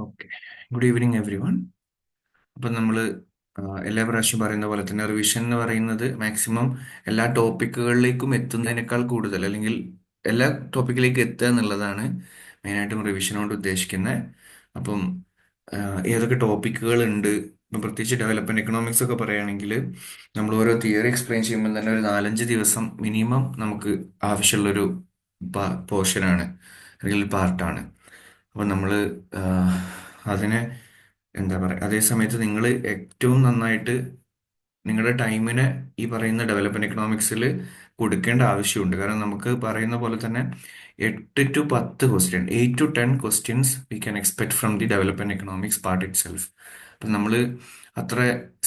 Okay. Good evening every one. അപ്പം നമ്മൾ എല്ലാ പ്രാവശ്യം പറയുന്ന പോലെ തന്നെ റിവിഷൻ എന്ന് പറയുന്നത് മാക്സിമം എല്ലാ ടോപ്പിക്കുകളിലേക്കും എത്തുന്നതിനേക്കാൾ കൂടുതൽ അല്ലെങ്കിൽ എല്ലാ ടോപ്പിക്കിലേക്ക് എത്തുക എന്നുള്ളതാണ് മെയിനായിട്ടും റിവിഷൻ കൊണ്ട് ഉദ്ദേശിക്കുന്നത്. അപ്പം ഏതൊക്കെ ടോപ്പിക്കുകൾ ഉണ്ട്, ഇപ്പം പ്രത്യേകിച്ച് ഡെവലപ്മെന്റ് എക്കണോമിക്സ് ഒക്കെ പറയുകയാണെങ്കിൽ നമ്മൾ ഓരോ തിയറി എക്സ്പ്ലെയിൻ ചെയ്യുമ്പോൾ തന്നെ ഒരു 4-5 ദിവസം മിനിമം നമുക്ക് ആവശ്യമുള്ളൊരു പോർഷനാണ് അല്ലെങ്കിൽ പാർട്ടാണ്. അപ്പം നമ്മൾ അതിനെ എന്താ പറയുക, അതേ സമയത്ത് നിങ്ങൾ ഏറ്റവും നന്നായിട്ട് നിങ്ങളുടെ ടൈമിനെ ഈ പറയുന്ന ഡെവലപ്മെന്റ് എക്കണോമിക്സിൽ കൊടുക്കേണ്ട ആവശ്യമുണ്ട്. കാരണം നമുക്ക് പറയുന്ന പോലെ തന്നെ 8 to 10 question, 8 to 10 questions we can expect from the development economics part it self. അപ്പം നമ്മൾ അത്ര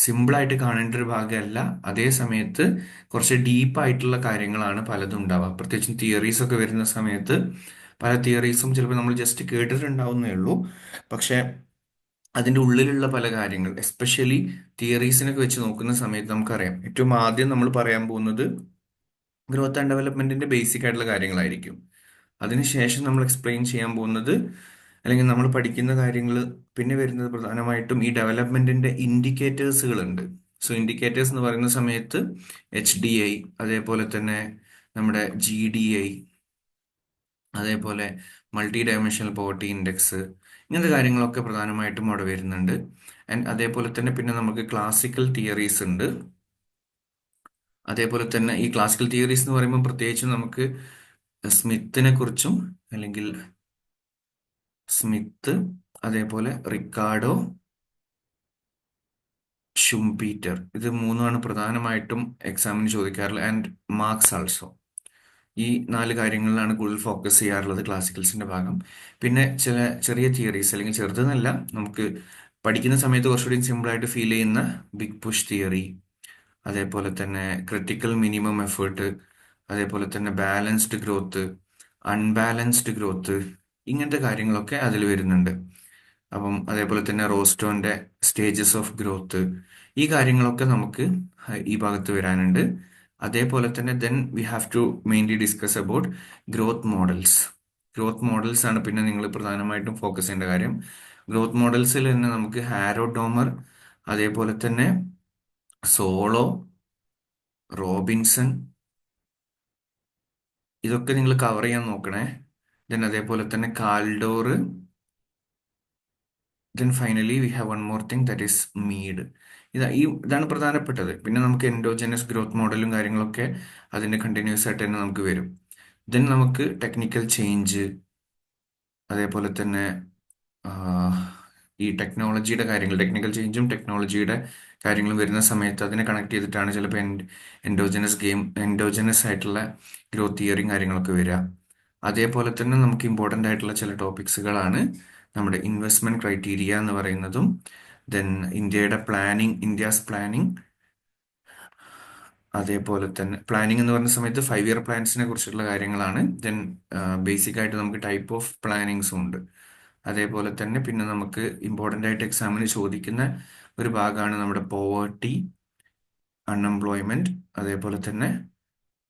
സിമ്പിളായിട്ട് കാണേണ്ട ഒരു ഭാഗമല്ല, അതേ സമയത്ത് കുറച്ച് ഡീപ്പായിട്ടുള്ള കാര്യങ്ങളാണ് പലതും ഉണ്ടാവുക. പ്രത്യേകിച്ചും തിയറീസ് ഒക്കെ വരുന്ന സമയത്ത് പല തിയറീസും ചിലപ്പോൾ നമ്മൾ ജസ്റ്റ് കേട്ടിട്ടുണ്ടാവുന്നേ ഉള്ളൂ. പക്ഷേ അതിൻ്റെ ഉള്ളിലുള്ള പല കാര്യങ്ങൾ, എസ്പെഷ്യലി തിയറീസിനൊക്കെ വെച്ച് നോക്കുന്ന സമയത്ത് നമുക്കറിയാം ഏറ്റവും ആദ്യം നമ്മൾ പറയാൻ പോകുന്നത് ഗ്രോത്ത് ആൻഡ് ഡെവലപ്മെന്റിന്റെ ബേസിക് ആയിട്ടുള്ള കാര്യങ്ങളായിരിക്കും. അതിനുശേഷം നമ്മൾ എക്സ്പ്ലെയിൻ ചെയ്യാൻ പോകുന്നത് അല്ലെങ്കിൽ നമ്മൾ പഠിക്കുന്ന കാര്യങ്ങൾ പിന്നെ വരുന്നത് പ്രധാനമായിട്ടും ഈ ഡെവലപ്മെന്റിന്റെ ഇൻഡിക്കേറ്റേഴ്സുകളുണ്ട്. സോ ഇൻഡിക്കേറ്റേഴ്സ് എന്ന് പറയുന്ന സമയത്ത് HDI, അതേപോലെ തന്നെ നമ്മുടെ GDI, അതേപോലെ മൾട്ടി ഡയമെൻഷണൽ പോവർട്ടി ഇൻഡെക്സ്, ഇങ്ങനത്തെ കാര്യങ്ങളൊക്കെ പ്രധാനമായിട്ടും അവിടെ വരുന്നുണ്ട്. ആൻഡ് അതേപോലെ തന്നെ പിന്നെ നമുക്ക് ക്ലാസിക്കൽ തിയറീസ് ഉണ്ട്. അതേപോലെ തന്നെ ഈ ക്ലാസിക്കൽ തിയറീസ് എന്ന് പറയുമ്പോൾ പ്രത്യേകിച്ചും നമുക്ക് സ്മിത്തിനെ കുറിച്ചും അല്ലെങ്കിൽ സ്മിത്ത്, അതേപോലെ റിക്കാർഡോ, ഷുംപീറ്റർ, ഇത് മൂന്നുമാണ് പ്രധാനമായിട്ടും എക്സാമിന് ചോദിക്കാറുള്ളത്. And marks also. ഈ 4 കാര്യങ്ങളിലാണ് കൂടുതൽ ഫോക്കസ് ചെയ്യാറുള്ളത് ക്ലാസിക്കൽസിന്റെ ഭാഗം. പിന്നെ ചില ചെറിയ തിയറീസ്, അല്ലെങ്കിൽ ചെറുതെന്നല്ല, നമുക്ക് പഠിക്കുന്ന സമയത്ത് കുറച്ചുകൂടി സിമ്പിൾ ആയിട്ട് ഫീൽ ചെയ്യുന്ന ബിഗ് പുഷ് തിയറി, അതേപോലെ തന്നെ ക്രിട്ടിക്കൽ മിനിമം എഫേർട്ട്, അതേപോലെ തന്നെ ബാലൻസ്ഡ് ഗ്രോത്ത്, അൺബാലൻസ്ഡ് ഗ്രോത്ത്, ഇങ്ങനത്തെ കാര്യങ്ങളൊക്കെ അതിൽ വരുന്നുണ്ട്. അപ്പം അതേപോലെ തന്നെ റോസ്റ്റോന്റെ സ്റ്റേജസ് ഓഫ് ഗ്രോത്ത്, ഈ കാര്യങ്ങളൊക്കെ നമുക്ക് ഈ ഭാഗത്ത് വരാനുണ്ട്. അതേപോലെ തന്നെ then we have to mainly discuss about growth models. Growth models ആണ് പിന്നെ നിങ്ങൾ പ്രധാനമായിട്ടും ഫോക്കസ് ചെയ്യേണ്ട കാര്യം. ഗ്രോത്ത് മോഡൽസിൽ തന്നെ നമുക്ക് ഹാരോ ഡോമർ, അതേപോലെ തന്നെ സോളോ, റോബിൻസൺ, ഇതൊക്കെ നിങ്ങൾ കവർ ചെയ്യാൻ നോക്കണേ. ദെൻ അതേപോലെ തന്നെ Kaldor, then finally we have one more thing that is maid. ഇതാണ് പ്രധാനപ്പെട്ടത്. പിന്നെ നമുക്ക് എൻഡോജനസ് ഗ്രോത്ത് മോഡലും കാര്യങ്ങളൊക്കെ അതിന്റെ കണ്ടിന്യൂസ് ആയിട്ട് തന്നെ നമുക്ക് വരും. ദെൻ നമുക്ക് ടെക്നിക്കൽ ചേഞ്ച്, അതേപോലെ തന്നെ ആ, ഈ ടെക്നോളജിയുടെ കാര്യങ്ങൾ, ടെക്നിക്കൽ ചേഞ്ചും ടെക്നോളജിയുടെ കാര്യങ്ങളും വരുന്ന സമയത്ത് അതിനെ കണക്ട് ചെയ്തിട്ടാണ് ചിലപ്പോൾ എൻഡോജനസ് ആയിട്ടുള്ള ഗ്രോത്ത് തിയറിയും കാര്യങ്ങളൊക്കെ വരിക. അതേപോലെ തന്നെ നമുക്ക് ഇമ്പോർട്ടൻ്റ് ആയിട്ടുള്ള ചില ടോപ്പിക്സുകളാണ് നമ്മുടെ ഇൻവെസ്റ്റ്മെന്റ് ക്രൈറ്റീരിയ എന്ന് പറയുന്നതും, ദെൻ ഇന്ത്യാസ് പ്ലാനിങ്, അതേപോലെ തന്നെ പ്ലാനിങ് എന്ന് പറയുന്ന സമയത്ത് 5 ഇയർ പ്ലാൻസിനെ കുറിച്ചുള്ള കാര്യങ്ങളാണ്. ദെൻ ബേസിക് ആയിട്ട് നമുക്ക് ടൈപ്പ് ഓഫ് പ്ലാനിങ്സും ഉണ്ട്. അതേപോലെ തന്നെ പിന്നെ നമുക്ക് ഇമ്പോർട്ടൻ്റ് ആയിട്ട് എക്സാമിന് ചോദിക്കുന്ന ഒരു ഭാഗമാണ് നമ്മുടെ പോവർട്ടി, അൺഎംപ്ലോയ്മെന്റ്, അതേപോലെ തന്നെ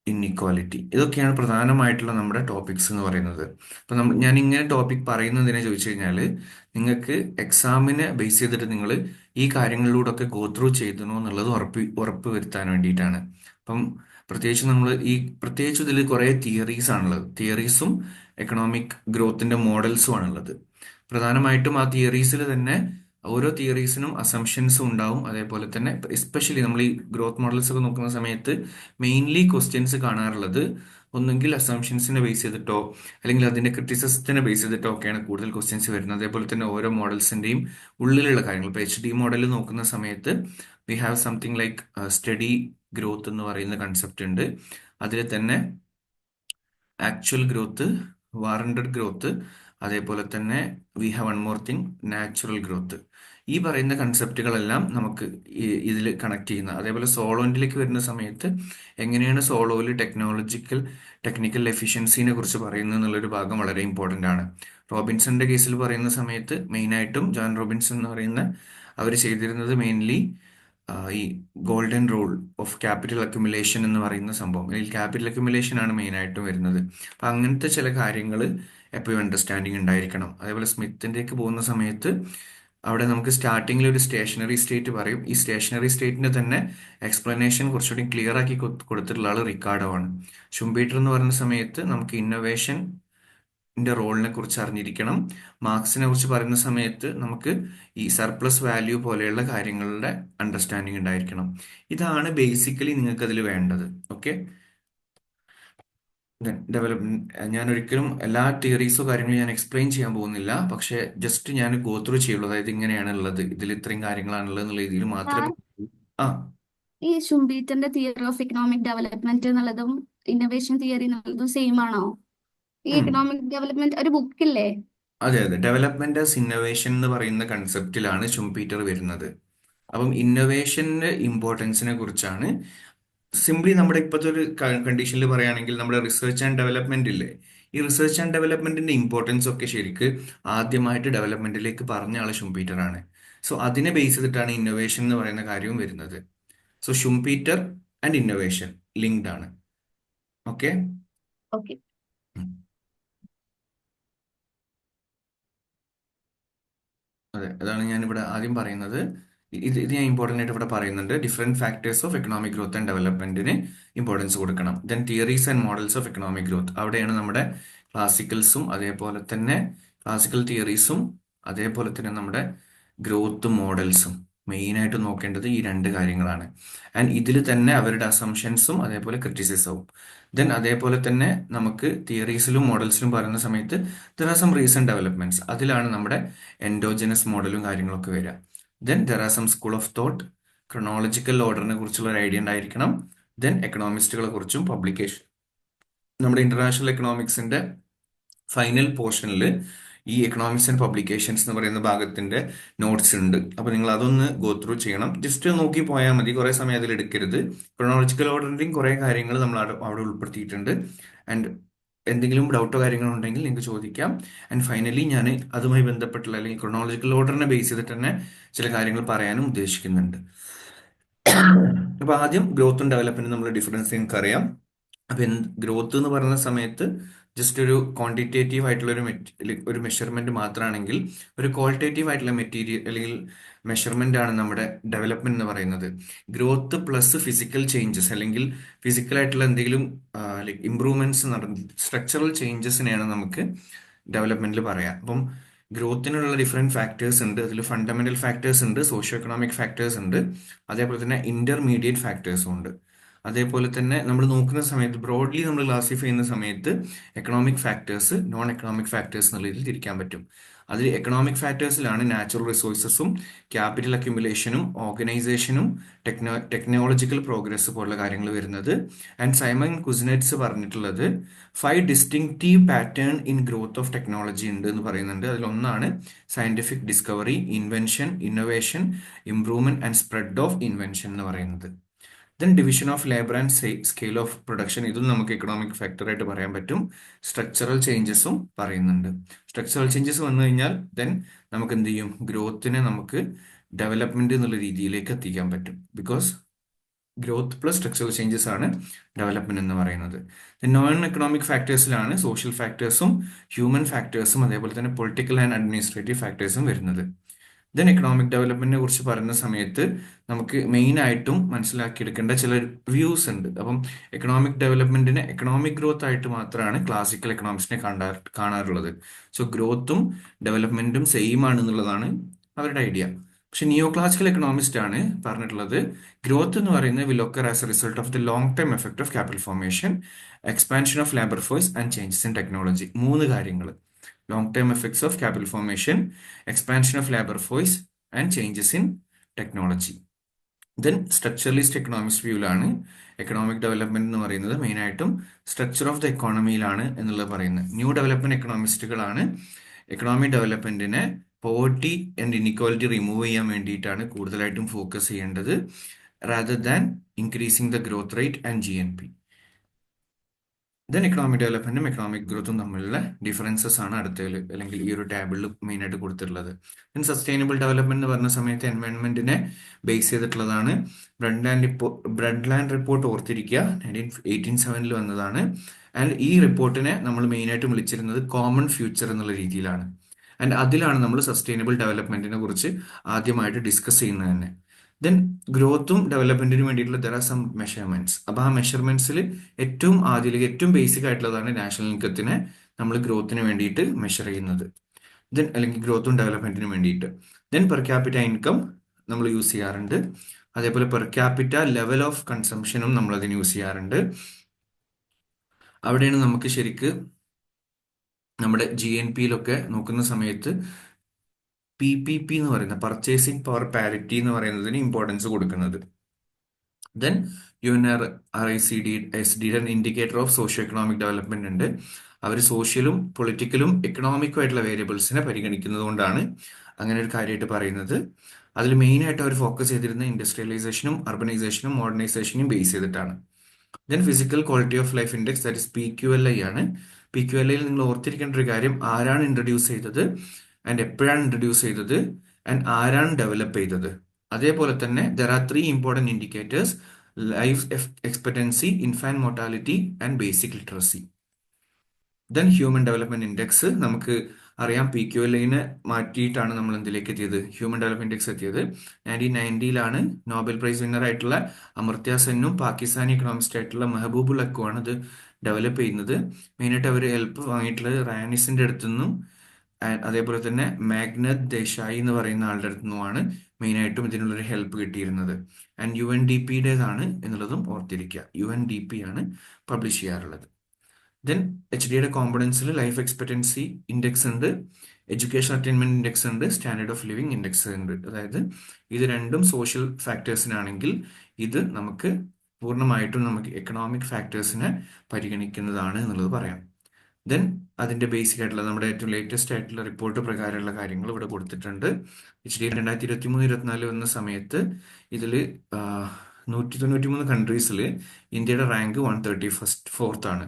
ഇൻഇക്വാലിറ്റി. ഇതൊക്കെയാണ് പ്രധാനമായിട്ടുള്ള നമ്മുടെ ടോപ്പിക്സ് എന്ന് പറയുന്നത്. അപ്പൊ ഞാൻ ഇങ്ങനെ ടോപ്പിക് പറയുന്നതിനെ ചോദിച്ചു കഴിഞ്ഞാൽ നിങ്ങൾക്ക് എക്സാമിനെ ബേസ് ചെയ്തിട്ട് നിങ്ങൾ ഈ കാര്യങ്ങളിലൂടെ ഒക്കെ ഗോ ത്രൂ ചെയ്തണോ എന്നുള്ളത് ഉറപ്പ് വരുത്താൻ വേണ്ടിയിട്ടാണ്. അപ്പം പ്രത്യേകിച്ച് ഇതിൽ കുറേ തിയറീസ് ആണുള്ളത്. തിയറീസും എക്കണോമിക് ഗ്രോത്തിന്റെ മോഡൽസും ആണുള്ളത്. പ്രധാനമായിട്ടും ആ തിയറീസിൽ തന്നെ ഓരോ തിയറീസിനും അസംഷൻസും ഉണ്ടാവും. അതേപോലെ തന്നെ എസ്പെഷ്യലി നമ്മൾ ഈ ഗ്രോത്ത് മോഡൽസ് ഒക്കെ നോക്കുന്ന സമയത്ത് മെയിൻലി ക്വസ്റ്റ്യൻസ് കാണാറുള്ളത് ഒന്നുകിൽ അസംഷൻസിനെ ബേസ് ചെയ്തിട്ടോ അല്ലെങ്കിൽ അതിന്റെ ക്രിറ്റിസിസത്തിനെ ബേസ് ചെയ്തിട്ടോ ഒക്കെയാണ് കൂടുതൽ ക്വസ്റ്റ്യൻസ് വരുന്നത്. അതേപോലെ തന്നെ ഓരോ മോഡൽസിന്റെയും ഉള്ളിലുള്ള കാര്യങ്ങൾ, ഇപ്പോൾ HD മോഡൽ നോക്കുന്ന സമയത്ത് we have something like study growth എന്ന് പറയുന്ന കൺസെപ്റ്റ് ഉണ്ട്. അതിൽ തന്നെ ആക്ച്വൽ ഗ്രോത്ത്, വാറണ്ടഡ് ഗ്രോത്ത്, അതേപോലെ തന്നെ we have one more thing natural growth. ഈ പറയുന്ന കൺസെപ്റ്റുകളെല്ലാം നമുക്ക് ഇതിൽ കണക്ട് ചെയ്യുന്ന. അതേപോലെ സോളോന്റിലേക്ക് വരുന്ന സമയത്ത് എങ്ങനെയാണ് സോളോയിൽ ടെക്നിക്കൽ എഫിഷ്യൻസിനെ കുറിച്ച് പറയുന്നത് എന്നുള്ളൊരു ഭാഗം വളരെ ഇമ്പോർട്ടൻ്റ് ആണ്. റോബിൻസന്റെ കേസിൽ പറയുന്ന സമയത്ത് മെയിനായിട്ടും ജോൺ റോബിൻസൺ എന്ന് പറയുന്ന അവർ ചെയ്തിരുന്നത് മെയിൻലി ഈ golden rule of capital accumulation എന്ന് പറയുന്ന സംഭവം, അല്ലെങ്കിൽ ക്യാപിറ്റൽ അക്യുമുലേഷൻ ആണ് മെയിൻ ആയിട്ടും വരുന്നത്. അപ്പൊ അങ്ങനത്തെ ചില കാര്യങ്ങൾ എപ്പോഴും അണ്ടർസ്റ്റാൻഡിങ് ഉണ്ടായിരിക്കണം. അതേപോലെ സ്മിത്തിൻ്റെക്ക് പോകുന്ന സമയത്ത് അവിടെ നമുക്ക് സ്റ്റാർട്ടിങ്ങിൽ ഒരു സ്റ്റേഷനറി സ്റ്റേറ്റ് പറയും. ഈ സ്റ്റേഷനറി സ്റ്റേറ്റിന്റെ തന്നെ എക്സ്പ്ലനേഷൻ കുറച്ചുകൂടി ക്ലിയർ ആക്കി കൊടുത്തിട്ടുള്ള ആൾ റിക്കാർഡോ ആണ്. ഷുംപീറ്റർ എന്ന് പറയുന്ന സമയത്ത് നമുക്ക് ഇന്നോവേഷന്റെ റോളിനെ കുറിച്ച് അറിഞ്ഞിരിക്കണം. മാർക്സിനെ കുറിച്ച് പറയുന്ന സമയത്ത് നമുക്ക് ഈ സർപ്ലസ് വാല്യൂ പോലെയുള്ള കാര്യങ്ങളുടെ അണ്ടർസ്റ്റാൻഡിങ് ഉണ്ടായിരിക്കണം. ഇതാണ് ബേസിക്കലി നിങ്ങൾക്ക് അതിൽ വേണ്ടത്. ഓക്കെ, ഡെവലപ്മെന്റ് ഞാൻ ഒരിക്കലും എല്ലാ തിയറീസോ കാര്യങ്ങളും ഞാൻ എക്സ്പ്ലെയിൻ ചെയ്യാൻ പോകുന്നില്ല. പക്ഷെ ജസ്റ്റ് ഞാൻ ഗോ ത്രൂ ചെയ്യുള്ളൂ. അതായത് ഇങ്ങനെയാണ് ഉള്ളത്, ഇതിൽ ഇത്രയും കാര്യങ്ങളാണുള്ളത് എന്നുള്ള രീതിയിൽ സാർ, മാത്രമേ. ആ, ഈ ഷുംപീറ്ററിന്റെ തിയറി ഓഫ് ഇക്കണോമിക് ഡെവലപ്മെന്റ് എന്നുള്ളതും ഇന്നോവേഷൻ തിയറി എന്നുള്ളതും സെയിം ആണോ? ഈ ഉം. എക്കണോമിക് ഡെവലപ്മെന്റ് ഒരു ബുക്കില്ലേ? അതെ അതെ, ഡെവലപ്മെന്റ് ആസ് ഇന്നോവേഷൻ എന്ന് പറയുന്ന കൺസെപ്റ്റിലാണ് ഷുംപീറ്റർ വരുന്നത്. അപ്പം ഇന്നോവേഷന്റെ ഇമ്പോർട്ടൻസിനെ കുറിച്ചാണ് സിംപ്ലി നമ്മുടെ ഇപ്പോഴത്തെ ഒരു കണ്ടീഷനിൽ പറയുകയാണെങ്കിൽ നമ്മുടെ റിസർച്ച് ആൻഡ് ഡെവലപ്മെന്റ് ഇല്ലേ, ഈ റിസർച്ച് ആൻഡ് ഡെവലപ്മെന്റിന്റെ ഇമ്പോർട്ടൻസ് ഒക്കെ ശരിക്ക് ആദ്യമായിട്ട് ഡെവലപ്മെന്റിലേക്ക് പറഞ്ഞ ആള് ഷുംപീറ്റർ ആണ്. സോ അതിനെ ബേസ് ചെയ്തിട്ടാണ് ഇന്നോവേഷൻ എന്ന് പറയുന്ന കാര്യവും വരുന്നത്. സോ ഷുംപീറ്റർ ആൻഡ് ഇന്നോവേഷൻ ലിങ്ക്ഡ് ആണ്. ഓക്കെ. ഓക്കെ. അതെ, അതാണ് ഞാൻ ഇവിടെ ആദ്യം പറയുന്നത്. ഇത് ഞാൻ ഇമ്പോർട്ടൻ്റ് ആയിട്ട് ഇവിടെ പറയുന്നുണ്ട്. Different factors of economic growth and ഡെവലപ്മെന്റിന് ഇമ്പോർട്ടൻസ് കൊടുക്കണം. Then theories and models of economic growth, അവിടെയാണ് നമ്മുടെ ക്ലാസിക്കൽസും അതേപോലെ തന്നെ ക്ലാസിക്കൽ തിയറീസും അതേപോലെ തന്നെ നമ്മുടെ ഗ്രോത്ത് മോഡൽസും മെയിനായിട്ട് നോക്കേണ്ടത് ഈ രണ്ട് കാര്യങ്ങളാണ്. ആൻഡ് ഇതിൽ തന്നെ അവരുടെ അസംഷൻസും അതേപോലെ ക്രിറ്റിസിസവും. ദെൻ അതേപോലെ തന്നെ നമുക്ക് തിയറീസിലും മോഡൽസിലും പറയുന്ന സമയത്ത് there are some recent developments, അതിലാണ് നമ്മുടെ എൻഡോജനസ് മോഡലും കാര്യങ്ങളൊക്കെ വരിക. Then there are some school of thought, chronological ഓർഡറിനെ കുറിച്ചുള്ള ഒരു ഐഡിയ ഉണ്ടായിരിക്കണം. ദെൻ എക്കണോമിസ്റ്റുകളെ കുറിച്ചും പബ്ലിക്കേഷൻ. നമ്മുടെ ഇന്റർനാഷണൽ എക്കണോമിക്സിന്റെ ഫൈനൽ പോർഷനിൽ ഈ എക്കണോമിക്സ് ആൻഡ് പബ്ലിക്കേഷൻസ് എന്ന് പറയുന്ന ഭാഗത്തിന്റെ നോട്ട്സ് ഉണ്ട്. അപ്പൊ നിങ്ങൾ അതൊന്ന് ഗോ ത്രൂ ചെയ്യണം. ജസ്റ്റ് നോക്കി പോയാൽ മതി, കുറെ സമയം അതിൽ എടുക്കരുത്. ക്രൊണോളജിക്കൽ ഓർഡറിന്റെയും കുറെ കാര്യങ്ങൾ നമ്മൾ അവിടെ ഉൾപ്പെടുത്തിയിട്ടുണ്ട്. ആൻഡ് എന്തെങ്കിലും ഡൗട്ടോ കാര്യങ്ങളോ ഉണ്ടെങ്കിൽ നിങ്ങൾക്ക് ചോദിക്കാം. ആൻഡ് ഫൈനലി ഞാൻ അതുമായി ബന്ധപ്പെട്ടുള്ള അല്ലെങ്കിൽ ക്രൊണോളജിക്കൽ ഓർഡറിനെ ബേസ് ചെയ്തിട്ട് തന്നെ ചില കാര്യങ്ങൾ പറയാനും ഉദ്ദേശിക്കുന്നുണ്ട്. അപ്പൊ ആദ്യം ഗ്രോത്തും ഡെവലപ്മെന്റും നമ്മൾ ഡിഫറൻസ് നിങ്ങൾക്ക് അറിയാം. അപ്പൊ ഗ്രോത്ത് എന്ന് പറയുന്ന സമയത്ത് ജസ്റ്റ് ഒരു ക്വാണ്ടിറ്റേറ്റീവ് ആയിട്ടുള്ള ഒരു മെഷർമെന്റ് മാത്രമാണെങ്കിൽ, ഒരു ക്വാളിറ്റേറ്റീവ് ആയിട്ടുള്ള മെറ്റീരിയൽ അല്ലെങ്കിൽ മെഷർമെന്റ് ആണ് നമ്മുടെ ഡെവലപ്മെന്റ് എന്ന് പറയുന്നത്. ഗ്രോത്ത് പ്ലസ് ഫിസിക്കൽ ചേഞ്ചസ് അല്ലെങ്കിൽ ഫിസിക്കൽ ആയിട്ടുള്ള എന്തെങ്കിലും ലൈക്ക് ഇംപ്രൂവ്മെന്റ്സ് നടന്ന സ്ട്രക്ചറൽ ചേഞ്ചസിനെയാണ് നമുക്ക് ഡെവലപ്മെന്റിൽ പറയാം. അപ്പം ഗ്രോത്തിനുള്ള ഡിഫറെന്റ് ഫാക്ടേഴ്സ് ഉണ്ട്. അതിൽ ഫണ്ടമെന്റൽ ഫാക്ടേഴ്സ് ഉണ്ട്, സോഷ്യോ എക്കണോമിക് ഫാക്ടേഴ്സ് ഉണ്ട്, അതേപോലെ തന്നെ ഇന്റർമീഡിയറ്റ് ഫാക്ടേഴ്സും ഉണ്ട്. അതേപോലെ തന്നെ നമ്മൾ നോക്കുന്ന സമയത്ത് ബ്രോഡ്ലി നമ്മൾ ക്ലാസിഫൈ ചെയ്യുന്ന സമയത്ത് economic factors, non economic factors എന്നുള്ള രീതിയിൽ തിരിക്കാൻ പറ്റും. അതിൽ എക്കണോമിക് ഫാക്ടേഴ്സിലാണ് നാച്ചുറൽ റിസോഴ്സസും ക്യാപിറ്റൽ അക്യുമുലേഷനും ഓർഗനൈസേഷനും ടെക്നോളജിക്കൽ പ്രോഗ്രസ് പോലുള്ള കാര്യങ്ങൾ വരുന്നത്. ആൻഡ് സൈമൺ കുസ്നെറ്റ്സ് പറഞ്ഞിട്ടുള്ളത് 5 distinctive pattern in growth of technology ഉണ്ട് എന്ന് പറയുന്നുണ്ട്. അതിലൊന്നാണ് scientific discovery, invention, innovation, improvement and spread of invention എന്ന് പറയുന്നത്. Then division of labour and scale of production, ഇതും നമുക്ക് എക്കണോമിക് ഫാക്ടർ ആയിട്ട് പറയാൻ പറ്റും. സ്ട്രക്ചറൽ ചേഞ്ചസും പറയുന്നുണ്ട്. സ്ട്രക്ചറൽ ചേഞ്ചസ് വന്നു കഴിഞ്ഞാൽ ദെൻ നമുക്ക് എന്ത് ചെയ്യും, ഗ്രോത്തിനെ നമുക്ക് ഡെവലപ്മെന്റ് എന്നുള്ള രീതിയിലേക്ക് എത്തിക്കാൻ പറ്റും. Because growth plus structural changes ആണ് ഡെവലപ്മെന്റ് എന്ന് പറയുന്നത്. നോൺ എക്കണോമിക് ഫാക്ടേഴ്സിലാണ് സോഷ്യൽ ഫാക്ടേഴ്സും ഹ്യൂമൻ ഫാക്ടേഴ്സും അതേപോലെ തന്നെ പൊളിറ്റിക്കൽ ആൻഡ് അഡ്മിനിസ്ട്രേറ്റീവ് ഫാക്ടേഴ്സും വരുന്നത്. ദെൻ എക്കണോമിക് ഡെവലപ്മെന്റിനെ കുറിച്ച് പറയുന്ന സമയത്ത് നമുക്ക് മെയിൻ ആയിട്ടും മനസ്സിലാക്കിയെടുക്കേണ്ട ചില വ്യൂസ് ഉണ്ട്. അപ്പം എക്കണോമിക് ഡെവലപ്മെന്റിനെ എക്കണോമിക് ഗ്രോത്ത് ആയിട്ട് മാത്രമാണ് ക്ലാസിക്കൽ എക്കണോമിക്സിനെ കാണാറുള്ളത്. സോ ഗ്രോത്തും ഡെവലപ്മെന്റും സെയിം ആണ് എന്നുള്ളതാണ് അവരുടെ ഐഡിയ. പക്ഷെ നിയോ ക്ലാസിക്കൽ എക്കണോമിസ്റ്റ് ആണ് പറഞ്ഞിട്ടുള്ളത് ഗ്രോത്ത് എന്ന് പറയുന്നത് will occur as a result of the long time effect of capital formation, expansion of labour force and changes in technology. മൂന്ന് കാര്യങ്ങൾ: long term effects of capital formation, expansion of labor force and changes in technology. Then structuralist economics വ്യൂവിലാണ് economic development എന്ന് പറയുന്നത് main ആയിട്ടും structure of the എക്കോണമിയിലാണ് എന്നുള്ളത് പറയുന്നത്. New development എക്കണോമിസ്റ്റുകളാണ് എക്കണോമിക് ഡെവലപ്മെന്റിനെ പോവർട്ടി ആൻഡ് ഇൻഇക്വാലിറ്റി റിമൂവ് ചെയ്യാൻ വേണ്ടിയിട്ടാണ് കൂടുതലായിട്ടും ഫോക്കസ് ചെയ്യേണ്ടത്, rather than increasing the growth rate and GNP. Then economic ഡെവലപ്മെന്റും എക്കണോമിക് ഗ്രോത്തും തമ്മിലുള്ള ഡിഫറൻസസ് ആണ് അടുത്തതിൽ അല്ലെങ്കിൽ ഈ ഒരു ടേബിളിൽ മെയിൻ ആയിട്ട് കൊടുത്തിട്ടുള്ളത്. ദെൻ സസ്റ്റൈനബിൾ ഡെവലപ്മെന്റ് എന്ന് പറഞ്ഞ സമയത്ത് എൻവയോൺമെന്റിനെ ബേസ് ചെയ്തിട്ടുള്ളതാണ്. ബ്രെഡ് ലാൻഡ് റിപ്പോർട്ട് ഓർത്തിരിക്കുക, 1887 വന്നതാണ്. ആൻഡ് ഈ റിപ്പോർട്ടിനെ നമ്മൾ മെയിനായിട്ട് വിളിച്ചിരുന്നത് കോമൺ ഫ്യൂച്ചർ എന്നുള്ള രീതിയിലാണ്. ആൻഡ് അതിലാണ് നമ്മൾ സസ്റ്റൈനബിൾ ഡെവലപ്മെന്റിനെ കുറിച്ച് ആദ്യമായിട്ട് ഡിസ്കസ് ചെയ്യുന്നത് തന്നെ. ദെൻ ഗ്രോത്തും ഡെവലപ്മെന്റിനും വേണ്ടിയിട്ടുള്ള ദർ ആർ സം മെഷർമെന്റ്സ്. അപ്പോൾ ആ മെഷർമെന്റ്സിൽ ഏറ്റവും ആദ്യം ഏറ്റവും ബേസിക് ആയിട്ടുള്ളതാണ് നാഷണൽ ഇൻകത്തിനെ നമ്മൾ ഗ്രോത്തിന് വേണ്ടിയിട്ട് മെഷർ ചെയ്യുന്നത്. ദെൻ അല്ലെങ്കിൽ ഗ്രോത്തും ഡെവലപ്മെന്റിനും വേണ്ടിയിട്ട്. ദെൻ പെർ ക്യാപിറ്റ ഇൻകം നമ്മൾ യൂസ് ചെയ്യാറുണ്ട്. അതേപോലെ പെർ ക്യാപിറ്റ ലെവൽ ഓഫ് കൺസംഷനും നമ്മൾ അതിന് യൂസ് ചെയ്യാറുണ്ട്. അവിടെയാണ് നമുക്ക് ശരിക്ക് നമ്മുടെ GNPയിലൊക്കെ നോക്കുന്ന സമയത്ത് PPP എന്ന് പറയുന്ന പർച്ചേസിംഗ് പവർ പാരിറ്റി എന്ന് പറയുന്നതിന് ഇമ്പോർട്ടൻസ് കൊടുക്കുന്നത്. Then UNRICD indicator of socio economic development ഉണ്ട്. അവർ സോഷ്യലും പൊളിറ്റിക്കലും എക്കണോമിക്കും ആയിട്ടുള്ള വേരിയബിൾസിനെ പരിഗണിക്കുന്നത് കൊണ്ടാണ് അങ്ങനെ ഒരു കാര്യമായിട്ട് പറയുന്നത്. അതിൽ മെയിൻ ആയിട്ട് അവർ ഫോക്കസ് ചെയ്തിരുന്ന ഇൻഡസ്ട്രിയലൈസേഷനും അർബനൈസേഷനും മോഡേണൈസേഷനും ബേസ് ചെയ്തിട്ടാണ്. Then physical quality of life index, that is PQLI ആണ്. PQLIയിൽ നിങ്ങൾ ഓർത്തിരിക്കേണ്ട ഒരു കാര്യം, ആരാണ് ഇൻട്രൊഡ്യൂസ് ചെയ്തത് ആൻഡ് എപ്പോഴാണ് ഇൻട്രൊഡ്യൂസ് ചെയ്തത് ആൻഡ് ആരാണ് ഡെവലപ്പ് ചെയ്തത്. അതേപോലെ തന്നെ there R 3 important indicators: life expectancy, infant mortality and basic literacy. Then human development index നമുക്ക് അറിയാം. PQLIനെ മാറ്റിയിട്ടാണ് നമ്മൾ എന്തിലേക്ക് എത്തിയത്, ഹ്യൂമൻ ഡെവലപ്മെന്റ് ഇൻഡെക്സ് എത്തിയത്. 1990ലാണ് നോബൽ പ്രൈസ് വിന്നർ ആയിട്ടുള്ള അമർത്യ സെന്നും പാകിസ്ഥാനി എക്കണോമിസ്റ്റ് ആയിട്ടുള്ള മെഹബൂബുൽ ഹക്കുമാണ് ഇത് ഡെവലപ്പ് ചെയ്യുന്നത്. മെയിനായിട്ട് അവർ ഹെൽപ്പ് വാങ്ങിയിട്ടുള്ളത് റാനിസിന്റെ അടുത്തു നിന്നും അതേപോലെ തന്നെ മാഗ്നത് ദേശായി എന്ന് പറയുന്ന ആളുടെ അടുത്തു നിന്നുമാണ് മെയിനായിട്ടും ഇതിനുള്ളൊരു ഹെൽപ്പ് കിട്ടിയിരുന്നത്. ആൻഡ് UNDPയുടേതാണ് എന്നുള്ളതും ഓർത്തിരിക്കുക. UNDP ആണ് പബ്ലിഷ് ചെയ്യാറുള്ളത്. ദെൻ HDയുടെ കോമ്പണൻസിൽ ലൈഫ് എക്സ്പെക്ടൻസി ഇൻഡെക്സ് ഉണ്ട്, എഡ്യൂക്കേഷൻ അറ്റൈൻമെന്റ് ഇൻഡെക്സ് ഉണ്ട്, സ്റ്റാൻഡേർഡ് ഓഫ് ലിവിംഗ് ഇൻഡെക്സ് ഉണ്ട്. അതായത് ഇത് രണ്ടും സോഷ്യൽ ഫാക്ടേഴ്സിനാണെങ്കിൽ ഇത് നമുക്ക് പൂർണ്ണമായിട്ടും നമുക്ക് എക്കണോമിക് ഫാക്ടേഴ്സിനെ പരിഗണിക്കുന്നതാണ് എന്നുള്ളത് പറയാം. ദെൻ അതിന്റെ ബേസിക് ആയിട്ടുള്ള നമ്മുടെ ഏറ്റവും ലേറ്റസ്റ്റ് ആയിട്ടുള്ള റിപ്പോർട്ട് പ്രകാരമുള്ള കാര്യങ്ങൾ ഇവിടെ കൊടുത്തിട്ടുണ്ട്. HD 2023-24 വന്ന സമയത്ത് ഇതിൽ 193 കൺട്രീസിൽ ഇന്ത്യയുടെ റാങ്ക് 134th ആണ്.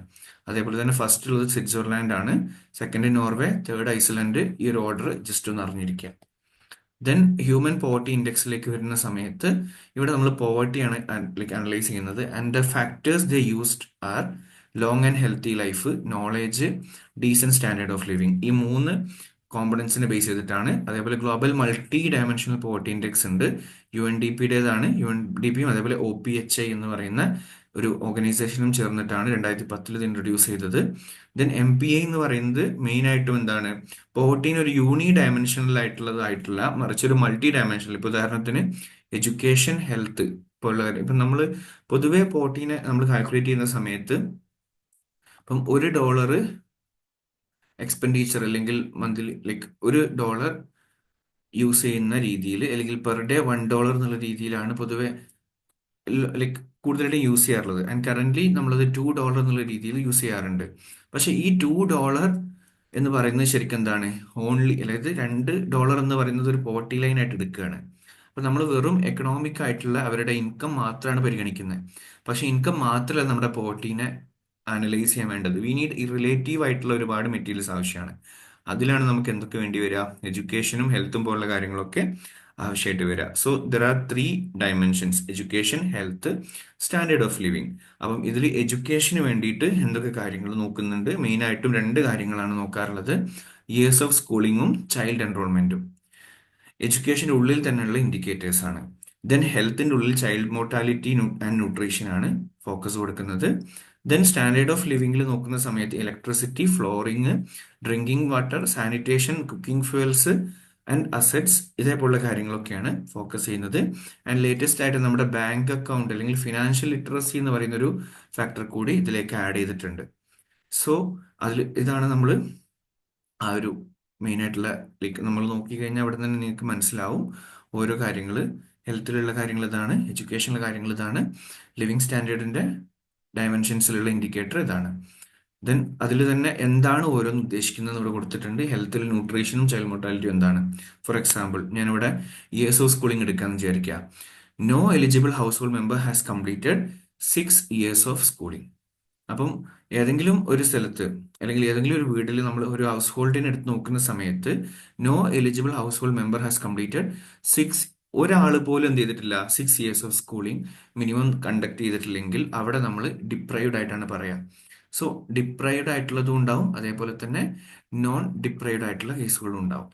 അതേപോലെ തന്നെ ഫസ്റ്റ് ഉള്ളത് സ്വിറ്റ്സർലാൻഡ് ആണ്, സെക്കൻഡ് നോർവേ, തേർഡ് ഐസ്ലൻഡ്. ഈ ഒരു ഓർഡർ ജസ്റ്റ് ഒന്ന് അറിഞ്ഞിരിക്കുക. ദെൻ ഹ്യൂമൻ പോവർട്ടി ഇൻഡെക്സിലേക്ക് വരുന്ന സമയത്ത് ഇവിടെ നമ്മൾ പോവർട്ടി ആണ് അനലൈസ് ചെയ്യുന്നത്. And the factors they used are long and healthy life, knowledge, decent standard of living. ഈ 3 കോമ്പണൻസിനെ ബേസ് ചെയ്തിട്ടാണ്. അതേപോലെ global multi dimensional poverty index ഉണ്ട്, UNDPയുടേതാണ്. UNDPയും അതേപോലെ OPHI എന്ന് പറയുന്ന ഒരു ഓർഗനൈസേഷനും ചേർന്നിട്ടാണ് 2010 ഇത് ഇൻട്രൊഡ്യൂസ് ചെയ്തത്. ദെൻ MPI എന്ന് പറയുന്നത് മെയിൻ ആയിട്ടും എന്താണ്, പോവർട്ടീന് ഒരു യൂണി ഡയമെൻഷണൽ ആയിട്ടുള്ളതായിട്ടുള്ള മറിച്ച് ഒരു മൾട്ടി ഡയമെൻഷണൽ. ഇപ്പൊ ഉദാഹരണത്തിന് എഡ്യൂക്കേഷൻ, ഹെൽത്ത് പോലുള്ള കാര്യം. ഇപ്പം നമ്മൾ പൊതുവെ പോവർട്ടീനെ നമ്മൾ കാൽക്കുലേറ്റ് ചെയ്യുന്ന സമയത്ത് ഇപ്പം $1 എക്സ്പെൻഡിച്ചർ അല്ലെങ്കിൽ മന്ത്ലി $1 യൂസ് ചെയ്യുന്ന രീതിയിൽ അല്ലെങ്കിൽ പെർ ഡേ $1 എന്നുള്ള രീതിയിലാണ് പൊതുവെ കൂടുതലായിട്ട് യൂസ് ചെയ്യാറുള്ളത്. ആൻഡ് കറന്റ് നമ്മളത് $2 എന്നുള്ള രീതിയിൽ യൂസ് ചെയ്യാറുണ്ട്. പക്ഷെ ഈ $2 എന്ന് പറയുന്നത് ശരിക്കും എന്താണ്, ഓൺലി അതായത് $2 എന്ന് പറയുന്നത് ഒരു പോവർട്ടി ലൈൻ ആയിട്ട് എടുക്കുകയാണ്. അപ്പൊ നമ്മൾ വെറും എക്കണോമിക് ആയിട്ടുള്ള അവരുടെ ഇൻകം മാത്രമാണ് പരിഗണിക്കുന്നത്. പക്ഷെ ഇൻകം മാത്രമല്ല നമ്മുടെ പോവർട്ടീനെ അനലൈസ് ചെയ്യാൻ വേണ്ടത്. വി നീഡ് റിലേറ്റീവ് ആയിട്ടുള്ള ഒരുപാട് മെറ്റീരിയൽസ് ആവശ്യമാണ്. അതിലാണ് നമുക്ക് എന്തൊക്കെ വേണ്ടി വരിക, എഡ്യൂക്കേഷനും ഹെൽത്തും പോലുള്ള കാര്യങ്ങളൊക്കെ ആവശ്യമായിട്ട് വരിക. So there R 3 dimensions: education, health, standard of living. അപ്പം ഇതിൽ എഡ്യൂക്കേഷന് വേണ്ടിയിട്ട് എന്തൊക്കെ കാര്യങ്ങൾ നോക്കുന്നുണ്ട്, മെയിൻ ആയിട്ടും 2 കാര്യങ്ങളാണ് നോക്കാറുള്ളത്: ഇയേഴ്സ് ഓഫ് സ്കൂളിങ്ങും ചൈൽഡ് എൻറോൾമെന്റും. എഡ്യൂക്കേഷൻ്റെ ഉള്ളിൽ തന്നെയുള്ള ഇൻഡിക്കേറ്റേഴ്സ് ആണ്. ദെൻ ഹെൽത്തിൻ്റെ ഉള്ളിൽ ചൈൽഡ് മോർട്ടാലിറ്റി ആൻഡ് ന്യൂട്രീഷൻ ആണ് ഫോക്കസ് കൊടുക്കുന്നത്. ദെൻ സ്റ്റാൻഡേർഡ് ഓഫ് ലിവിംഗിൽ നോക്കുന്ന സമയത്ത് electricity, flooring, drinking water, sanitation, cooking fuels and assets, ഇതേപോലുള്ള കാര്യങ്ങളൊക്കെയാണ് ഫോക്കസ് ചെയ്യുന്നത്. ആൻഡ് ലേറ്റസ്റ്റ് ആയിട്ട് നമ്മുടെ ബാങ്ക് അക്കൗണ്ട് അല്ലെങ്കിൽ ഫിനാൻഷ്യൽ ലിറ്ററസി എന്ന് പറയുന്ന ഒരു ഫാക്ടർ കൂടി ഇതിലേക്ക് ആഡ് ചെയ്തിട്ടുണ്ട്. സോ ഇതാണ് നമ്മൾ ആ ഒരു മെയിൻ ആയിട്ടുള്ള നമ്മൾ നോക്കിക്കഴിഞ്ഞാൽ അവിടെ തന്നെ നിങ്ങൾക്ക് മനസ്സിലാവും ഓരോ കാര്യങ്ങൾ. ഹെൽത്തിലുള്ള കാര്യങ്ങൾ ഇതാണ്, എഡ്യൂക്കേഷനിലെ കാര്യങ്ങൾ ഇതാണ്, ലിവിങ് സ്റ്റാൻഡേർഡിന്റെ ഡയമെൻഷൻസിലുള്ള ഇൻഡിക്കേറ്റർ ഇതാണ്. ദെൻ അതിൽ തന്നെ എന്താണ് ഓരോന്ന് ഉദ്ദേശിക്കുന്നത് ഇവിടെ കൊടുത്തിട്ടുണ്ട്. ഹെൽത്തിൽ ന്യൂട്രീഷനും ചൈൽഡ് മോർട്ടാലിറ്റിയും എന്താണ്. ഫോർ എക്സാമ്പിൾ ഞാനിവിടെ ഇയേഴ്സ് ഓഫ് സ്കൂളിംഗ് എടുക്കാമെന്ന് വിചാരിക്കുക. No eligible household member has completed 6 years of schooling. അപ്പം ഏതെങ്കിലും ഒരു സ്ഥലത്ത് അല്ലെങ്കിൽ ഏതെങ്കിലും ഒരു വീട്ടിൽ നമ്മൾ ഒരു ഹൗസ് ഹോൾഡിനെ എടുത്ത് നോക്കുന്ന സമയത്ത് no eligible household member has completed 6, ഒരാൾ പോലും എന്ത് ചെയ്തിട്ടില്ല 6 years of schooling minimum conduct ചെയ്തിട്ടില്ലെങ്കിൽ അവിടെ നമ്മൾ ഡിപ്രൈവ്ഡ് ആയിട്ടാണ് പറയാം. സോ ഡിപ്രൈവ്ഡ് ആയിട്ടുള്ളതും ഉണ്ടാവും, അതേപോലെ തന്നെ നോൺ ഡിപ്രൈവ്ഡ് ആയിട്ടുള്ള കേസുകളും ഉണ്ടാവും.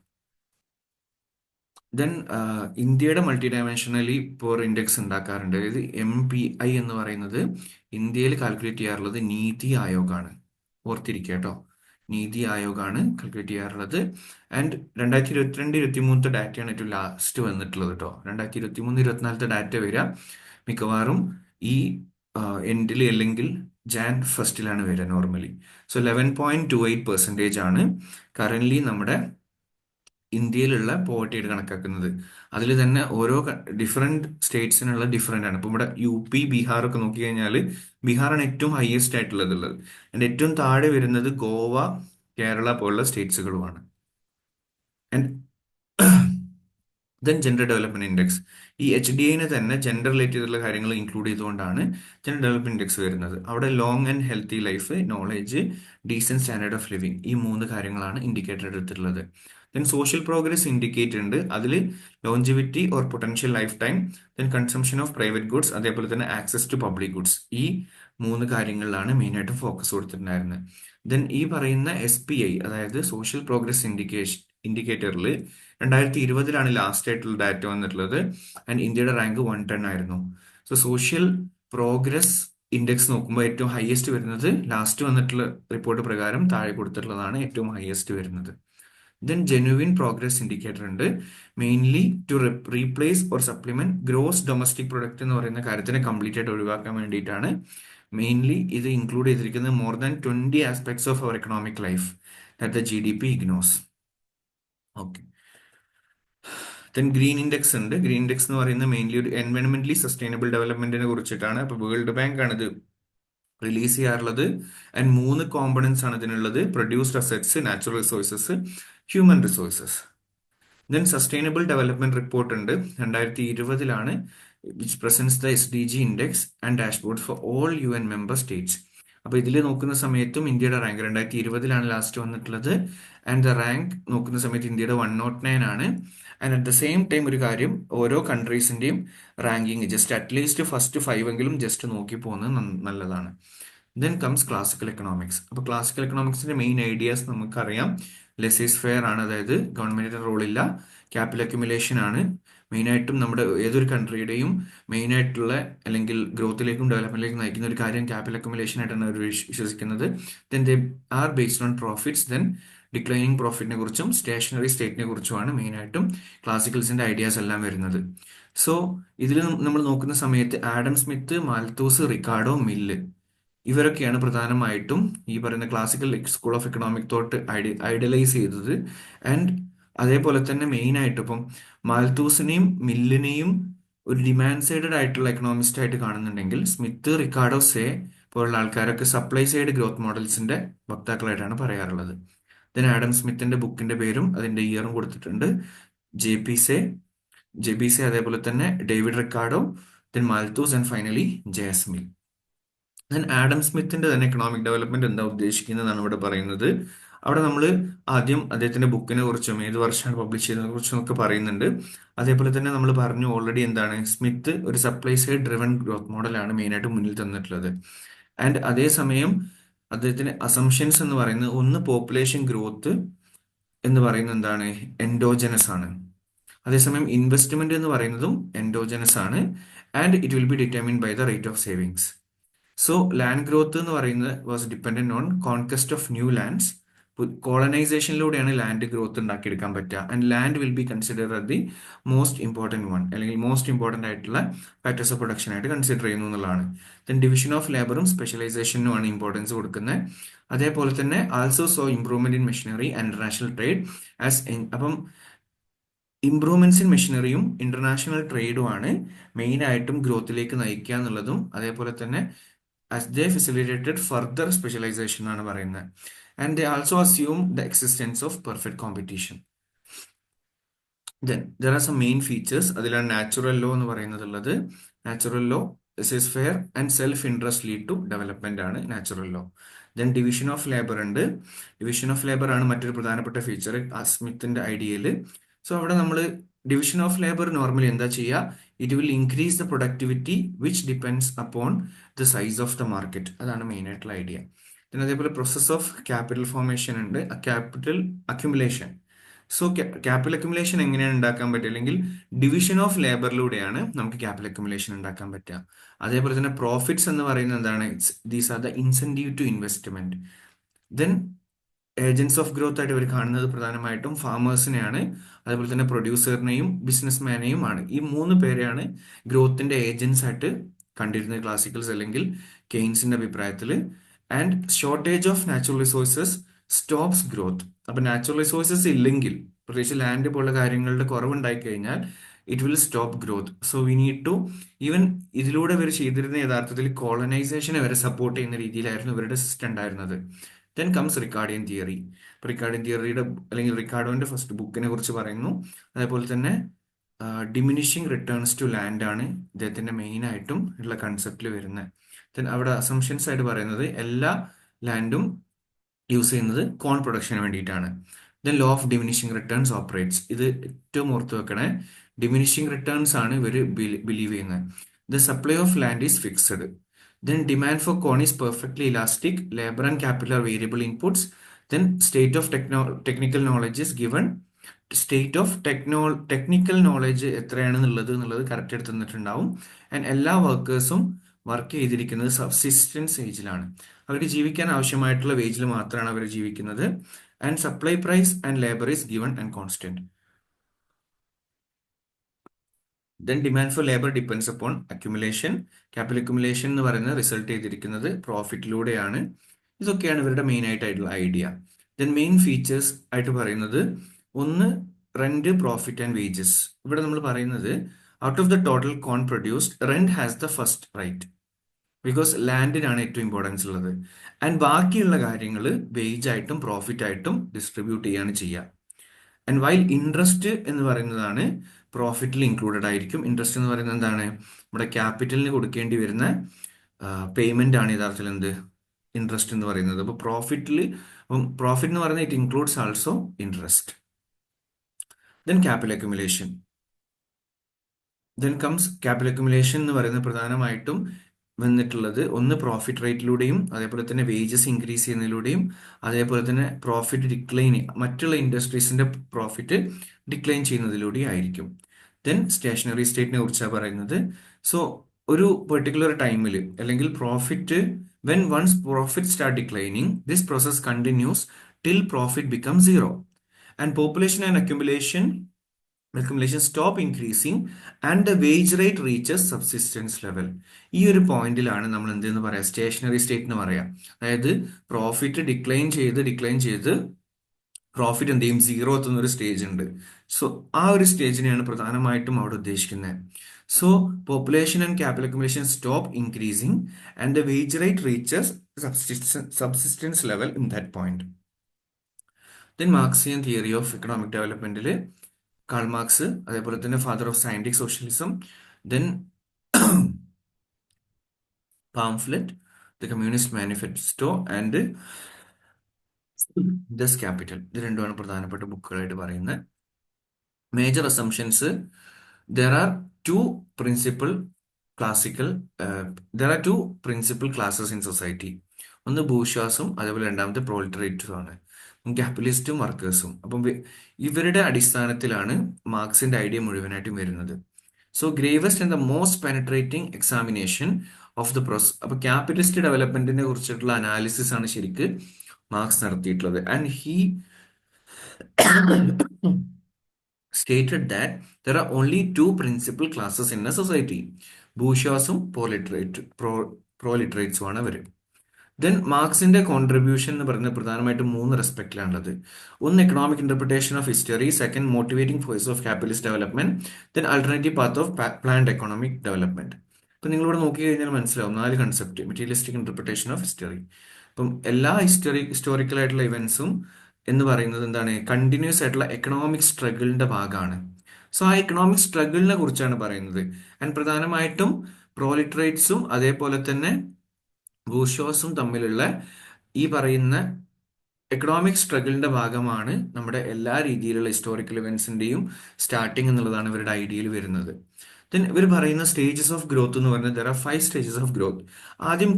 ദെൻ ഇന്ത്യയുടെ മൾട്ടി ഡയമെൻഷനലി പോർ ഇൻഡെക്സ് ഉണ്ടാക്കാറുണ്ട്. അതായത് MPI എന്ന് പറയുന്നത് ഇന്ത്യയിൽ കാൽക്കുലേറ്റ് ചെയ്യാറുള്ളത് നീതി ആയോഗാണ്. ഓർത്തിരിക്കുക കേട്ടോ, നീതി ആയോഗാണ് കാൽക്കുലേറ്റ് ചെയ്യാറുള്ളത്. ആൻഡ് 2022-23 ഡാറ്റയാണ് ഏറ്റവും ലാസ്റ്റ് വന്നിട്ടുള്ളത് കേട്ടോ. 2023-24 ഡാറ്റ വരിക മിക്കവാറും ഈ എൻഡിൽ അല്ലെങ്കിൽ ജാൻ ഫസ്റ്റിലാണ് വരിക നോർമലി. സോ 11.28% ആണ് കറന്റ്ലി നമ്മുടെ ഇന്ത്യയിലുള്ള പോവർട്ടിയായിട്ട് കണക്കാക്കുന്നത്. അതിൽ തന്നെ ഓരോ ഡിഫറെന്റ് സ്റ്റേറ്റ്സിനുള്ള ഡിഫറെന്റ് ആണ്. ഇപ്പൊ ഇവിടെ UP, ബീഹാർ ഒക്കെ നോക്കി കഴിഞ്ഞാൽ ബീഹാറാണ് ഏറ്റവും ഹയസ്റ്റ് ആയിട്ടുള്ളത്. അതിന്റെ ഏറ്റവും താഴെ വരുന്നത് ഗോവ, കേരള പോലുള്ള സ്റ്റേറ്റ്സുകളുമാണ്. And then gender development index, ഈ HDIനെ തന്നെ ജെൻഡർ റിലേറ്റ് ചെയ്തിട്ടുള്ള കാര്യങ്ങൾ ഇൻക്ലൂഡ് ചെയ്തുകൊണ്ടാണ് ജെൻഡർ ഡെവലപ്മെന്റ് ഇൻഡെക്സ് വരുന്നത്. അവിടെ long and healthy life, knowledge, decent standard of living, ഈ 3 കാര്യങ്ങളാണ് ഇൻഡിക്കേറ്റർ എടുത്തിട്ടുള്ളത്. ദെൻ സോഷ്യൽ പ്രോഗ്രസ് ഇൻഡിക്കേറ്റർ ഉണ്ട്, അതിൽ longevity or potential life time, then consumption of private goods, അതേപോലെ തന്നെ ആക്സസ് ടു പബ്ലിക് ഗുഡ്സ്, ഈ 3 കാര്യങ്ങളിലാണ് മെയിനായിട്ട് ഫോക്കസ് കൊടുത്തിട്ടുണ്ടായിരുന്നത്. ദെൻ ഈ പറയുന്ന SPI, അതായത് സോഷ്യൽ പ്രോഗ്രസ് ഇൻഡിക്കേറ്ററിൽ 2020 ലാസ്റ്റ് ആയിട്ടുള്ള ഡാറ്റ വന്നിട്ടുള്ളത്. ആൻഡ് ഇന്ത്യയുടെ റാങ്ക് 110 ആയിരുന്നു. സോ സോഷ്യൽ പ്രോഗ്രസ് ഇൻഡെക്സ് നോക്കുമ്പോൾ ഏറ്റവും ഹയസ്റ്റ് വരുന്നത് ലാസ്റ്റ് വന്നിട്ടുള്ള റിപ്പോർട്ട് പ്രകാരം താഴെ കൊടുത്തിട്ടുള്ളതാണ് ഏറ്റവും ഹയസ്റ്റ് വരുന്നത്. ദെൻ ജെനുവിൻ പ്രോഗ്രസ് ഇൻഡിക്കേറ്റർ ഉണ്ട്, mainly to replace or supplement gross domestic product എന്ന് പറയുന്ന കാര്യത്തിനെ കംപ്ലീറ്റ് ആയിട്ട് ഒഴിവാക്കാൻ വേണ്ടിയിട്ടാണ് മെയിൻലി ഇത് ഇൻക്ലൂഡ് ചെയ്തിരിക്കുന്നത്. More than 20 aspects of our economic life that the GDP ignores. Okay. Then green index ഉണ്ട്. ഗ്രീൻ ഇൻഡെക്സ് എന്ന് പറയുന്നത് മെയിൻലി ഒരു എൻവയോൺമെന്റലി സസ്റ്റൈനബിൾ ഡെവലപ്മെന്റിനെ കുറിച്ചിട്ടാണ്. അപ്പോൾ വേൾഡ് ബാങ്ക് ആണ് ഇത് റിലീസ് ചെയ്യാറുള്ളത്. ആൻഡ് 3 കോമ്പണൻസ് ആണ് ഇതിനുള്ളത്: produced assets, natural resources, human resources. Then sustainable development report ഉണ്ട്, 2020 which presents the SDG index and dashboard for all UN member states. അപ്പൊ ഇതിൽ നോക്കുന്ന സമയത്തും ഇന്ത്യയുടെ റാങ്ക് 2020 ലാസ്റ്റ് വന്നിട്ടുള്ളത്. ആൻഡ് ദ റാങ്ക് നോക്കുന്ന സമയത്ത് ഇന്ത്യയുടെ 109 ആണ്. And at the same time ഒരു കാര്യം, ഓരോ കൺട്രീസിന്റെയും റാങ്കിങ് ജസ്റ്റ് അറ്റ്ലീസ്റ്റ് ഫസ്റ്റ് 5 എങ്കിലും ജസ്റ്റ് നോക്കി പോകുന്നത് നല്ലതാണ്. Then comes classical economics. അപ്പൊ ക്ലാസിക്കൽ എക്കണോമിക്സിന്റെ മെയിൻ ഐഡിയാസ് നമുക്കറിയാം. ലെസീസ് ഫെയർ ആണ്, അതായത് ഗവൺമെന്റിന്റെ റോളില്ല. ക്യാപിറ്റൽ അക്യുമുലേഷൻ ആണ്. മെയിനായിട്ടും നമ്മുടെ ഏതൊരു കൺട്രിയുടെയും മെയിൻ ആയിട്ടുള്ള അല്ലെങ്കിൽ ഗ്രോത്തിലേക്കും ഡെവലപ്മെന്റിലേക്കും നയിക്കുന്ന ഒരു കാര്യം ക്യാപിറ്റൽ അക്യുമുലേഷൻ ആയിട്ടാണ് അവർ വിശ്വസിക്കുന്നത്. Then they are based on profits. Then declining പ്രോഫിറ്റിനെ കുറിച്ചും സ്റ്റേഷനറി സ്റ്റേറ്റിനെ കുറിച്ചുമാണ് മെയിനായിട്ടും ക്ലാസിക്കൽസിന്റെ ഐഡിയാസ് എല്ലാം വരുന്നത്. സോ ഇതിൽ നമ്മൾ നോക്കുന്ന സമയത്ത് Adam Smith, Malthus, Ricardo, mill, ഇവരൊക്കെയാണ് പ്രധാനമായിട്ടും ഈ പറയുന്ന classical school of economic thought idealise ചെയ്തത്. ആൻഡ് അതേപോലെ തന്നെ മെയിൻ ആയിട്ട് ഇപ്പം മാൽത്തൂസിനെയും മില്ലിനെയും ഒരു ഡിമാൻഡ് സൈഡഡ് ആയിട്ടുള്ള എക്കണോമിസ്റ്റ് ആയിട്ട് കാണുന്നുണ്ടെങ്കിൽ, സ്മിത്ത്, റിക്കാർഡോ, സേ പോലുള്ള ആൾക്കാരൊക്കെ സപ്ലൈ സൈഡ് ഗ്രോത്ത് മോഡൽസിന്റെ വക്താക്കളായിട്ടാണ് പറയാറുള്ളത്. ദെൻ ആഡം സ്മിത്തിന്റെ ബുക്കിന്റെ പേരും അതിന്റെ ഇയറും കൊടുത്തിട്ടുണ്ട്. ജെ പി സേ, അതേപോലെ തന്നെ David Ricardo, then Malthus, and finally JS then Adam സ്മിത്തിന്റെ തന്നെ എക്കണോമിക് ഡെവലപ്മെന്റ് എന്താ ഉദ്ദേശിക്കുന്നതാണ് ഇവിടെ പറയുന്നത്. അവിടെ നമ്മൾ ആദ്യം അദ്ദേഹത്തിന്റെ ബുക്കിനെ കുറിച്ചും ഏത് വർഷമാണ് പബ്ലിഷ് ചെയ്തതിനെ കുറിച്ചും ഒക്കെ പറയുന്നുണ്ട്. അതേപോലെ തന്നെ നമ്മൾ പറഞ്ഞു ഓൾറെഡി എന്താണ്, സ്മിത്ത് ഒരു സപ്ലൈ സൈഡ് ഡ്രിവൺ ഗ്രോത്ത് മോഡലാണ് മെയിനായിട്ട് മുന്നിൽ തന്നിട്ടുള്ളത്. ആൻഡ് അതേസമയം അദ്ദേഹത്തിന്റെ അസംഷൻസ് എന്ന് പറയുന്നത്, ഒന്ന് പോപ്പുലേഷൻ ഗ്രോത്ത് എന്ന് പറയുന്നത് എന്താണ്, എൻഡോജനസ് ആണ്. അതേസമയം ഇൻവെസ്റ്റ്മെന്റ് എന്ന് പറയുന്നതും എൻഡോജനസ് ആണ്. And it will be determined by the rate of savings. So land growth എന്ന് പറയുന്നത് was dependent on conquest of new lands. കോളനൈസേഷനിലൂടെയാണ് ലാൻഡ് ഗ്രോത്ത് ഉണ്ടാക്കിയെടുക്കാൻ പറ്റുക. And land will be consider the most important one, അല്ലെങ്കിൽ most important ആയിട്ടുള്ള factors of production ആയിട്ട് consider ചെയ്യുന്നു എന്നുള്ളതാണ്. ദെൻ ഡിവിഷൻ ഓഫ് ലേബറും സ്പെഷ്യലൈസേഷനുമാണ് ഇമ്പോർട്ടൻസ് കൊടുക്കുന്നത്. അതേപോലെ തന്നെ also so improvement in machinery and international trade അപ്പം ഇംപ്രൂവ്മെന്റ്സ് ഇൻ മെഷീനറിയും ഇന്റർനാഷണൽ ട്രേഡുമാണ് മെയിൻ ആയിട്ടും ഗ്രോത്തിലേക്ക് നയിക്കുക എന്നുള്ളതും. അതേപോലെ തന്നെ as they facilitated further specialization എന്നാണ് പറയുന്നത്. And they also assume the existence of perfect competition. Then there are some main features. അതിലാണ് natural law എന്ന് പറയുന്നത് ഉള്ളത്. Natural law, laissez faire and self interest lead to development ആണ് natural law. Then division of labour ഉണ്ട്. Division of labour ആണ് മറ്റൊരു പ്രധാനപ്പെട്ട feature സ്മിത്തിന്റെ ഐഡിയയിൽ. So അവിടെ നമ്മൾ ഡിവിഷൻ ഓഫ് ലേബർ നോർമലി എന്താ ചെയ്യുക, it will increase the productivity which depends upon the size of the market. അതാണ് മെയിൻ ആയിട്ടുള്ള ഐഡിയ. പിന്നെ അതേപോലെ പ്രോസസ് ഓഫ് ക്യാപിറ്റൽ ഫോർമേഷൻ ഉണ്ട്, capital accumulation. So capital accumulation എങ്ങനെയാണ് ഉണ്ടാക്കാൻ പറ്റുക, അല്ലെങ്കിൽ ഡിവിഷൻ ഓഫ് ലേബറിലൂടെയാണ് നമുക്ക് ക്യാപിറ്റൽ അക്യുമുലേഷൻ ഉണ്ടാക്കാൻ പറ്റുക. അതേപോലെ തന്നെ പ്രോഫിറ്റ്സ് എന്ന് പറയുന്നത് എന്താണ്, these are the incentive to investment. Then agents of growth ആയിട്ട് ഇവർ കാണുന്നത് പ്രധാനമായിട്ടും ഫാമേഴ്സിനെയാണ്, അതേപോലെ തന്നെ പ്രൊഡ്യൂസറിനെയും ബിസിനസ്മാനെയും ആണ്. ഈ മൂന്ന് പേരെയാണ് ഗ്രോത്തിന്റെ ഏജൻസ് ആയിട്ട് കണ്ടിരുന്നത് ക്ലാസിക്കൽസ് അല്ലെങ്കിൽ കെയ്ൻസിന്റെ അഭിപ്രായത്തിൽ. And shortage of natural resources stops growth. അപ്പൊ നാച്ചുറൽ റിസോഴ്സസ് ഇല്ലെങ്കിൽ, പ്രത്യേകിച്ച് ലാൻഡ് പോലുള്ള കാര്യങ്ങളുടെ കുറവുണ്ടായി കഴിഞ്ഞാൽ it will stop growth. So we need to even ഇതിലൂടെ ഇവർ ചെയ്തിരുന്ന യഥാർത്ഥത്തിൽ കോളനൈസേഷനെ വരെ സപ്പോർട്ട് ചെയ്യുന്ന രീതിയിലായിരുന്നു ഇവരുടെ സിസ്റ്റം ഉണ്ടായിരുന്നത്. Then comes Ricardian theory. Ricardian തിയറിയുടെ അല്ലെങ്കിൽ റിക്കാർഡോന്റെ ഫസ്റ്റ് ബുക്കിനെ കുറിച്ച് പറയുന്നു. അതേപോലെ തന്നെ ഡിമിനിഷിങ് റിട്ടേൺസ് ടു ലാൻഡ് ആണ് ഇദ്ദേഹത്തിന്റെ മെയിൻ ആയിട്ടും ഉള്ള കൺസെപ്റ്റിൽ വരുന്നത്. ദെൻ അവിടെ അസംഷൻസ് ആയിട്ട് പറയുന്നത് എല്ലാ ലാൻഡും യൂസ് ചെയ്യുന്നത് കോൺ പ്രൊഡക്ഷന് വേണ്ടിയിട്ടാണ്. Then law of diminishing returns operates. ഇത് ഏറ്റവും ഓർത്ത് വെക്കണേ, ഡിമിനിഷിങ് റിട്ടേൺസ് ആണ് ഇവർ ബിലീവ് ചെയ്യുന്നത്. The supply of land is fixed. Then demand for corn is perfectly elastic. Labor and capital are variable inputs. Then state of technical knowledge is given. State of technical knowledge എത്രയാണെന്നുള്ളത് correct എടുത്ത് തന്നിട്ടുണ്ടാവും. And എല്ലാ വർക്കേഴ്സും work ചെയ്തിരിക്കുന്നത് subsistence ഏജിലാണ്. അവർക്ക് ജീവിക്കാൻ ആവശ്യമായിട്ടുള്ള വേജിൽ മാത്രമാണ് അവർ ജീവിക്കുന്നത്. And supply price and labour is given and constant. Then demand for labour depends upon accumulation. Capital accumulation എന്ന് പറയുന്നത് റിസൾട്ട് ചെയ്തിരിക്കുന്നത് പ്രോഫിറ്റിലൂടെയാണ്. ഇതൊക്കെയാണ് ഇവരുടെ മെയിൻ ആയിട്ടുള്ള ഐഡിയ. ദെൻ മെയിൻ ഫീച്ചേഴ്സ് ആയിട്ട് പറയുന്നത് ഒന്ന് റെന്റ്, പ്രോഫിറ്റ് ആൻഡ് വേജസ്. ഇവിടെ നമ്മൾ പറയുന്നത് out of the total corn produced rent has the first right, because ലാൻഡിനാണ് ഏറ്റവും ഇമ്പോർട്ടൻസ് ഉള്ളത്. ആൻഡ് ബാക്കിയുള്ള കാര്യങ്ങൾ വേജ് ആയിട്ടും പ്രോഫിറ്റ് ആയിട്ടും ഡിസ്ട്രിബ്യൂട്ട് ചെയ്യാണ് ചെയ്യുക. ആൻഡ് വൈൽ ഇൻട്രസ്റ്റ് എന്ന് പറയുന്നതാണ് പ്രോഫിറ്റിൽ ഇൻക്ലൂഡഡ് ആയിരിക്കും. ഇൻട്രസ്റ്റ് എന്ന് പറയുന്നത് എന്താണ്, നമ്മുടെ ക്യാപിറ്റലിന് കൊടുക്കേണ്ടി വരുന്ന പേയ്മെന്റ് ആണ് യഥാർത്ഥത്തിൽ എന്ത്, ഇൻട്രസ്റ്റ് എന്ന് പറയുന്നത്. അപ്പോൾ പ്രോഫിറ്റ് എന്ന് പറയുന്നത് it includes also interest. Then capital accumulation. Then comes capital accumulation എന്ന് പറയുന്നത് പ്രധാനമായിട്ടും വന്നിട്ടുള്ളത് ഒന്ന് പ്രോഫിറ്റ് റേറ്റിലൂടെയും അതേപോലെ തന്നെ വേജസ് ഇൻക്രീസ് ചെയ്യുന്നതിലൂടെയും അതേപോലെ തന്നെ പ്രോഫിറ്റ് ഡിക്ലൈൻ, മറ്റുള്ള ഇൻഡസ്ട്രീസിന്റെ പ്രോഫിറ്റ് ഡിക്ലൈൻ ചെയ്യുന്നതിലൂടെയും ആയിരിക്കും. ദെൻ സ്റ്റേഷനറി സ്റ്റേറ്റിനെ കുറിച്ചാണ് പറയുന്നത്. സോ ഒരു പെർട്ടിക്കുലർ ടൈമിൽ അല്ലെങ്കിൽ profit when once profit start declining this process continues till profit become zero and population and accumulation stop increasing and the wage rate reaches subsistence level. ഈ ഒരു പോയിന്റിലാണ് നമ്മൾ എന്തെന്ന് പറയാം, സ്റ്റേഷനറി സ്റ്റേറ്റ് എന്ന് പറയാം. അതായത് പ്രോഫിറ്റ് ഡിക്ലൈൻ ചെയ്ത് പ്രോഫിറ്റ് എന്ത് ചെയ്യും, സീറോ എത്തുന്ന ഒരു സ്റ്റേജ് ഉണ്ട്. സോ ആ ഒരു സ്റ്റേജിനെയാണ് പ്രധാനമായിട്ടും അവിടെ ഉദ്ദേശിക്കുന്നത്. So population and capital accumulation stop increasing and the wage rate reaches subsistence level in that point. Then Marxian theory of economic ഡെവലപ്മെന്റിൽ കാൾ മാർക്സ്, അതേപോലെ തന്നെ father of scientific socialism, then pamphlet, the Communist Manifesto and Das Kapital. ഇത് രണ്ടുമാണ് പ്രധാനപ്പെട്ട ബുക്കുകളായിട്ട് പറയുന്നത്. Major assumptions, there are two principal classes in society. ഒന്ന് ബൂർഷ്വാസും അതേപോലെ രണ്ടാമത്തെ പ്രോലിറ്ററേറ്റും ആണ്, ക്യാപിറ്റലിസ്റ്റും വർക്കേഴ്സും. അപ്പം ഇവരുടെ അടിസ്ഥാനത്തിലാണ് മാർക്സിന്റെ ഐഡിയ മുഴുവനായിട്ടും വരുന്നത്. So gravest and the most penetrating examination of the process. അപ്പൊ ക്യാപിറ്റലിസ്റ്റ് ഡെവലപ്മെന്റിനെ കുറിച്ചിട്ടുള്ള അനാലിസിസ് ആണ് ശരിക്ക് മാർക്സ് നടത്തിയിട്ടുള്ളത്. And he stated that there are only two principal classes in a society, ബൂർഷ്വാസും പ്രോലിറ്ററേറ്റ്സും ആണ് അവര്. ദെൻ മാർക്സിന്റെ കോൺട്രിബ്യൂഷൻ എന്ന് പറയുന്നത് പ്രധാനമായിട്ടും 3 റെസ്പെക്റ്റിലാണുള്ളത്. ഒന്ന് economic interpretation of history, second motivating force of capitalist development, then alternative path of planned economic development. ഇപ്പൊ നിങ്ങളിവിടെ നോക്കി കഴിഞ്ഞാൽ മനസ്സിലാവും 4 concept. Materialistic interpretation of history, ഇപ്പം എല്ലാ ഹിസ്റ്റോറിക്കൽ ആയിട്ടുള്ള ഇവന്റ്സും എന്ന് പറയുന്നത് എന്താണ്, കണ്ടിന്യൂസ് ആയിട്ടുള്ള എക്കണോമിക് സ്ട്രഗിളിന്റെ ഭാഗമാണ്. സോ ആ എക്കണോമിക് സ്ട്രഗിളിനെ കുറിച്ചാണ് പറയുന്നത്. ആൻഡ് പ്രധാനമായിട്ടും പ്രോലിറ്ററേറ്റ്സും അതേപോലെ തന്നെ ബൂർഷ്വാസും തമ്മിലുള്ള ഈ പറയുന്ന എക്കണോമിക് സ്ട്രഗിളിന്റെ ഭാഗമാണ് നമ്മുടെ എല്ലാ രീതിയിലുള്ള ഹിസ്റ്റോറിക്കൽ ഇവന്റ്സിന്റെയും സ്റ്റാർട്ടിങ് എന്നുള്ളതാണ് ഇവരുടെ ഐഡിയയിൽ വരുന്നത്. ഇവർ പറയുന്ന സ്റ്റേജസ് ഓഫ് ഗ്രോത്ത് എന്ന് പറഞ്ഞാൽ there are 5 stages of growth. ആദ്യം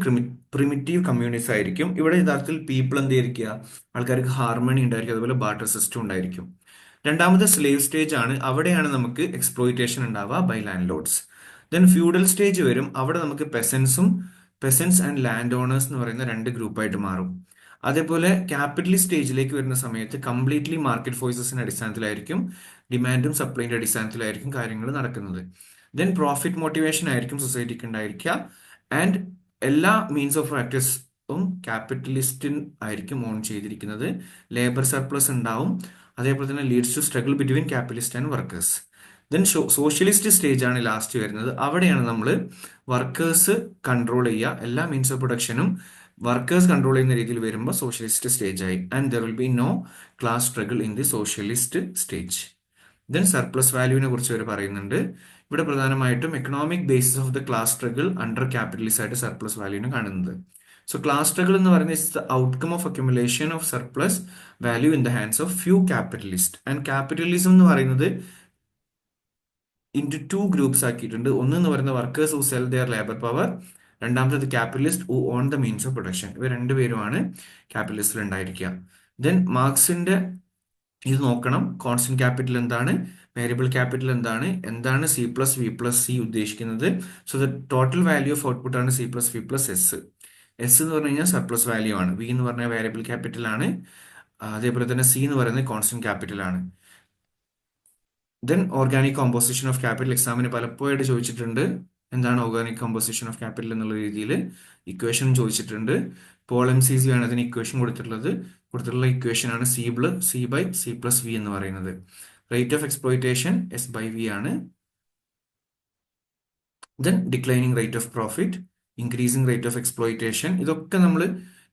പ്രിമിറ്റീവ് കമ്മ്യൂണിറ്റീസ് ആയിരിക്കും. ഇവിടെ യഥാർത്ഥത്തിൽ പീപ്പിൾ എന്തായിരിക്കുക, ആൾക്കാർക്ക് ഹാർമണി ഉണ്ടായിരിക്കും, അതുപോലെ ബാർട്ടർ സിസ്റ്റം ഉണ്ടായിരിക്കും. രണ്ടാമത് സ്ലേവ് സ്റ്റേജ് ആണ്. അവിടെയാണ് നമുക്ക് എക്സ്പ്ലോയിറ്റേഷൻ ഉണ്ടാവുക by landlords. Then feudal stage വരും. അവിടെ നമുക്ക് പെസൻസ് ആൻഡ് ലാൻഡ് ഓണേഴ്സ് എന്ന് പറയുന്ന രണ്ട് ഗ്രൂപ്പായിട്ട് മാറും. അതേപോലെ ക്യാപിറ്റലിസ്റ്റ് സ്റ്റേജിലേക്ക് വരുന്ന സമയത്ത് കംപ്ലീറ്റ്ലി മാർക്കറ്റ് ഫോഴ്സസിന്റെ അടിസ്ഥാനത്തിലായിരിക്കും, ഡിമാൻഡും സപ്ലൈന്റെ അടിസ്ഥാനത്തിലായിരിക്കും കാര്യങ്ങൾ നടക്കുന്നത്. ദെൻ പ്രോഫിറ്റ് മോട്ടിവേഷൻ ആയിരിക്കും സൊസൈറ്റിക്ക് ഉണ്ടായിരിക്കുക. ആൻഡ് എല്ലാ മീൻസ് ഓഫ് പ്രാക്ടീസും ക്യാപിറ്റലിസ്റ്റിൻ ആയിരിക്കും ഓൺ ചെയ്തിരിക്കുന്നത്. ലേബർ സർപ്ലസ് ഉണ്ടാവും. അതേപോലെ തന്നെ leads to struggle between capitalist and workers. Then socialist stage ആണ് ലാസ്റ്റ് വരുന്നത്. അവിടെയാണ് നമ്മൾ വർക്കേഴ്സ് കൺട്രോൾ ചെയ്യുക, എല്ലാ മീൻസ് ഓഫ് പ്രൊഡക്ഷനും വർക്കേഴ്സ് കൺട്രോൾ ചെയ്യുന്ന രീതിയിൽ വരുമ്പോൾ സോഷ്യലിസ്റ്റ് സ്റ്റേജ് ആയി. And there will be no class struggle in the socialist stage. Then surplus വാല്യൂവിനെ കുറിച്ച് അവർ പറയുന്നുണ്ട്. ഇവിടെ പ്രധാനമായിട്ടും economic basis of the class struggle under capitalist ആയിട്ട് സർപ്ലസ് വാല്യൂവിനെ കാണുന്നത്. സോ ക്ലാസ് സ്ട്രഗിൾ എന്ന് പറയുന്നത് it's the outcome of accumulation of surplus value in the hands of few capitalist. And capitalism എന്ന് പറയുന്നത് ഇൻറ്റു ടു ഗ്രൂപ്പ്സ് ആക്കിയിട്ടുണ്ട്. ഒന്ന് എന്ന് പറയുന്നത് workers who sell their labour power, രണ്ടാമത്തത് capitalist who own the means of production. ഇവർ രണ്ടുപേരുമാണ് ക്യാപിറ്റലിസ്റ്റിൽ ഉണ്ടായിരിക്കുക. ദെൻ മാർക്സിന്റെ ഇത് നോക്കണം. കോൺസ്റ്റന്റ് ക്യാപിറ്റൽ എന്താണ്, വേരിയബിൾ ക്യാപിറ്റൽ എന്താണ്, എന്താണ് C plus V plus C ഉദ്ദേശിക്കുന്നത്. So the total value of output ആണ് C plus V plus S. S എന്ന് പറഞ്ഞു കഴിഞ്ഞാൽ സർപ്ലസ് വാല്യൂ ആണ്. വി എന്ന് പറഞ്ഞാൽ വേരിയബിൾ ക്യാപിറ്റൽ ആണ്. അതേപോലെ തന്നെ സി എന്ന് പറയുന്നത് കോൺസ്റ്റന്റ് ക്യാപിറ്റൽ ആണ്. Then organic composition of capital എക്സാമിന് പലപ്പോഴായിട്ട് ചോദിച്ചിട്ടുണ്ട്. എന്താണ് ഓർഗാനിക് കോമ്പോസിഷൻ ഓഫ് ക്യാപിറ്റൽ എന്നുള്ള രീതിയിൽ ഇക്വേഷൻ ചോദിച്ചിട്ടുണ്ട്. പോൾ എം സി സി ആണ് അതിന് ഇക്വേഷൻ കൊടുത്തിട്ടുള്ള ഇക്വേഷൻ ആണ് C by C plus V എന്ന് പറയുന്നത്. Rate of exploitation S by V ആണ്. Then declining rate of profit, increasing rate of exploitation. ഇതൊക്കെ നമ്മൾ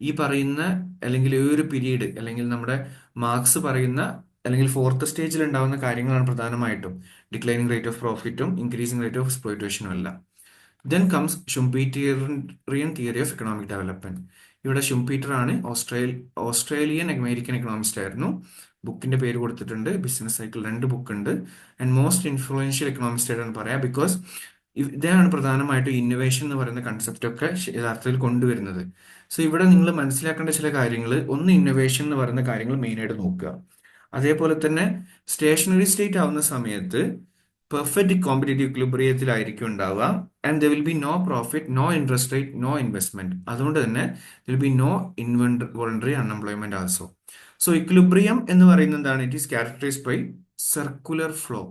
ഈ പറയുന്ന അല്ലെങ്കിൽ ഈ ഒരു പീരീഡ് അല്ലെങ്കിൽ നമ്മുടെ മാർക്സ് പറയുന്ന അല്ലെങ്കിൽ ഫോർത്ത് സ്റ്റേജിൽ ഉണ്ടാകുന്ന കാര്യങ്ങളാണ് പ്രധാനമായിട്ടും ഡിക്ലൈനിങ് റേറ്റ് ഓഫ് പ്രോഫിറ്റും ഇൻക്രീസിംഗ് റേറ്റ് ഓഫ് എക്സ്പ്ലോയിറ്റേഷനും എല്ലാം. Then comes Schumpeterian theory of economic development. ഇവിടെ ഷുംപീറ്റർ ആണ് ഓസ്ട്രേലിയൻ അമേരിക്കൻ എക്കണോമിസ്റ്റ് ആയിരുന്നു. ബുക്കിന്റെ പേര് കൊടുത്തിട്ടുണ്ട്, ബിസിനസ് സൈക്കിൾ. 2 ബുക്ക് ഉണ്ട്. ആൻഡ് മോസ്റ്റ് ഇൻഫ്ലുവൻഷ്യൽ എക്കണോമിസ്റ്റ് ആയിട്ടാണ് പറയാം. ബിക്കോസ് ഇതാണ് പ്രധാനമായിട്ടും ഇന്നോവേഷൻ എന്ന് പറയുന്ന കൺസെപ്റ്റ് ഒക്കെ യഥാർത്ഥത്തിൽ കൊണ്ടുവരുന്നത്. സോ ഇവിടെ നിങ്ങൾ മനസ്സിലാക്കേണ്ട ചില കാര്യങ്ങൾ, ഒന്ന് ഇന്നോവേഷൻ എന്ന് പറയുന്ന കാര്യങ്ങൾ മെയിൻ ആയിട്ട് നോക്കുക. അതേപോലെ തന്നെ സ്റ്റേഷനറി സ്റ്റേറ്റ് ആവുന്ന സമയത്ത് പെർഫെക്റ്റ് കോമ്പറ്റേറ്റീവ് ഇക്വിലിബ്രിയത്തിലായിരിക്കും ഉണ്ടാവുക. And there will be no profit, no interest rate, no investment. അതുകൊണ്ട് തന്നെ there will be no voluntary unemployment also. So equilibrium എന്ന് പറയുന്നത് എന്താണ്? It is characterised by circular flow.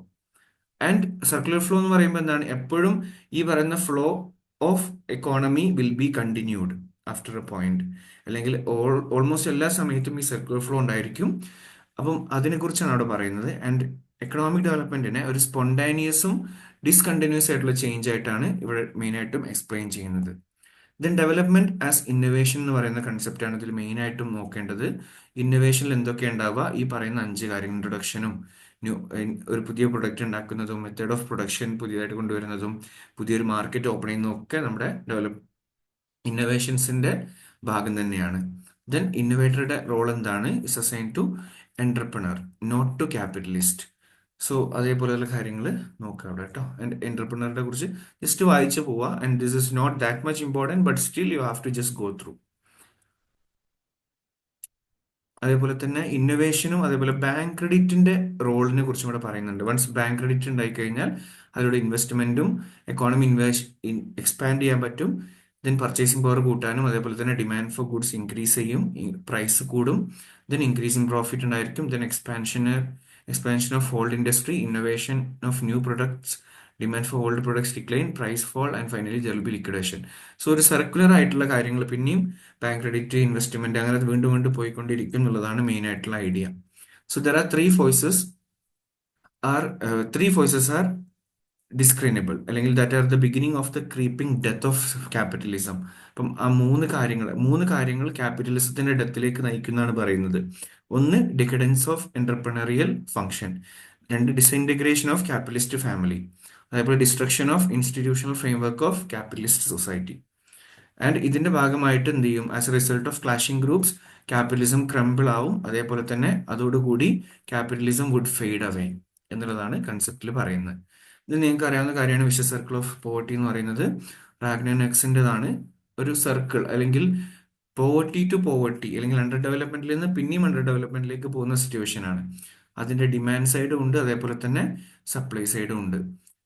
And circular flow എന്ന് പറയുമ്പോൾ എന്താണ്? എപ്പോഴും ഈ പറയുന്ന flow of economy will be continued after a point, അല്ലെങ്കിൽ ഓൾമോസ്റ്റ് എല്ലാ സമയത്തും ഈ സർക്കുലർ ഫ്ലോ ഉണ്ടായിരിക്കും. അപ്പം അതിനെക്കുറിച്ചാണ് അവിടെ പറയുന്നത്. ആൻഡ് എക്കണോമിക് ഡെവലപ്മെന്റിനെ ഒരു സ്പോണ്ടാനിയസും ഡിസ്കണ്ടിന്യൂസ് ആയിട്ടുള്ള ചേഞ്ച് ആയിട്ടാണ് ഇവിടെ മെയിൻ ആയിട്ടും എക്സ്പ്ലെയിൻ ചെയ്യുന്നത്. ദെൻ ഡെവലപ്മെന്റ് ആസ് ഇന്നോവേഷൻ എന്ന് പറയുന്ന കൺസെപ്റ്റ് ആണ് ഇതിൽ മെയിൻ ആയിട്ടും നോക്കേണ്ടത്. ഇന്നോവേഷനിൽ എന്തൊക്കെ ഉണ്ടാവുക? ഈ പറയുന്ന 5 കാര്യങ്ങൾ: ഇൻട്രൊഡക്ഷനും, ഒരു പുതിയ പ്രൊഡക്റ്റ് ഉണ്ടാക്കുന്നതും, മെത്തേഡ് ഓഫ് പ്രൊഡക്ഷൻ പുതിയതായിട്ട് കൊണ്ടുവരുന്നതും, പുതിയൊരു മാർക്കറ്റ് ഓപ്പൺ ചെയ്യുന്നതും ഒക്കെ നമ്മുടെ ഇന്നോവേഷൻസിന്റെ ഭാഗം തന്നെയാണ്. ദെൻ ഇന്നോവേറ്ററുടെ റോൾ എന്താണ്? Is assign to entrepreneur, not to capitalist. So അതേപോലെയുള്ള കാര്യങ്ങൾ നോക്കുക അവിടെ കേട്ടോ. ആൻഡ് എന്റർപ്രണറിനെ കുറിച്ച് ജസ്റ്റ് വായിച്ചു പോവുക. And this is not that much important, but still you have to just go through. അതേപോലെ തന്നെ ഇന്നോവേഷനും അതേപോലെ ബാങ്ക് ക്രെഡിറ്റിന്റെ റോളിനെ കുറിച്ചും കൂടെ പറയുന്നുണ്ട്. വൺസ് ബാങ്ക് ക്രെഡിറ്റ് ഉണ്ടായി കഴിഞ്ഞാൽ അതിലൂടെ ഇൻവെസ്റ്റ്മെന്റും എക്കോണമി എക്സ്പാൻഡ് ചെയ്യാൻ പറ്റും. ദെൻ പർച്ചേസിംഗ് പവർ കൂട്ടാനും അതേപോലെ തന്നെ ഡിമാൻഡ് ഫോർ ഗുഡ്സ് ഇൻക്രീസ് ചെയ്യും, പ്രൈസ് കൂടും. ദെൻ ഇൻക്രീസിംഗ് പ്രോഫിറ്റ് ഉണ്ടായിരിക്കും. Then expansion of old industry, innovation of new products, demand for old products decline, price fall, and finally there will be liquidation. So ഒരു circular ആയിട്ടുള്ള കാര്യങ്ങൾ പിന്നെയും bank credit, investment അങ്ങനെ വീണ്ടും വീണ്ടും പോയിക്കൊണ്ടിരിക്കും എന്നുള്ളതാണ് മെയിൻ ആയിട്ടുള്ള idea. So there are three forces are discriminable, അല്ലെങ്കിൽ that are the beginning of the creeping death of capitalism. അപ്പം ആ മൂന്ന് കാര്യങ്ങൾ ക്യാപിറ്റലിസത്തിന്റെ ഡെത്തിലേക്ക് നയിക്കുന്നതാണ് പറയുന്നത്. ഒന്ന്, decadence of entrepreneurial function. 2, disintegration of capitalist family. അതേപോലെ destruction of institutional framework of capitalist society. And ഇതിന്റെ ഭാഗമായിട്ട് എന്ത് ചെയ്യും? As a result of clashing groups capitalism crumble ആവും. അതേപോലെ തന്നെ അതോടുകൂടി ക്യാപിറ്റലിസം വുഡ് ഫെയ്ഡ് അവേ എന്നുള്ളതാണ് കൺസെപ്റ്റിൽ പറയുന്നത്. ഇത് നിങ്ങൾക്ക് അറിയാവുന്ന കാര്യമാണ് വിഷസ് സർക്കിൾ ഓഫ് പോവർട്ടി എന്ന് പറയുന്നത്. റാഗ്നനക്സിൻ്റെതാണ് ഒരു സർക്കിൾ, അല്ലെങ്കിൽ പോവർട്ടി ടു പോവർട്ടി, അല്ലെങ്കിൽ അണ്ടർ ഡെവലപ്മെന്റിൽ നിന്ന് പിന്നെയും അണ്ടർ ഡെവലപ്മെന്റിലേക്ക് പോകുന്ന സിറ്റുവേഷൻ ആണ്. അതിന്റെ ഡിമാൻഡ് സൈഡും ഉണ്ട്, അതേപോലെ തന്നെ സപ്ലൈ സൈഡും ഉണ്ട്.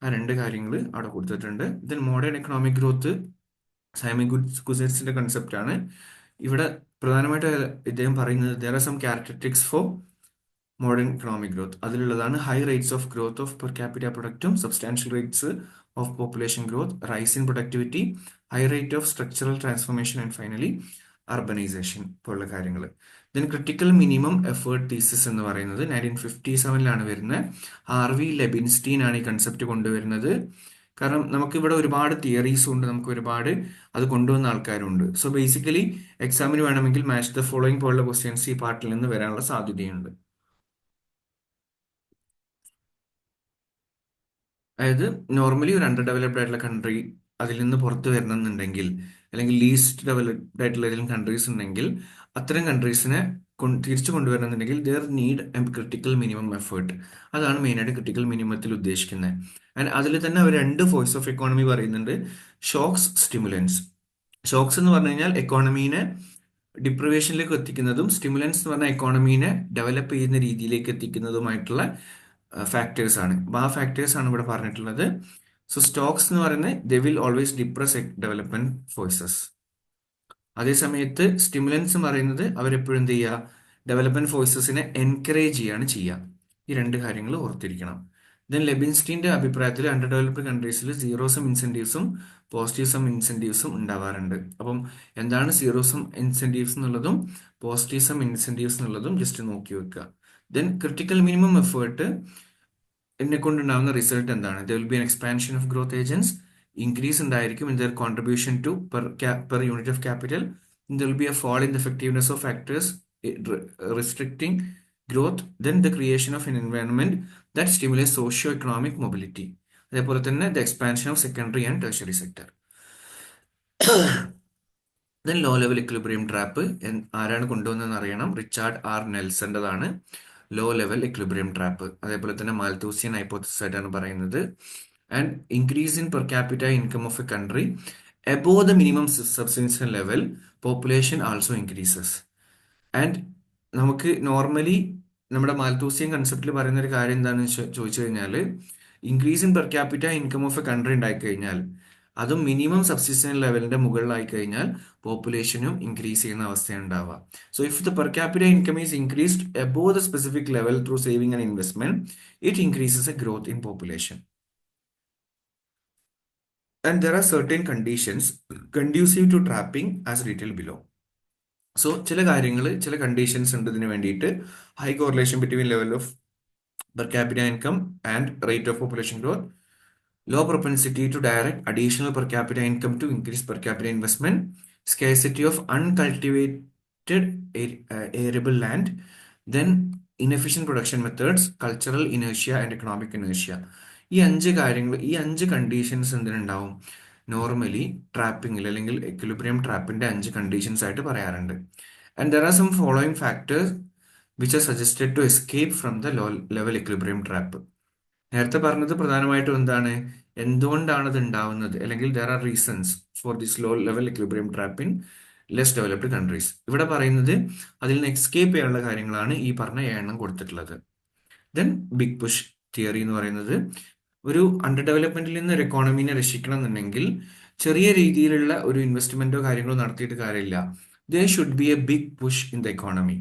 ആ രണ്ട് കാര്യങ്ങൾ അവിടെ കൊടുത്തിട്ടുണ്ട്. Then modern economic growth Simon കുസെറ്റ്സിന്റെ കൺസെപ്റ്റ് ആണ്. ഇവിടെ പ്രധാനമായിട്ട് ഇദ്ദേഹം പറയുന്നത് there are some characteristics for modern economic growth. അതിലുള്ളതാണ് high rates of growth of per capita പ്രൊഡക്റ്റും, substantial rates of population growth, rise in productivity, high rate of structural transformation and finally urbanization പോലുള്ള കാര്യങ്ങൾ. Then critical minimum effort thesis എന്ന് പറയുന്നത് 1957 വരുന്നത്. Harvey ലെബിൻസ്റ്റീൻ ആണ് ഈ concept കൊണ്ടുവരുന്നത്. കാരണം നമുക്കിവിടെ ഒരുപാട് തിയറീസും ഉണ്ട്, നമുക്ക് ഒരുപാട് അത് കൊണ്ടുവന്ന ആൾക്കാരുണ്ട്. സോ ബേസിക്കലി എക്സാമിന് വേണമെങ്കിൽ മാച്ച് ദ ഫോളോയിങ് പോലുള്ള ക്വസ്റ്റ്യൻസ് ഈ പാർട്ടിൽ നിന്ന് വരാനുള്ള സാധ്യതയുണ്ട്. അതായത് നോർമലി ഒരു അണ്ടർ ഡെവലപ്ഡ് ആയിട്ടുള്ള കൺട്രി അതിൽ നിന്ന് പുറത്ത് വരണമെന്നുണ്ടെങ്കിൽ, അല്ലെങ്കിൽ ലീസ്റ്റ് ഡെവലപ്ഡ് ആയിട്ടുള്ള ഏതെങ്കിലും കൺട്രീസ് ഉണ്ടെങ്കിൽ, അത്തരം കൺട്രീസിനെ തിരിച്ചു കൊണ്ടുവരണമെന്നുണ്ടെങ്കിൽ there need a critical minimum effort. അതാണ് മെയിനായിട്ട് ക്രിട്ടിക്കൽ മിനിമത്തിൽ ഉദ്ദേശിക്കുന്നത്. ആൻഡ് അതിൽ തന്നെ അവർ രണ്ട് ഫോഴ്സ് ഓഫ് എക്കോണമി പറയുന്നുണ്ട്: ഷോക്സ്, സ്റ്റിമുലൻസ്. ഷോക്സ് എന്ന് പറഞ്ഞു കഴിഞ്ഞാൽ എക്കോണമീനെ ഡിപ്രവേഷനിലേക്ക് എത്തിക്കുന്നതും, സ്റ്റിമുലൻസ് എന്ന് പറഞ്ഞാൽ എക്കോണമീനെ ഡെവലപ്പ് ചെയ്യുന്ന രീതിയിലേക്ക് എത്തിക്കുന്നതുമായിട്ടുള്ള ഫാക്ടേഴ്സ് ആണ്. അപ്പോൾ ആ ഫാക്ടേഴ്സ് ആണ് ഇവിടെ പറഞ്ഞിട്ടുള്ളത്. സോ സ്റ്റോക്സ് എന്ന് പറയുന്നത് they will always depress development forces. അതേസമയത്ത് സ്റ്റിമുലൻസ് എന്ന് പറയുന്നത് അവരെപ്പോഴും എന്ത് ചെയ്യുക, ഡെവലപ്മെന്റ് ഫോഴ്സസിനെ എൻകറേജ് ചെയ്യാണ് ചെയ്യുക. ഈ രണ്ട് കാര്യങ്ങൾ ഓർത്തിരിക്കണം. ദെൻ ലെബിൻസ്റ്റീന്റെ അഭിപ്രായത്തിൽ അണ്ടർ ഡെവലപ്ഡ് കൺട്രീസിൽ സീറോ സം ഇൻസെന്റീവ്സും പോസിറ്റീവ് സം ഇൻസെന്റീവ്സും ഉണ്ടാവാറുണ്ട്. അപ്പം എന്താണ് സീറോ സം ഇൻസെന്റീവ്സ് എന്നുള്ളതും പോസിറ്റീവ് സം ഇൻസെന്റീവ്സ് എന്നുള്ളതും ജസ്റ്റ് നോക്കി വെക്കുക. ദെൻ ക്രിട്ടിക്കൽ മിനിമം എഫേർട്ട് എന്നെ കൊണ്ടുണ്ടാവുന്ന റിസൾട്ട് എന്താണ്? There will be an expansion of growth agents, increase ഉണ്ടായിരിക്കും in their contribution to per unit of capital. There will be a fall in the effectiveness of factors restricting growth. Then the creation of an environment that stimulates socio-economic mobility. അതേപോലെ തന്നെ the expansion of secondary and tertiary sector. Then low level equilibrium trap ആരാണ് കൊണ്ടുവന്നതെന്ന് അറിയണം. Richard R നെൽസന്റേതാണ് low level equilibrium trap. അതേപോലെ തന്നെ Malthusian hypothesis ആയിട്ടാണ് പറയുന്നത്. And increase in per capita income of a country above the minimum subsistence level, population also increases. And നമുക്ക് normally നമ്മുടെ മാൽത്തൂസിയൻ കൺസെപ്റ്റിൽ പറയുന്ന ഒരു കാര്യം എന്താണെന്ന് ചോദിച്ചു കഴിഞ്ഞാൽ, increase in per capita income of a country ഉണ്ടായിക്കഴിഞ്ഞാൽ, അതും മിനിമം സബ്സിസ്റ്റൻസ് ലെവലിന്റെ മുകളിലായി കഴിഞ്ഞാൽ പോപ്പുലേഷനും ഇൻക്രീസ് ചെയ്യുന്ന അവസ്ഥയാണ് ഉണ്ടാവുക. So if the per capita income is increased above the specific level through saving and investment, it increases a growth in population. And there are certain conditions conducive to trapping as detailed below. So ചില കാര്യങ്ങൾ, ചില conditions ഉണ്ട് ഇതിന് വേണ്ടിയിട്ട്. High correlation between level of per capita income and rate of population growth, low propensity to direct additional per capita income to increase per capita investment, scarcity of uncultivated arable land, then inefficient production methods, cultural inertia and economic inertia. ഈ അഞ്ച് കാര്യങ്ങൾ, ഈ അഞ്ച് conditions എന്തിനുണ്ടാവും? Normally ട്രാപ്പിംഗിൽ അല്ലെങ്കിൽ equilibrium ട്രാപ്പിന്റെ അഞ്ച് conditions ആയിട്ട് പറയാറുണ്ട്. And there are some following factors which are suggested to escape from the low level equilibrium trap. നേരത്തെ പറഞ്ഞത് പ്രധാനമായിട്ടും എന്താണ്, എന്തുകൊണ്ടാണ് ഇത് ഉണ്ടാവുന്നത്, അല്ലെങ്കിൽ there are reasons for this low level equilibrium trap in less developed countries. ഇവിടെ പറയുന്നത് അതിൽ നിന്ന് എസ്കേപ്പ് ചെയ്യാനുള്ള കാര്യങ്ങളാണ് ഈ പറഞ്ഞ എണ്ണം കൊടുത്തിട്ടുള്ളത്. ദെൻ ബിഗ് പുഷ് തിയറി എന്ന് പറയുന്നത്, ഒരു അണ്ടർ ഡെവലപ്മെന്റിൽ നിന്ന് ഒരു എക്കോണമീനെ രക്ഷിക്കണം എന്നുണ്ടെങ്കിൽ ചെറിയ രീതിയിലുള്ള ഒരു ഇൻവെസ്റ്റ്മെന്റോ കാര്യങ്ങളോ നടത്തിയിട്ട് കാര്യമില്ല. There should be a big push in the economy.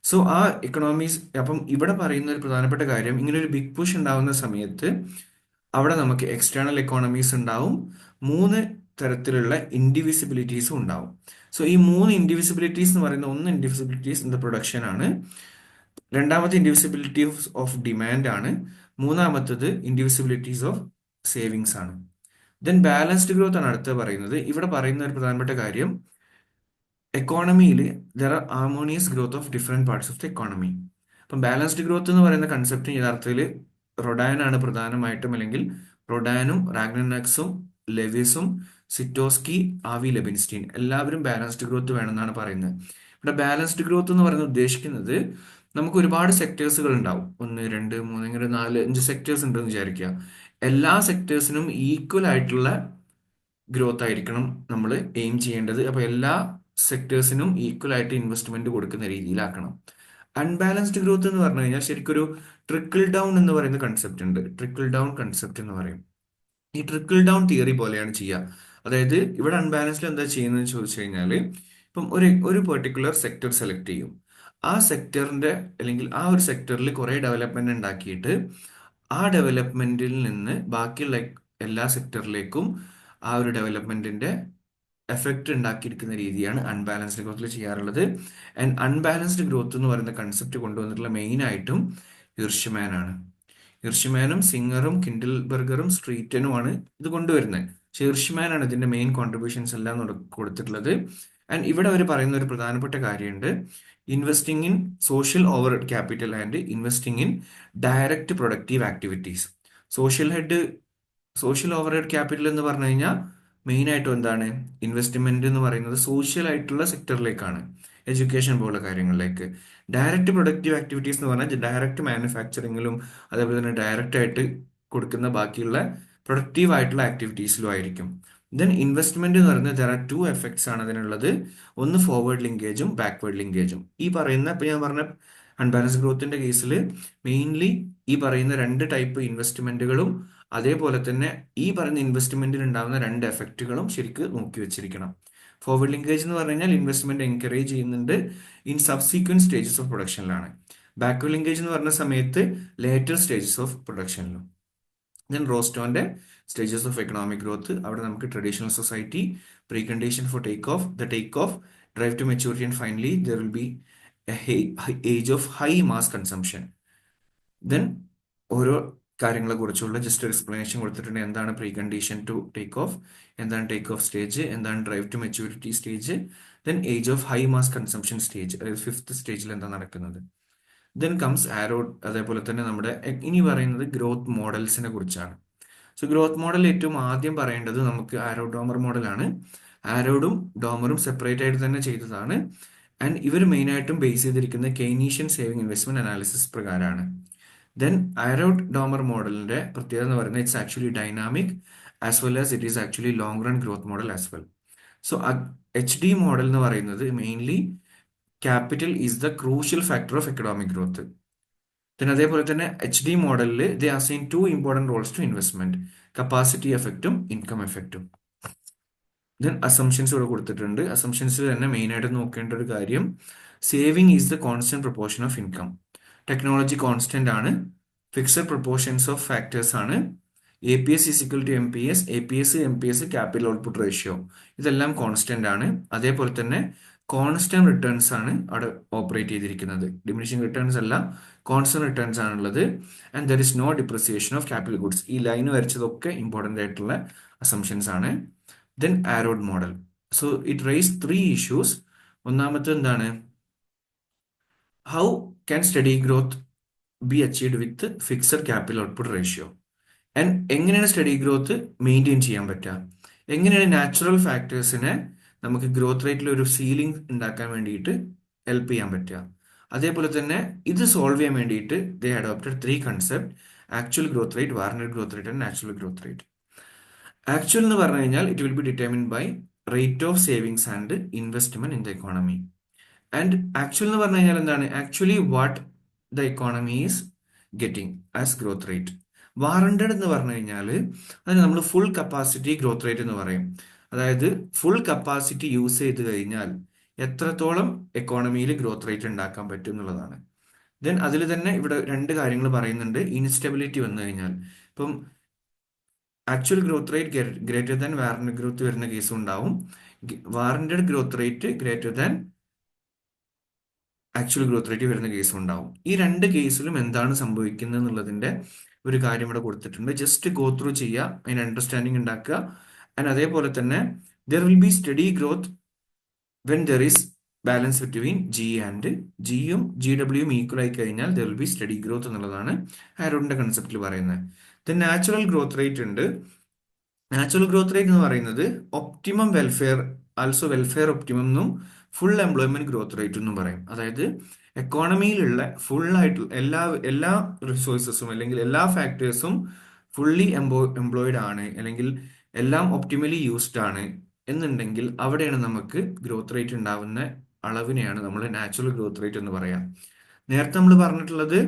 So ആ എക്കണോമീസ്, അപ്പം ഇവിടെ പറയുന്ന ഒരു പ്രധാനപ്പെട്ട കാര്യം, ഇങ്ങനെ ഒരു ബിഗ് പുഷ് ഉണ്ടാവുന്ന സമയത്ത് അവിടെ നമുക്ക് എക്സ്റ്റേണൽ എക്കോണമീസ് ഉണ്ടാവും, മൂന്ന് തരത്തിലുള്ള ഇൻഡിവിസിബിലിറ്റീസും ഉണ്ടാവും. സോ ഈ മൂന്ന് ഇൻഡിവിസിബിലിറ്റീസ് എന്ന് പറയുന്ന, ഒന്ന് ഇൻഡിവിസിബിലിറ്റീസ് ഇൻ ദ പ്രൊഡക്ഷൻ ആണ്, രണ്ടാമത്തെ ഇൻഡിവിസിബിലിറ്റി ഓഫ് ഡിമാൻഡ് ആണ്, മൂന്നാമത്തത് ഇൻഡിവിസിബിലിറ്റീസ് ഓഫ് സേവിങ്സ് ആണ്. ദെൻ ബാലൻസ്ഡ് ഗ്രോത്ത് ആണ് അടുത്ത് പറയുന്നത്. ഇവിടെ പറയുന്ന ഒരു പ്രധാനപ്പെട്ട കാര്യം, എക്കോണമിയിൽ there are harmonious growth of different parts of the economy. അപ്പം ബാലൻസ്ഡ് ഗ്രോത്ത് എന്ന് പറയുന്ന കൺസെപ്റ്റ് യഥാർത്ഥത്തിൽ റൊഡാനാണ് പ്രധാനമായിട്ടും, അല്ലെങ്കിൽ റൊഡാനും റാഗ്നനക്സും ലെവിസും സിറ്റോസ്കി, ആവി ലെബിൻസ്റ്റീൻ എല്ലാവരും ബാലൻസ്ഡ് ഗ്രോത്ത് വേണമെന്നാണ് പറയുന്നത്. ഇവിടെ ബാലൻസ്ഡ് ഗ്രോത്ത് എന്ന് പറയുന്നത് ഉദ്ദേശിക്കുന്നത്, നമുക്ക് ഒരുപാട് സെക്ടേഴ്സുകൾ ഉണ്ടാവും, 1, 2, 3, ഇങ്ങനെ 4, 5 സെക്ടേഴ്സ് ഉണ്ടെന്ന് വിചാരിക്കുക. എല്ലാ സെക്ടേഴ്സിനും ഈക്വൽ ആയിട്ടുള്ള ഗ്രോത്ത് ആയിരിക്കണം നമ്മൾ എയിം ചെയ്യേണ്ടത്. അപ്പോൾ എല്ലാ സെക്ടേഴ്സിനും ഈക്വൽ ആയിട്ട് ഇൻവെസ്റ്റ്മെന്റ് കൊടുക്കുന്ന രീതിയിലാക്കണം. അൺബാലൻസ്ഡ് ഗ്രോത്ത് എന്ന് പറഞ്ഞു കഴിഞ്ഞാൽ ശരിക്കും ഒരു ട്രിക്കിൾ ഡൗൺ എന്ന് പറയുന്ന കൺസെപ്റ്റ് ഉണ്ട്. ട്രിക്കിൾ ഡൗൺ കൺസെപ്റ്റ് എന്ന് പറയും. ഈ ട്രിക്കിൾ ഡൗൺ തിയറി പോലെയാണ് ചെയ്യുക. അതായത് ഇവിടെ അൺബാലൻസ്ഡ് എന്താ ചെയ്യുന്നത് ചോദിച്ചു കഴിഞ്ഞാൽ, ഇപ്പം ഒരു പെർട്ടിക്കുലർ സെക്ടർ സെലക്ട് ചെയ്യും. ആ സെക്ടറിന്റെ അല്ലെങ്കിൽ ആ ഒരു സെക്ടറിൽ കുറെ ഡെവലപ്മെന്റ് ഉണ്ടാക്കിയിട്ട് ആ ഡെവലപ്മെന്റിൽ നിന്ന് ബാക്കിയുള്ള എല്ലാ സെക്ടറിലേക്കും ആ ഒരു ഡെവലപ്മെന്റിന്റെ എഫക്റ്റ് ഉണ്ടാക്കിയിരിക്കുന്ന രീതിയാണ് അൺബാലൻസ്ഡ് ഗ്രോത്തിൽ ചെയ്യാറുള്ളത്. ആൻഡ് അൺബാലൻസ്ഡ് ഗ്രോത്ത് എന്ന് പറയുന്ന കൺസെപ്റ്റ് കൊണ്ടുവന്നിട്ടുള്ള മെയിൻ ആയിട്ടും ഹിർഷ്മാനാണ്. ഹിർഷ്മാനും സിംഗറും കിൻഡിൽബർഗറും സ്ട്രീറ്റനുമാണ് ഇത് കൊണ്ടുവരുന്നത്. പക്ഷെ ഹിർഷ്മാനാണ് ഇതിന്റെ മെയിൻ കോൺട്രിബ്യൂഷൻസ് എല്ലാം കൊടുത്തിട്ടുള്ളത്. ആൻഡ് ഇവിടെ അവർ പറയുന്ന ഒരു പ്രധാനപ്പെട്ട കാര്യമുണ്ട്: investing in social over capital and investing in direct productive activities. Social head social over head capital എന്ന് പറഞ്ഞു കഴിഞ്ഞാൽ മെയിൻ ആയിട്ടും എന്താണ്, ഇൻവെസ്റ്റ്മെന്റ് എന്ന് പറയുന്നത് സോഷ്യൽ ആയിട്ടുള്ള സെക്ടറിലേക്കാണ്, എഡ്യൂക്കേഷൻ പോലുള്ള കാര്യങ്ങളിലേക്ക്. ഡയറക്റ്റ് പ്രൊഡക്റ്റീവ് ആക്ടിവിറ്റീസ് എന്ന് പറഞ്ഞാൽ ഡയറക്റ്റ് മാനുഫാക്ചറിങ്ങിലും അതേപോലെ തന്നെ ഡയറക്റ്റ് ആയിട്ട് കൊടുക്കുന്ന ബാക്കിയുള്ള പ്രൊഡക്റ്റീവ് ആയിട്ടുള്ള ആക്ടിവിറ്റീസിലും ആയിരിക്കും. ദെൻ ഇൻവെസ്റ്റ്മെന്റ് എന്ന് പറയുന്നത് ദർ ആർ ടു എഫക്ട്സ് ആണ് അതിനുള്ളത്. ഒന്ന് ഫോർവേഡ് ലിങ്കേജും ബാക്ക്വേർഡ് ലിങ്കേജും. ഈ പറയുന്ന ഇപ്പൊ ഞാൻ പറഞ്ഞ അൺബാലൻസ് ഗ്രോത്തിന്റെ കേസിൽ മെയിൻലി ഈ പറയുന്ന രണ്ട് ടൈപ്പ് ഇൻവെസ്റ്റ്മെന്റുകളും അതേപോലെ തന്നെ ഈ പറയുന്ന ഇൻവെസ്റ്റ്മെന്റിൽ ഉണ്ടാകുന്ന രണ്ട് എഫക്റ്റുകളും ശരിക്കും നോക്കി വെച്ചിരിക്കണം. ഫോർവേഡ് ലിങ്കേജ് എന്ന് പറഞ്ഞു കഴിഞ്ഞാൽ ഇൻവെസ്റ്റ്മെന്റ് എൻകറേജ് ചെയ്യുന്നുണ്ട് ഇൻ സബ്സീക്വന്റ് സ്റ്റേജസ് ഓഫ് പ്രൊഡക്ഷനിലാണ്. ബാക്ക്വേർഡ് ലിങ്കേജ് എന്ന് പറഞ്ഞ സമയത്ത് ലേറ്റർ സ്റ്റേജസ് ഓഫ് പ്രൊഡക്ഷനിലും. ദെൻ റോസ്റ്റോന്റെ സ്റ്റേജസ് ഓഫ് എക്കണോമിക് ഗ്രോത്ത്, അവിടെ നമുക്ക് traditional society, precondition for take off, drive to maturity and finally there will be age of high mass consumption. Then ഓരോ കാര്യങ്ങളെ കുറിച്ചുള്ള ജസ്റ്റ് ഒരു എക്സ്പ്ലനേഷൻ കൊടുത്തിട്ടുണ്ട്. എന്താണ് precondition to take off, എന്താണ് take off stage, എന്താണ് drive to maturity stage, then age of high mass consumption stage, അതായത് fifth സ്റ്റേജിൽ എന്താ നടക്കുന്നത്. ദെൻ കംസ് ആരോ. അതേപോലെ തന്നെ നമ്മുടെ ഇനി പറയുന്നത് ഗ്രോത്ത് മോഡൽസിനെ കുറിച്ചാണ്. സോ ഗ്രോത്ത് മോഡൽ ഏറ്റവും ആദ്യം പറയേണ്ടത് നമുക്ക് ആരോ ഡോമർ മോഡലാണ്. ആരോഡും ഡോമറും സെപ്പറേറ്റ് ആയിട്ട് തന്നെ ചെയ്തതാണ്. ആൻഡ് ഇവർ മെയിൻ ആയിട്ടും ബേസ് ചെയ്തിരിക്കുന്ന കെയ്നീഷ്യൻ സേവിംഗ് ഇൻവെസ്റ്റ്മെന്റ് അനാലിസിസ് പ്രകാരമാണ്. ദെൻ ആരോഡ് ഡോമർ മോഡലിന്റെ പ്രത്യേകത എന്ന് പറയുന്നത് it's actually dynamic as well as it is actually long run growth model as well. So HD model എന്ന് പറയുന്നത് mainly capital is the crucial factor of economic growth. പിന്നെ അതേപോലെ തന്നെ HD മോഡലിൽ they assign two important roles to investment: capacity എഫക്റ്റും income എഫക്റ്റും. Then assumptions ഇവിടെ കൊടുത്തിട്ടുണ്ട്. അസംഷൻസിൽ തന്നെ മെയിൻ ആയിട്ട് നോക്കേണ്ട ഒരു കാര്യം, saving is the constant proportion of income. Technology constant ആണ്. ഫിക്സഡ് പ്രൊപ്പോർഷൻസ് ഓഫ് ഫാക്ടേഴ്സ് ആണ്. APS is equal to MPS. MPS capital output ratio, ഇതെല്ലാം കോൺസ്റ്റന്റ് ആണ്. അതേപോലെ തന്നെ കോൺസ്റ്റന്റ് റിട്ടേൺസ് ആണ് അവിടെ ഓപ്പറേറ്റ് ചെയ്തിരിക്കുന്നത്. ഡിമിനിഷിംഗ് റിട്ടേൺസ് അല്ല, കോൺസ്റ്റന്റ് റിട്ടേൺസ് ആണുള്ളത്. And there is no depreciation of capital goods. ഈ ലൈൻ വരച്ചതൊക്കെ ഇമ്പോർട്ടന്റ് ആയിട്ടുള്ള അസംഷൻസ് ആണ്. Then Harrod model. So it raise 3 issues. ഒന്നാമത്തെ എന്താണ്, how can study growth B achieved with fixed capital output ratio. And എങ്ങനെയാണ് study growth maintain ചെയ്യാൻ പറ്റുക, എങ്ങനെയാണ് നാച്ചുറൽ ഫാക്ടേഴ്സിനെ നമുക്ക് ഗ്രോത്ത് റേറ്റിൽ ഒരു സീലിംഗ് ഉണ്ടാക്കാൻ വേണ്ടിയിട്ട് ഹെൽപ്പ് ചെയ്യാൻ പറ്റുക. അതേപോലെ തന്നെ ഇത് സോൾവ് ചെയ്യാൻ വേണ്ടിയിട്ട് they adopted 3 concept: actual growth rate, warranted growth rate and natural growth rate. Actual എന്ന് പറഞ്ഞു കഴിഞ്ഞാൽ it will be determined by rate of savings and investment in the economy. And actual എന്ന് പറഞ്ഞു കഴിഞ്ഞാൽ എന്താണ്, actually what the economy is getting as growth rate. Warranted എന്ന് പറഞ്ഞു കഴിഞ്ഞാൽ അതിന് നമ്മൾ ഫുൾ കപ്പാസിറ്റി ഗ്രോത്ത് റേറ്റ് എന്ന് പറയും. അതായത് ഫുൾ കപ്പാസിറ്റി യൂസ് ചെയ്ത് കഴിഞ്ഞാൽ എത്രത്തോളം എക്കോണമിയിൽ ഗ്രോത്ത് റേറ്റ് ഉണ്ടാക്കാൻ പറ്റും എന്നുള്ളതാണ്. ദെൻ അതിൽ തന്നെ ഇവിടെ 2 കാര്യങ്ങൾ പറയുന്നുണ്ട്. ഇൻസ്റ്റെബിലിറ്റി വന്നു കഴിഞ്ഞാൽ, ഇപ്പം actual growth rate greater than warranted growth വരുന്ന കേസും ഉണ്ടാവും. Warranted growth rate greater than actual growth rate വരുന്ന കേസും ഉണ്ടാവും. ഈ 2 കേസിലും എന്താണ് സംഭവിക്കുന്നത് എന്നുള്ളതിന്റെ ഒരു കാര്യം ഇവിടെ കൊടുത്തിട്ടുണ്ട്. ജസ്റ്റ് ഗോ ത്രൂ ചെയ്യുക, അതിന് അണ്ടർസ്റ്റാൻഡിങ് ഉണ്ടാക്കുക. ആൻഡ് അതേപോലെ തന്നെ there will B study growth when there is balance between G and ജിയും GWയും ഈക്വൽ ആയി കഴിഞ്ഞാൽ there will B study growth എന്നുള്ളതാണ് ആരോഡിന്റെ കൺസെപ്റ്റിൽ പറയുന്നത്. ദെൻ നാച്ചുറൽ ഗ്രോത്ത് റേറ്റ് ഉണ്ട്. നാച്ചുറൽ ഗ്രോത്ത് റേറ്റ് എന്ന് പറയുന്നത് optimum welfare, also welfare optimum എന്നും ഫുൾ എംപ്ലോയ്മെന്റ് ഗ്രോത്ത് റേറ്റ് എന്നും പറയും. അതായത് എക്കോണമിയിലുള്ള ഫുൾ ആയിട്ടുള്ള എല്ലാ റിസോഴ്സസും അല്ലെങ്കിൽ എല്ലാ ഫാക്ടേഴ്സും ഫുള്ളി എംപ്ലോയിഡ് ആണ്, അല്ലെങ്കിൽ എല്ലാം ഒപ്റ്റിമലി യൂസ്ഡ് ആണ് എന്നുണ്ടെങ്കിൽ അവിടെയാണ് നമുക്ക് ഗ്രോത്ത് റേറ്റ് ഉണ്ടാവുന്ന അളവിനെയാണ് നമ്മൾ നാച്ചുറൽ ഗ്രോത്ത് റേറ്റ് എന്ന് പറയാം. നേരത്തെ നമ്മൾ പറഞ്ഞിട്ടുള്ളത്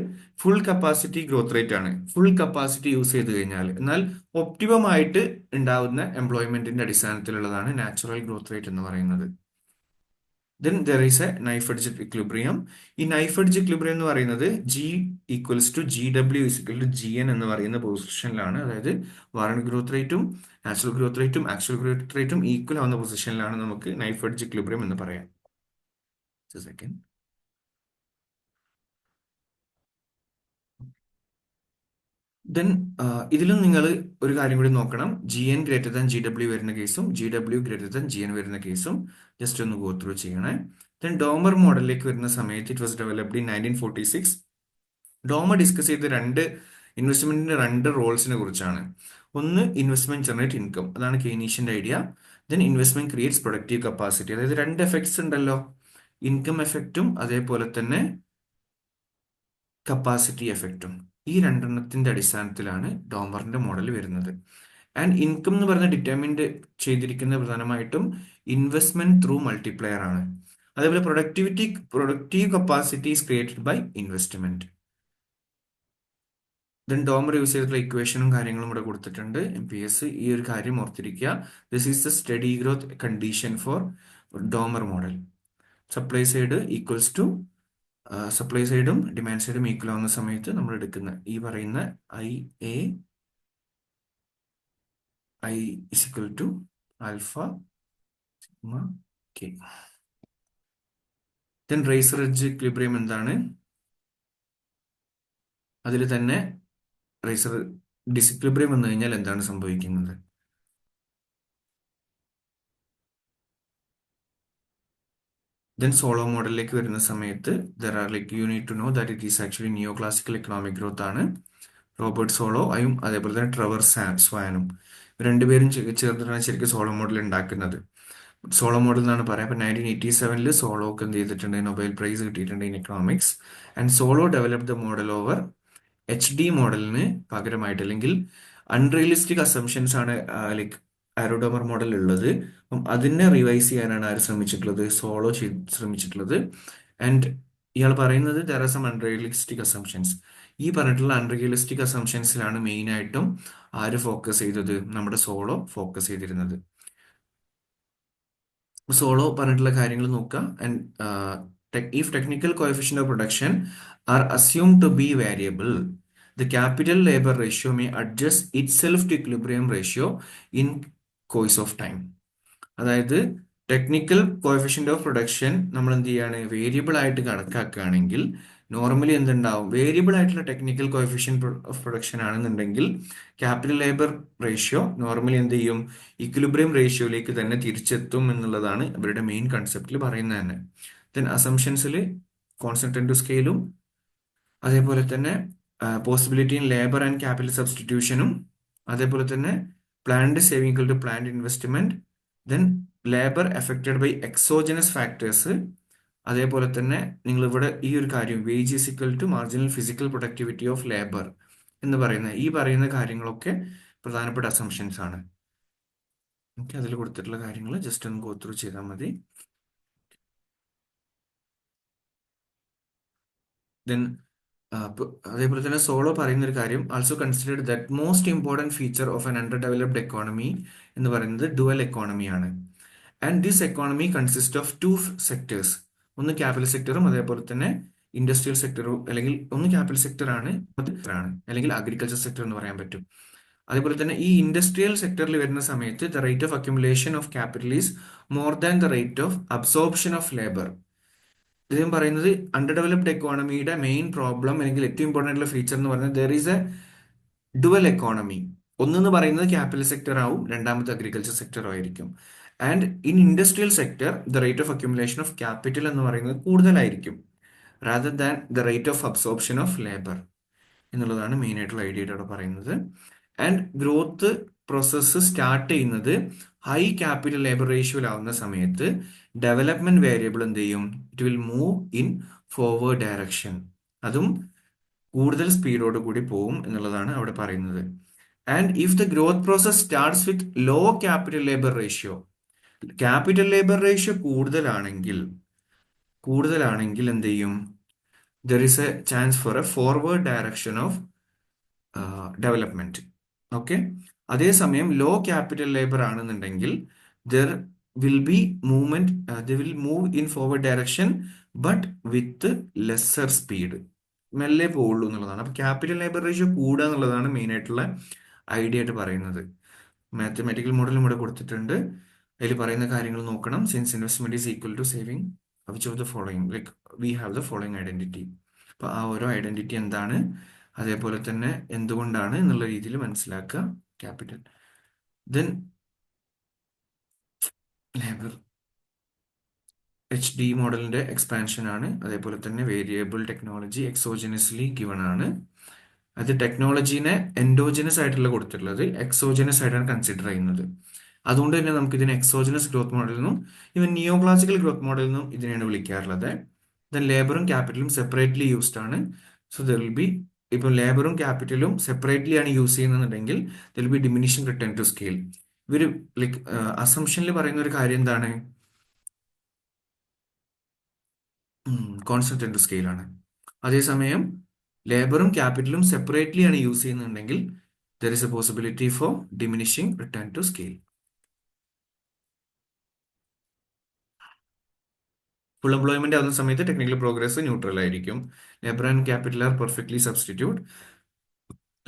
ഫുൾ കപ്പാസിറ്റി ഗ്രോത്ത് റേറ്റ് ആണ്, ഫുൾ കപ്പാസിറ്റി യൂസ് ചെയ്ത് കഴിഞ്ഞാൽ. എന്നാൽ ഒപ്റ്റിമം ആയിട്ട് ഉണ്ടാവുന്ന എംപ്ലോയ്മെന്റിന്റെ അടിസ്ഥാനത്തിലുള്ളതാണ് നാച്ചുറൽ ഗ്രോത്ത് റേറ്റ് എന്ന് പറയുന്നത്. Then there is a knife edge equilibrium. ഈ നൈഫ് എഡ്ജ് ഇക്വിലിബ്രിയം എന്ന് പറയുന്നത് G equals to G W equal to G N എന്ന് പറയുന്ന പൊസിഷനിലാണ്. അതായത് വാറന്റ് ഗ്രോത്ത് റേറ്റും നാച്ചുറൽ ഗ്രോത്ത് റേറ്റും ആക്ച്വൽ ഗ്രോത്ത് റേറ്റും ഈക്വൽ ആവുന്ന പൊസിഷനിലാണ് നമുക്ക് നൈഫ് എഡ്ജ് ഇക്വിലിബ്രിയം എന്ന് പറയാം. സെക്കൻഡ്. ദെൻ ഇതിലും നിങ്ങൾ ഒരു കാര്യം കൂടി നോക്കണം. G N greater than G W വരുന്ന കേസും G W greater than G N വരുന്ന കേസും ജസ്റ്റ് ഒന്ന് ഗോ ത്രൂ ചെയ്യണേ. ദെൻ ഡോമർ മോഡലിലേക്ക് വരുന്ന സമയത്ത് it was developed in 1946. Domar discuss ചെയ്ത ഇൻവെസ്റ്റ്മെന്റിന്റെ രണ്ട് റോൾസിനെ കുറിച്ചാണ്. ഒന്ന് ഇൻവെസ്റ്റ്മെന്റ് ജനറേറ്റ് ഇൻകം, അതാണ് കെയ്നീഷ്യന്റെ idea. Then investment creates productive capacity. അതായത് രണ്ട് എഫക്ട്സ് ഉണ്ടല്ലോ, ഇൻകം എഫക്റ്റും അതേപോലെ തന്നെ കപ്പാസിറ്റി എഫക്റ്റും. ഈ രണ്ടെണ്ണത്തിന്റെ അടിസ്ഥാനത്തിലാണ് ഡോമറിന്റെ മോഡൽ വരുന്നത്. ആൻഡ് ഇൻകം എന്ന് പറഞ്ഞ ഡിറ്റർമിൻഡ് ചെയ്തിരിക്കുന്നത് പ്രധാനമായിട്ടും ഇൻവെസ്റ്റ്മെന്റ് ത്രൂ മൾട്ടിപ്ലയർ ആണ്. അതേപോലെ productive capacity is created by investment. Then Domar use ചെയ്തിട്ടുള്ള ഇക്വേഷനും കാര്യങ്ങളും ഇവിടെ കൊടുത്തിട്ടുണ്ട്. MPS ഈ ഒരു കാര്യം ഓർത്തിരിക്കുക. This is the steady growth condition for Domar model. Supply side equals to supply സൈഡും ഡിമാൻഡ് സൈഡും ഈക്വൽ ആവുന്ന സമയത്ത് നമ്മൾ എടുക്കുന്ന ഈ പറയുന്ന I is equal to alpha sigma k. Then razor edge equilibrium എന്താണ്? അതിൽ തന്നെ റൈസർ ഡിസിക്വിലിബ്രിയം വന്നു കഴിഞ്ഞാൽ എന്താണ് സംഭവിക്കുന്നത്? ദെൻ സോളോ മോഡലിലേക്ക് വരുന്ന സമയത്ത് you need to know that it is actually neoclassical economic growth ആണ്. റോബർട്ട് സോളോയും അതേപോലെ തന്നെ ട്രെവർ സ്വാനും രണ്ടുപേരും ചേർന്നിട്ടാണ് ശരിക്കും സോളോ മോഡൽ ഉണ്ടാക്കുന്നത്. സോളോ മോഡൽ എന്നാണ് പറയാം. അപ്പൊ 1987 സോളോക്ക് എന്ത് ചെയ്തിട്ടുണ്ട്? നൊബേൽ പ്രൈസ് കിട്ടിയിട്ടുണ്ട് in economics. And Solow develop the model over HD മോഡലിന് പകരമായിട്ട്, അല്ലെങ്കിൽ അൺറിയലിസ്റ്റിക് അസംഷൻസ് ആണ് ലൈക്ക് ആരോഡോമർ മോഡൽ ഉള്ളത്. അപ്പം അതിനെ റിവൈസ് ചെയ്യാനാണ് ആര് ശ്രമിച്ചിട്ടുള്ളത്? സോളോ ശ്രമിച്ചിട്ടുള്ളത്. ആൻഡ് ഇയാൾ പറയുന്നത് there are some unrealistic assumptions. ഈ പറഞ്ഞിട്ടുള്ള അൺറിയലിസ്റ്റിക് അസംഷൻസിലാണ് മെയിൻ ആയിട്ടും ആര് ഫോക്കസ് ചെയ്തത്? നമ്മുടെ സോളോ ഫോക്കസ് ചെയ്തിരുന്നത്. സോളോ പറഞ്ഞിട്ടുള്ള കാര്യങ്ങൾ നോക്കുക. And if technical coefficient of production are assumed to be variable, the capital labor ratio may adjust itself to equilibrium ratio in course of time. അതായത് technical coefficient of production നമ്മൾ എന്ത് ചെയ്യാണ്? Variable ആയിട്ട് കണക്കാക്കുകയാണെങ്കിൽ normally എന്തുണ്ടാവും? Variable ആയിട്ടുള്ള technical coefficient of production ആണെന്നുണ്ടെങ്കിൽ capital labour ratio normally എന്ത് ചെയ്യും? ഇക്വിലിബ്രിയം റേഷ്യോയിലേക്ക് തന്നെ തിരിച്ചെത്തും എന്നുള്ളതാണ് ഇവരുടെ മെയിൻ കൺസെപ്റ്റിൽ പറയുന്നത് തന്നെ. ദെൻ അസംഷൻസിൽ കോൺസെൻട്രേറ്റ് ടു സ്കെയിലും അതേപോലെ തന്നെ possibility in labour and capital സബ്സ്റ്റിറ്റ്യൂഷനും അതേപോലെ തന്നെ planned saving equal to planned investment. Then labour affected by exogenous factors. അതേപോലെ തന്നെ നിങ്ങൾ ഇവിടെ ഈ ഒരു കാര്യം wage is equal to marginal physical productivity of labour എന്ന് പറയുന്ന കാര്യങ്ങളൊക്കെ പ്രധാനപ്പെട്ട അസംഷൻസ് ആണ്. ഓക്കെ, അതിൽ കൊടുത്തിട്ടുള്ള കാര്യങ്ങൾ ജസ്റ്റ് ഒന്ന് ഗോ ത്രൂ ചെയ്താൽ മതി. ദെൻ അതേപോലെ തന്നെ സോളോ പറയുന്ന ഒരു കാര്യം also considered that most important feature of an under developed economy എന്ന് പറയുന്നത് ഡുവൽ എക്കോണമിയാണ്. And this economy consist of 2 sectors. ഒന്ന് ക്യാപിറ്റൽ സെക്ടറും അതേപോലെ തന്നെ ഇൻഡസ്ട്രിയൽ സെക്ടറും. അല്ലെങ്കിൽ ഒന്ന് ക്യാപിറ്റൽ സെക്ടർ ആണ്, അല്ലെങ്കിൽ അഗ്രികൾച്ചർ സെക്ടർ എന്ന് പറയാൻ പറ്റും. അതേപോലെ തന്നെ ഈ ഇൻഡസ്ട്രിയൽ സെക്ടറിൽ വരുന്ന സമയത്ത് the rate of accumulation of capital is more than the rate of absorption of labour. ഇദ്ദേഹം പറയുന്നത് അണ്ടർ ഡെവലപ്ഡ് എക്കോണമിയുടെ മെയിൻ പ്രോബ്ലം അല്ലെങ്കിൽ ഏറ്റവും ഇമ്പോർട്ടൻ്റ് ആയിട്ടുള്ള ഫീച്ചർ എന്ന് പറയുന്നത് there is A dual economy. ഒന്നെന്ന് പറയുന്നത് ക്യാപിറ്റൽ സെക്ടർ ആവും, രണ്ടാമത്തെ അഗ്രികൾച്ചർ സെക്ടർ ആയിരിക്കും. And in industrial sector the rate of accumulation of capital എന്ന് പറയുന്നത് കൂടുതലായിരിക്കും rather than the rate of absorption of labour എന്നുള്ളതാണ് മെയിൻ ആയിട്ടുള്ള ഐഡിയ അവിടെ പറയുന്നത്. ആൻഡ് ഗ്രോത്ത് പ്രോസസ്സ് സ്റ്റാർട്ട് ചെയ്യുന്നത് ഹൈ ക്യാപിറ്റൽ ലേബർ റേഷ്യോയിലാവുന്ന സമയത്ത് ഡെവലപ്മെന്റ് വേരിയബിൾ എന്ത് ചെയ്യും? It will move in forward direction. അതും കൂടുതൽ സ്പീഡോട് കൂടി പോവും എന്നുള്ളതാണ് അവിടെ പറയുന്നത്. And if the growth process starts with low capital labour ratio, capital labour ratio കൂടുതലാണെങ്കിൽ എന്ത് ചെയ്യും? There is a chance for a forward direction of development. Okay. അതേസമയം ലോ ക്യാപിറ്റൽ ലേബർ ആണെന്നുണ്ടെങ്കിൽ there will be movement, the will move in forward direction but with lesser speed, മെല്ലെ പോവുള്ളൂ എന്നുള്ളതാണ്. അപ്പൊ capital labour ratio കൂടുക എന്നുള്ളതാണ് main ആയിട്ടുള്ള idea ആയിട്ട് പറയുന്നത്. മാത്തമാറ്റിക്കൽ മോഡലും ഇവിടെ കൊടുത്തിട്ടുണ്ട്. അതിൽ പറയുന്ന കാര്യങ്ങൾ നോക്കണം. Since investment is equal to saving, which of the following, like we have the following identity. അപ്പൊ ആ ഓരോ ഐഡന്റിറ്റി എന്താണ്, അതേപോലെ തന്നെ എന്തുകൊണ്ടാണ് എന്നുള്ള രീതിയിൽ മനസ്സിലാക്കുക ക്യാപിറ്റൽ. ദെൻ ലേബർ HD മോഡലിന്റെ എക്സ്പാൻഷൻ ആണ്. അതേപോലെ തന്നെ വേരിയബിൾ ടെക്നോളജി എക്സോജനസ്ലി ഗിവൺ ആണ്. അത് ടെക്നോളജീനെ എൻഡോജനസ് ആയിട്ടുള്ള കൊടുത്തിട്ടുള്ളത്, എക്സോജനസ് ആയിട്ടാണ് കൺസിഡർ ചെയ്യുന്നത്. അതുകൊണ്ട് തന്നെ നമുക്ക് ഇതിനെ എക്സോജനസ് ഗ്രോത്ത് മോഡൽ എന്നും ഇവൻ നിയോ ക്ലാസിക്കൽ ഗ്രോത്ത് മോഡൽ എന്നും ഇതിനെയാണ് വിളിക്കാറുള്ളത്. ദെൻ ലേബറും ക്യാപിറ്റലും സെപ്പറേറ്റ്ലി യൂസ്ഡ് ആണ്. സോ ദർ വിൽ ബി, ഇപ്പം ലേബറും ക്യാപിറ്റലും സെപ്പറേറ്റ്ലി ആണ് യൂസ് ചെയ്യുന്നുണ്ടെങ്കിൽ there will be diminishing return to scale. ഇവർ ലൈക്ക് അസംഷനിൽ പറയുന്ന ഒരു കാര്യം എന്താണ്? കോൺസ്റ്റന്റ് ടു സ്കെയിൽ ആണ്. അതേസമയം ലേബറും ക്യാപിറ്റലും സെപ്പറേറ്റ്ലി ആണ് യൂസ് ചെയ്യുന്നുണ്ടെങ്കിൽ there is a possibility for diminishing return to scale. Full employment ആവുന്ന സമയത്ത് ടെക്നിക്കൽ പ്രോഗ്രസ് ന്യൂട്രൽ ആയിരിക്കും. Labour and capital are perfectly substitute.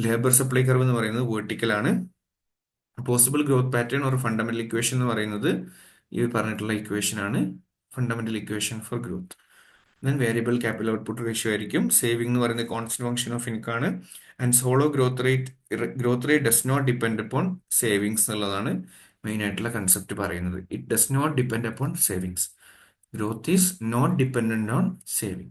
Labour supply curve എന്ന് പറയുന്നത് വേർട്ടിക്കൽ ആണ്. Possible growth pattern or fundamental equation എന്ന് പറയുന്നത് ഈ പറഞ്ഞിട്ടുള്ള ഇക്വേഷൻ ആണ്, fundamental equation for growth. Then variable capital output ratio ആയിരിക്കും. സേവിംഗ് എന്ന് പറയുന്നത് കോൺസ്റ്റന്റ് ഫംഗ്ഷൻ ഓഫ് ഇൻകം ആണ്. And Solow growth rate does not depend upon savings എന്നുള്ളതാണ് മെയിൻ ആയിട്ടുള്ള കൺസെപ്റ്റ് പറയുന്നത്. It does not depend upon savings. Growth is not dependent on saving.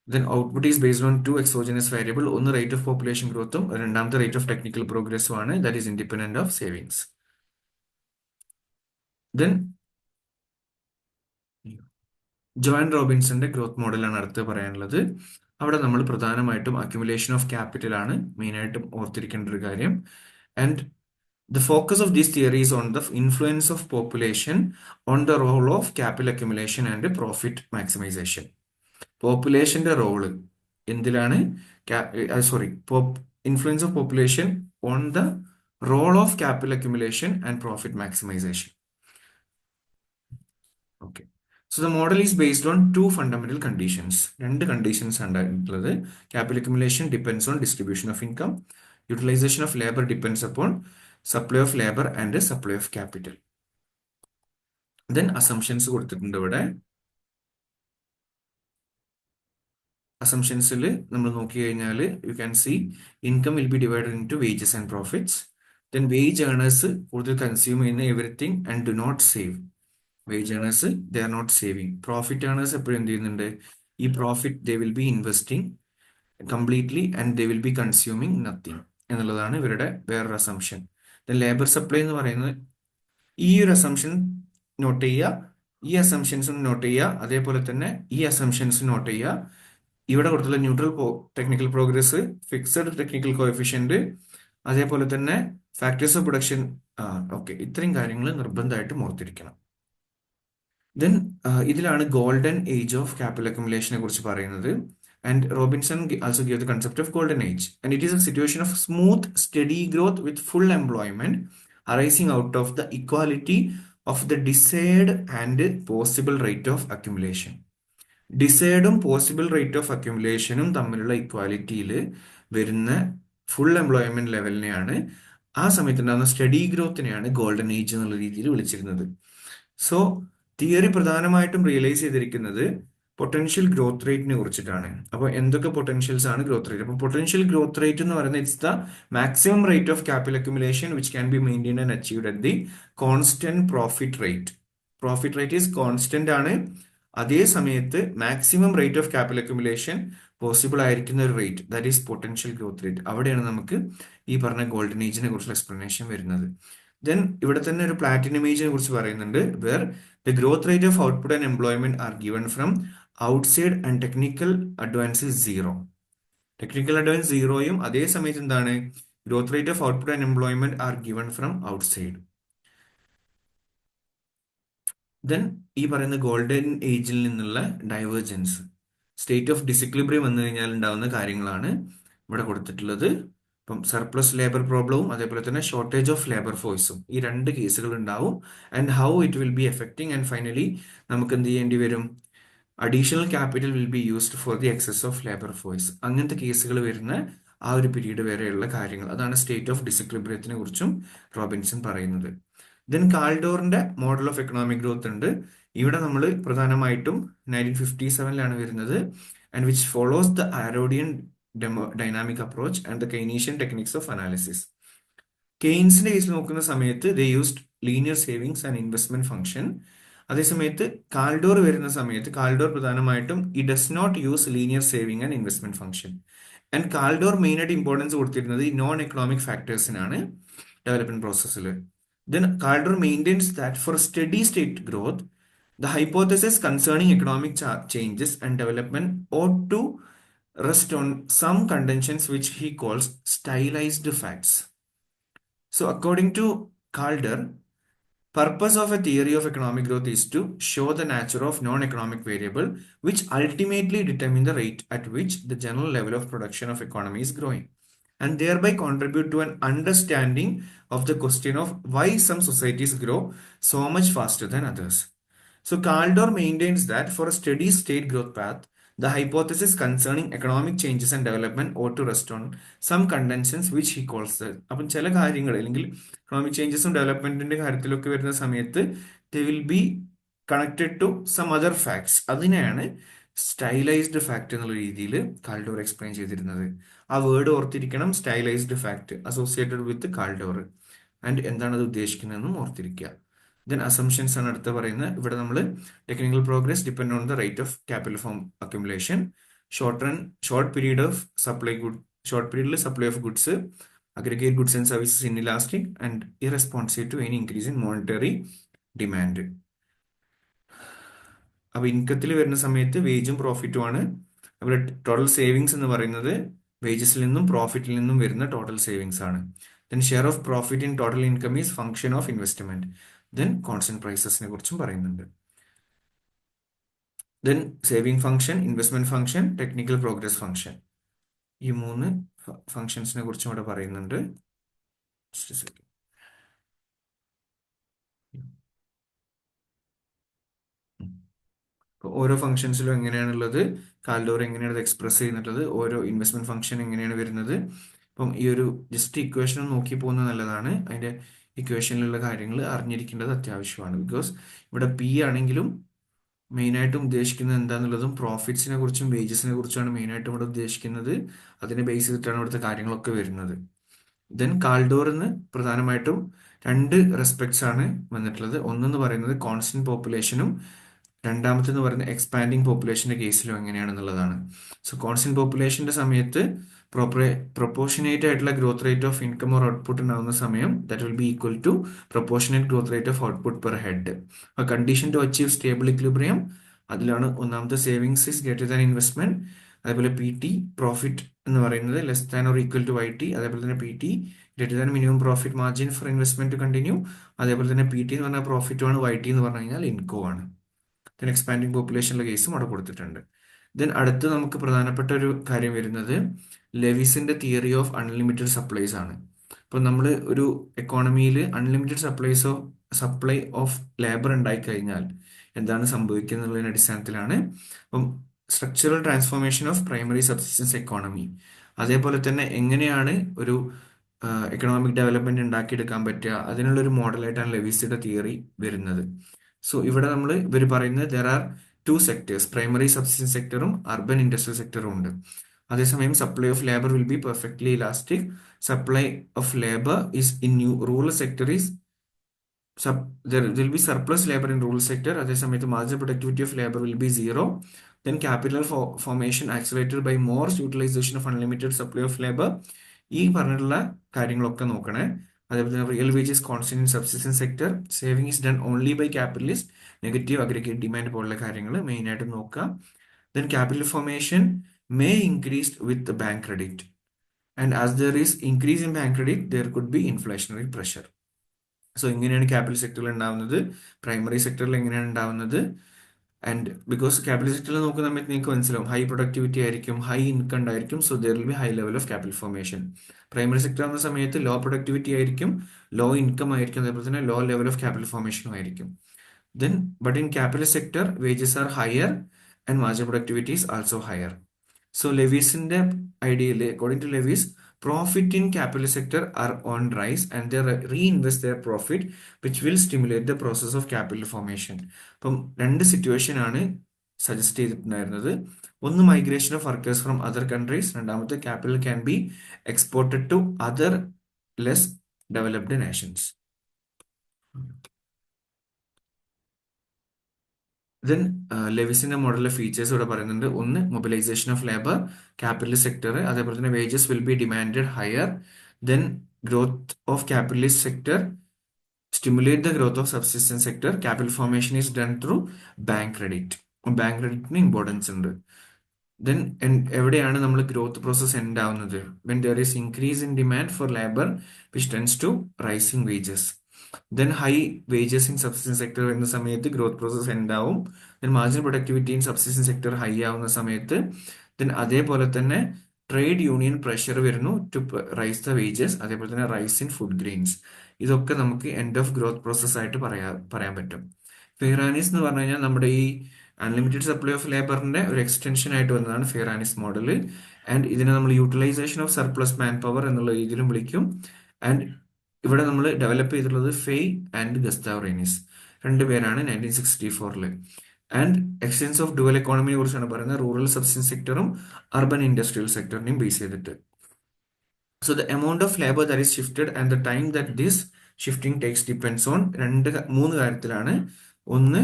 Then output is based on two exogenous variable. ഒന്ന് rate of population growth ഉം രണ്ടാമത്തെ rate of technical progress ഉം ആണ്. That is independent of savings. Then John റോബിൻസന്റെ growth മോഡലാണ് അടുത്ത് പറയാനുള്ളത്. അവിടെ നമ്മൾ പ്രധാനമായിട്ടും അക്യുമുലേഷൻ ഓഫ് ക്യാപിറ്റൽ ആണ് മെയിനായിട്ടും ഓർത്തിരിക്കേണ്ട ഒരു കാര്യം. And the focus of this theory is on the influence of population on the role of capital accumulation and profit maximization. പോപ്പുലേഷന്റെ റോള് എന്തിലാണ്? Influence of population on the role of capital accumulation and profit maximization. Okay. So the model is based on two fundamental conditions. രണ്ട് conditions ഉണ്ടായിട്ടുള്ളത്. Capital accumulation depends on distribution of income. Utilization of labour depends upon supply of labour and supply of capital. Then assumptions കൊടുത്തിട്ടുണ്ട് ഇവിടെ. അസംഷൻസിൽ നമ്മൾ നോക്കി കഴിഞ്ഞാൽ you can see income will be divided into wages and profits. Then wage earners കൂടുതൽ consume ചെയ്യുന്ന everything and do not save. Wage earners they are not saving. Profit earners എപ്പോഴും എന്ത് ചെയ്യുന്നുണ്ട്? ഈ profit they will be investing completely and they will be consuming nothing എന്നുള്ളതാണ് ഇവരുടെ വേറൊരു assumption. Labour supply എന്ന് പറയുന്നത് ഈ ഒരു അസംഷൻ നോട്ട് ചെയ്യുക, ഈ അസംഷൻസും നോട്ട് ചെയ്യുക, അതേപോലെ തന്നെ ഈ അസംഷൻസ് നോട്ട് ചെയ്യുക. ഇവിടെ കൊടുത്തുള്ള neutral technical progress, fixed technical coefficient, അതേപോലെ തന്നെ ഫാക്ടേഴ്സ് ഓഫ് പ്രൊഡക്ഷൻ. ഓക്കെ, ഇത്രയും കാര്യങ്ങൾ നിർബന്ധമായിട്ടും ഓർത്തിരിക്കണം. ദെൻ ഇതിലാണ് ഗോൾഡൻ ഏജ് ഓഫ് ക്യാപിറ്റൽ അക്യുമുലേഷനെ കുറിച്ച് പറയുന്നത്. And Robinson also gave the concept of golden age. And it is a situation of smooth, steady growth with full employment arising out of the equality of the desired and possible rate of accumulation. ഡിസൈഡും possible rate of അക്യുമുലേഷനും തമ്മിലുള്ള ഇക്വാലിറ്റിയിൽ വരുന്ന full employment ലെവലിനെയാണ്, ആ സമയത്തുണ്ടാകുന്ന steady ഗ്രോത്തിനെയാണ് golden age എന്നുള്ള രീതിയിൽ വിളിച്ചിരുന്നത്. സോ തിയറി പ്രധാനമായിട്ടും റിയലൈസ് ചെയ്തിരിക്കുന്നത് പൊട്ടൻഷ്യൽ ഗ്രോത്ത് റേറ്റിനെ കുറിച്ചിട്ടാണ്. അപ്പോൾ എന്തൊക്കെ പൊട്ടൻഷ്യൽസ് ആണ് ഗ്രോത്ത് റേറ്റ്? അപ്പോൾ പൊട്ടൻഷ്യൽ ഗ്രോത്ത് റേറ്റ് എന്ന് പറയുന്നത് it's the maximum rate of capital accumulation which can be maintained and achieved at the constant profit rate. Profit rate is constant ആണ്. അതേ സമയത്ത് maximum rate of capital accumulation possible ആയിരിക്കുന്ന ഒരു rate, that is potential growth rate. അവിടെയാണ് നമുക്ക് ഈ പറഞ്ഞ golden ഏജിനെ കുറിച്ചുള്ള എക്സ്പ്ലനേഷൻ വരുന്നത്. ദെൻ ഇവിടെ തന്നെ ഒരു പ്ലാറ്റിനം ഏജിനെ കുറിച്ച് പറയുന്നുണ്ട്, where the growth rate of output and employment are given from outside and technical advance is zero. Technical advance സീറോയും അതേ സമയത്ത് എന്താണ് growth rate of output and employment are given from outside. Then ഈ പറയുന്ന golden ഏജിൽ നിന്നുള്ള divergence, state of disequilibrium വന്നു കഴിഞ്ഞാൽ ഉണ്ടാകുന്ന കാര്യങ്ങളാണ് ഇവിടെ കൊടുത്തിട്ടുള്ളത്. ഇപ്പം സർപ്ലസ് ലേബർ പ്രോബ്ലവും അതേപോലെ തന്നെ ഷോർട്ടേജ് ഓഫ് ലേബർ ഫോഴ്സും, ഈ രണ്ട് കേസുകൾ ഉണ്ടാവും. And how it will be effecting. And finally നമുക്ക് എന്ത് ചെയ്യേണ്ടി വരും? Additional capital will be used for the excess of labour force. അങ്ങനത്തെ കേസുകൾ വരുന്ന ആ ഒരു പീരീഡ് വരെയുള്ള കാര്യങ്ങൾ, അതാണ് സ്റ്റേറ്റ് ഓഫ് ഡിസിക്ലിബ്രിയത്തിനെ കുറിച്ചും റോബിൻസൺ പറയുന്നത്. ദെൻ കാൾഡോറിന്റെ മോഡൽ ഓഫ് എക്കണോമിക് ഗ്രോത്ത് ഉണ്ട്. ഇവിടെ നമ്മൾ പ്രധാനമായിട്ടും 1957 വരുന്നത്. And which follows the Harrodian dynamic approach and the Keynesian techniques of analysis. കെയ്ൻസിന്റെ കേസിൽ നോക്കുന്ന സമയത്ത് they used linear savings and investment function. അതേസമയത്ത് കാൾഡോർ വരുന്ന സമയത്ത് കാൾഡോർ പ്രധാനമായിട്ടും it does not use linear saving and investment function. And Kaldor main ആയിട്ട് importance കൊടുത്തിരുന്നത് ഈ നോൺ എക്കണോമിക് ഫാക്ടേഴ്സിനാണ് ഡെവലപ്മെന്റ് പ്രോസസ്സിൽ. Then Calder maintains that for steady state growth, the hypothesis concerning economic changes and development ought to rest on some contentions which he calls stylized facts. So according to Calder, purpose of a theory of economic growth is to show the nature of non-economic variable which ultimately determine the rate at which the general level of production of economy is growing, and thereby contribute to an understanding of the question of why some societies grow so much faster than others. So Kaldor maintains that for a steady state growth path, the hypothesis concerning economic changes and development ought to rest on some contentions which he calls the. അപ്പം ചില കാര്യങ്ങൾ അല്ലെങ്കിൽ economic ചേഞ്ചസും ഡെവലപ്മെന്റിന്റെ കാര്യത്തിലൊക്കെ വരുന്ന സമയത്ത് they will be connected to some other facts. അതിനെയാണ് stylised fact എന്നുള്ള രീതിയിൽ കാൾഡോർ എക്സ്പ്ലെയിൻ ചെയ്തിരുന്നത്. ആ വേർഡ് ഓർത്തിരിക്കണം, stylised fact associated with Kaldor. And എന്താണ് അത് ഉദ്ദേശിക്കുന്നതെന്നും ഓർത്തിരിക്കുക. ദെൻ അസംഷൻസ് ആണ് അടുത്ത പറയുന്നത്. ഇവിടെ നമ്മൾ technical progress depend on the rate of capital form accumulation, short period of supply good, short പീരീഡിൽ supply of goods, aggregate goods and services inelastic and irresponsive to any increase in monetary demand. അപ്പൊ ഇൻകത്തിൽ വരുന്ന സമയത്ത് വേജും പ്രോഫിറ്റും ആണ്. അവിടെ total savings എന്ന് പറയുന്നത് വേജസിൽ നിന്നും പ്രോഫിറ്റിൽ നിന്നും വരുന്ന ടോട്ടൽ സേവിങ്സ് ആണ്. Then share of profit in total income is function of investment. Then constant പ്രൈസസിനെ കുറിച്ചും പറയുന്നുണ്ട്. Then saving function, investment function, technical progress function, ഈ മൂന്ന് ഫംഗ്ഷൻസിനെ കുറിച്ചും ഇവിടെ പറയുന്നുണ്ട്. ഓരോ ഫംഗ്ഷൻസിലും എങ്ങനെയാണുള്ളത്, കാൽഡോർ എങ്ങനെയാണ് എക്സ്പ്രസ് ചെയ്യുന്നുള്ളത്, ഓരോ ഇൻവെസ്റ്റ്മെന്റ് ഫംഗ്ഷൻ എങ്ങനെയാണ് വരുന്നത്. അപ്പം ഈ ഒരു ജസ്റ്റ് ഇക്വേഷൻ നോക്കി പോകുന്നത് നല്ലതാണ്. അതിന്റെ ഇക്വേഷനിലുള്ള കാര്യങ്ങൾ അറിഞ്ഞിരിക്കേണ്ടത് അത്യാവശ്യമാണ്. ബിക്കോസ് ഇവിടെ പി ആണെങ്കിലും മെയിനായിട്ടും ഉദ്ദേശിക്കുന്നത് എന്താണെന്നുള്ളതും പ്രോഫിറ്റ്സിനെ കുറിച്ചും വേജസിനെ കുറിച്ചുമാണ് മെയിനായിട്ടും ഇവിടെ ഉദ്ദേശിക്കുന്നത്. അതിനെ ബേസ് ചെയ്തിട്ടാണ് ഇവിടുത്തെ കാര്യങ്ങളൊക്കെ വരുന്നത്. ദെൻ കാൾഡോറിന് പ്രധാനമായിട്ടും രണ്ട് റെസ്പെക്ട്സ് ആണ് വന്നിട്ടുള്ളത്. ഒന്നെന്ന് പറയുന്നത് കോൺസ്റ്റന്റ് പോപ്പുലേഷനും രണ്ടാമത്തെന്ന് പറയുന്നത് എക്സ്പാൻഡിങ് പോപ്പുലേഷന്റെ കേസിലും എങ്ങനെയാണെന്നുള്ളതാണ്. സോ കോൺസ്റ്റന്റ് പോപ്പുലേഷന്റെ സമയത്ത് പ്രൊപ്പോർഷനേറ്റ് ആയിട്ടുള്ള growth rate of income or output ഉണ്ടാകുന്ന സമയം that will be equal to proportionate growth rate of output per head. Condition to achieve stable equilibrium, അതിലാണ് ഒന്നാമത്തെ savings is greater than investment. അതേപോലെ P T profit എന്ന് പറയുന്നത് less than or equal to Y T. അതേപോലെ തന്നെ P T greater than minimum profit margin for investment to continue. അതേപോലെ തന്നെ P T എന്ന് പറഞ്ഞാൽ പ്രോഫിറ്റും ആണ്, വൈ ടി എന്ന് പറഞ്ഞു കഴിഞ്ഞാൽ ഇൻകം ആണ്. ദെൻ എക്സ്പാൻഡിങ് പോപ്പുലേഷനിലെ കേസും അവിടെ കൊടുത്തിട്ടുണ്ട്. ദെൻ അടുത്ത് നമുക്ക് പ്രധാനപ്പെട്ട ഒരു കാര്യം വരുന്നത് ലെവിസിന്റെ തിയറി ഓഫ് അൺലിമിറ്റഡ് സപ്ലൈസ് ആണ്. ഇപ്പൊ നമ്മൾ ഒരു എക്കോണമിയിൽ അൺലിമിറ്റഡ് സപ്ലൈ ഓഫ് ലേബർ ഉണ്ടായി കഴിഞ്ഞാൽ എന്താണ് സംഭവിക്കുക എന്നുള്ളതിന്റെ അടിസ്ഥാനത്തിലാണ്. അപ്പം structural transformation of primary subsistence economy, അതേപോലെ തന്നെ എങ്ങനെയാണ് ഒരു എക്കണോമിക് ഡെവലപ്മെന്റ് ഉണ്ടാക്കിയെടുക്കാൻ പറ്റുക, അതിനുള്ളൊരു മോഡലായിട്ടാണ് ലെവിസിയുടെ തിയറി വരുന്നത്. സോ ഇവിടെ ഇവർ പറയുന്നത് there are two sectors, primary subsistence സെക്ടറും അർബൻ ഇൻഡസ്ട്രിയൽ സെക്ടറും ഉണ്ട്. അതേസമയം supply of labour will be perfectly elastic. Supply of labour is in rural sector is there will be surplus labor in rural sector. അതേസമയത്ത് marginal productivity of labor will be zero. Then capital formation accelerated by more utilization of unlimited supply of labor. ഈ പറഞ്ഞിട്ടുള്ള കാര്യങ്ങളൊക്കെ നോക്കണേ. അതേപോലെ തന്നെ real wages constant in subsistence sector, saving is done only by capitalist, negative aggregate demand പോലുള്ള കാര്യങ്ങൾ main ആയിട്ട് നോക്കുക. Then capital formation may increase with bank credit. And as there is increase in bank credit there could be inflationary pressure. So ഇങ്ങനെയാണ് capital സെക്ടറിൽ ഉണ്ടാവുന്നത്. Primary സെക്ടറിൽ എങ്ങനെയാണ് ഉണ്ടാവുന്നത്? ആൻഡ് ബിക്കോസ് ക്യാപിറ്റൽ സെക്ടറിൽ നോക്കുന്ന സമയത്ത് നിങ്ങൾക്ക് മനസ്സിലാവും ഹൈ പ്രൊഡക്ടിവിറ്റി ആയിരിക്കും, ഹൈ ഇൻകം ഉണ്ടായിരിക്കും, so there will B high level of capital formation. Primary sector ആവുന്ന സമയത്ത് ലോ പ്രൊഡക്ടിവിറ്റി ആയിരിക്കും, ലോ ഇൻകം ആയിരിക്കും, അതേപോലെ തന്നെ ലോ ലെവൽ ഓഫ് ക്യാപിറ്റൽ ഫോർമേഷനും ആയിരിക്കും. Then, but in capital sector, wages are higher and marginal productivity is also higher. So Levis in the ideally, according to Levis, profit in capital sector are on rise and they reinvest their profit, which will stimulate the process of capital formation. അപ്പം രണ്ട് situation ആണ് suggest ചെയ്തിട്ടുണ്ടായിരുന്നത്. ഒന്ന് migration of workers from other countries, രണ്ടാമത്തെ capital can be exported to other less developed nations. Then ലെവിസിന്റെ മോഡലിലെ features ഇവിടെ പറയുന്നുണ്ട്. ഒന്ന് mobilisation of labour, capitalist sector, അതേപോലെ തന്നെ wages will be demanded higher. Then growth of capitalist sector stimulate the growth of subsistence sector. Capital formation is done through bank credit. Bank ക്രെഡിറ്റിന് importance ഉണ്ട്. Then എവിടെയാണ് നമ്മൾ growth process end ആവുന്നത്? When there is increase in demand for labour which tends to rising wages. Then high wages in subsistence sector വരുന്ന സമയത്ത് growth process end ആവും. Then marginal productivity in subsistence sector high ആവുന്ന സമയത്ത് then അതേപോലെ തന്നെ trade union pressure വരുന്നു to rise the wages, അതേപോലെ തന്നെ റൈസ് ഇൻ ഫുഡ് ഗ്രെയിൻസ്. ഇതൊക്കെ നമുക്ക് എൻഡ് ഓഫ് ഗ്രോത്ത് പ്രോസസ് ആയിട്ട് പറയാൻ പറ്റും. ഫെഹ്റാനിസ് എന്ന് പറഞ്ഞു കഴിഞ്ഞാൽ നമ്മുടെ ഈ അൺലിമിറ്റഡ് സപ്ലൈ ഓഫ് ലേബറിന്റെ ഒരു എക്സ്റ്റൻഷൻ ആയിട്ട് വന്നതാണ് ഫെഹ്റാനിസ് മോഡൽ. ആൻഡ് ഇതിനെ നമ്മൾ utilisation of surplus manpower എന്നുള്ള രീതിയിലും വിളിക്കും. ആൻഡ് ഇവിടെ നമ്മൾ ഡെവലപ്പ് ചെയ്തിട്ടുള്ളത് ഫെയ് ആൻഡ് ഗസ്താവ് റെയ്നിസ്, രണ്ടുപേരാണ് 1964. ആൻഡ് എക്സ്റ്റൻസ് ഓഫ് ഡുവൽ എക്കോണമിയെ കുറിച്ചാണ് പറയുന്നത്, റൂറൽ സബ്സിസ്റ്റൻസ് സെക്ടറും അർബൻ ഇൻഡസ്ട്രിയൽ സെക്ടറിനെയും ബേസ് ചെയ്തിട്ട്. So the amount of labour that is shifted and the time that this shifting takes depends on മൂന്ന് കാര്യത്തിലാണ്. ഒന്ന്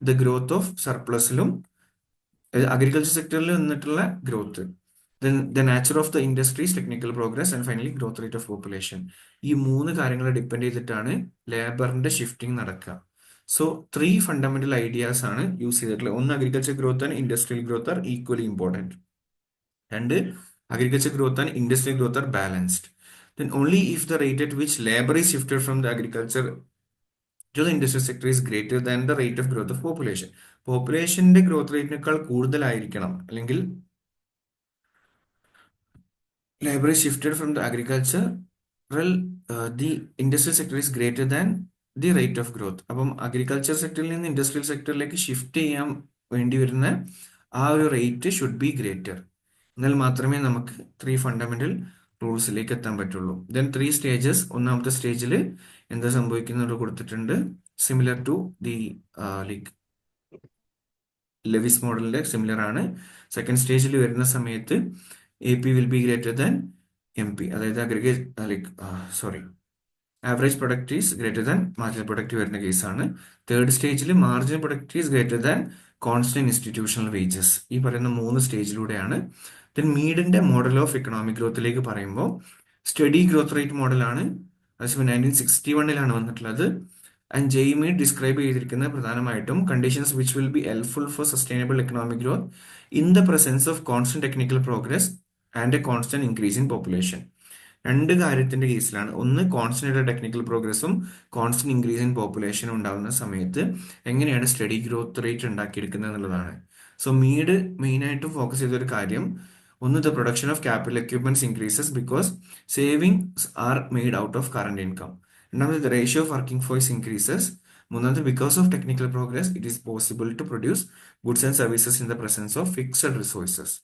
ദ ഗ്രോത്ത് ഓഫ് സർപ്ലസിലും അഗ്രികൾച്ചർ സെക്ടറിൽ വന്നിട്ടുള്ള growth, the nature of the industries, technical progress and finally growth rate of population. ഈ മൂന്ന് കാര്യങ്ങളെ depend ചെയ്തിട്ടാണ് ലേബറിന്റെ ഷിഫ്റ്റിംഗ് നടക്കുക. സോ 3 ഫണ്ടമെന്റൽ ഐഡിയാസ് ആണ് യൂസ് ചെയ്തിട്ടുള്ളത്. ഒന്ന് agriculture growth and industrial growth are equally important. രണ്ട് agriculture growth and industrial growth are balanced. Then only if the rate at which labor is shifted from the agriculture to the industrial sector is greater than the rate of growth of population. പോപ്പുലേഷന്റെ growth റേറ്റിനേക്കാൾ കൂടുതലായിരിക്കണം, അല്ലെങ്കിൽ labor is shifted from the agriculture, well, the industrial sector is greater than the rate of growth. അപ്പം agriculture സെക്ടറിൽ നിന്ന് industrial സെക്ടറിലേക്ക് shift ചെയ്യാൻ വേണ്ടി വരുന്ന ആ ഒരു റേറ്റ് ഷുഡ് ബി ഗ്രേറ്റർ. എന്നാൽ മാത്രമേ നമുക്ക് 3 ഫണ്ടമെന്റൽ റൂൾസിലേക്ക് എത്താൻ പറ്റുള്ളൂ. Then 3 stages. ഒന്നാമത്തെ സ്റ്റേജിൽ എന്താ സംഭവിക്കുന്നത് കൊടുത്തിട്ടുണ്ട്, similar to the like Lewis മോഡലിന്റെ സിമിലർ ആണ്. സെക്കൻഡ് സ്റ്റേജിൽ വരുന്ന സമയത്ത് AP will be greater than MP, അതായത് average product is greater than marginal product വരുന്ന കേസാണ്. തേർഡ് സ്റ്റേജിൽ marginal product is greater than constant institutional wages. ഈ പറയുന്ന 3 സ്റ്റേജിലൂടെയാണ്. ദെൻ മീഡിന്റെ മോഡൽ ഓഫ് എക്കണോമിക് ഗ്രോത്തിലേക്ക് പറയുമ്പോൾ സ്റ്റഡി ഗ്രോത്ത് റേറ്റ് മോഡലാണ്. അത് 1961 വന്നിട്ടുള്ളത്. ആൻഡ് ജെയ്മീഡ് ഡിസ്ക്രൈബ് ചെയ്തിരിക്കുന്നത് പ്രധാനമായിട്ടും conditions which will be helpful for sustainable economic growth in the presence of constant technical progress and a constant increase in population. രണ്ട് കാര്യത്തിന്റെ കേസിലാണ്. ഒന്ന് കോൺസ്റ്റന്റ് ടെക്നിക്കൽ പ്രോഗ്രസും കോൺസ്റ്റന്റ് ഇൻക്രീസ് ഇൻ പോപ്പുലേഷനും ഉണ്ടാകുന്ന സമയത്ത് എങ്ങനെയാണ് സ്റ്റഡി ഗ്രോത്ത് റേറ്റ് ഉണ്ടാക്കിയെടുക്കുന്നത് എന്നുള്ളതാണ്. സോ മീഡ് മെയിനായിട്ടും ഫോക്കസ് ചെയ്ത ഒരു കാര്യം, ഒന്ന് the production of capital equipments increases because savings are made out of current income. രണ്ടാമത് the ratio of working force increases. മൂന്നാമത് because of technical progress it is possible to produce goods and services in the presence of fixed resources.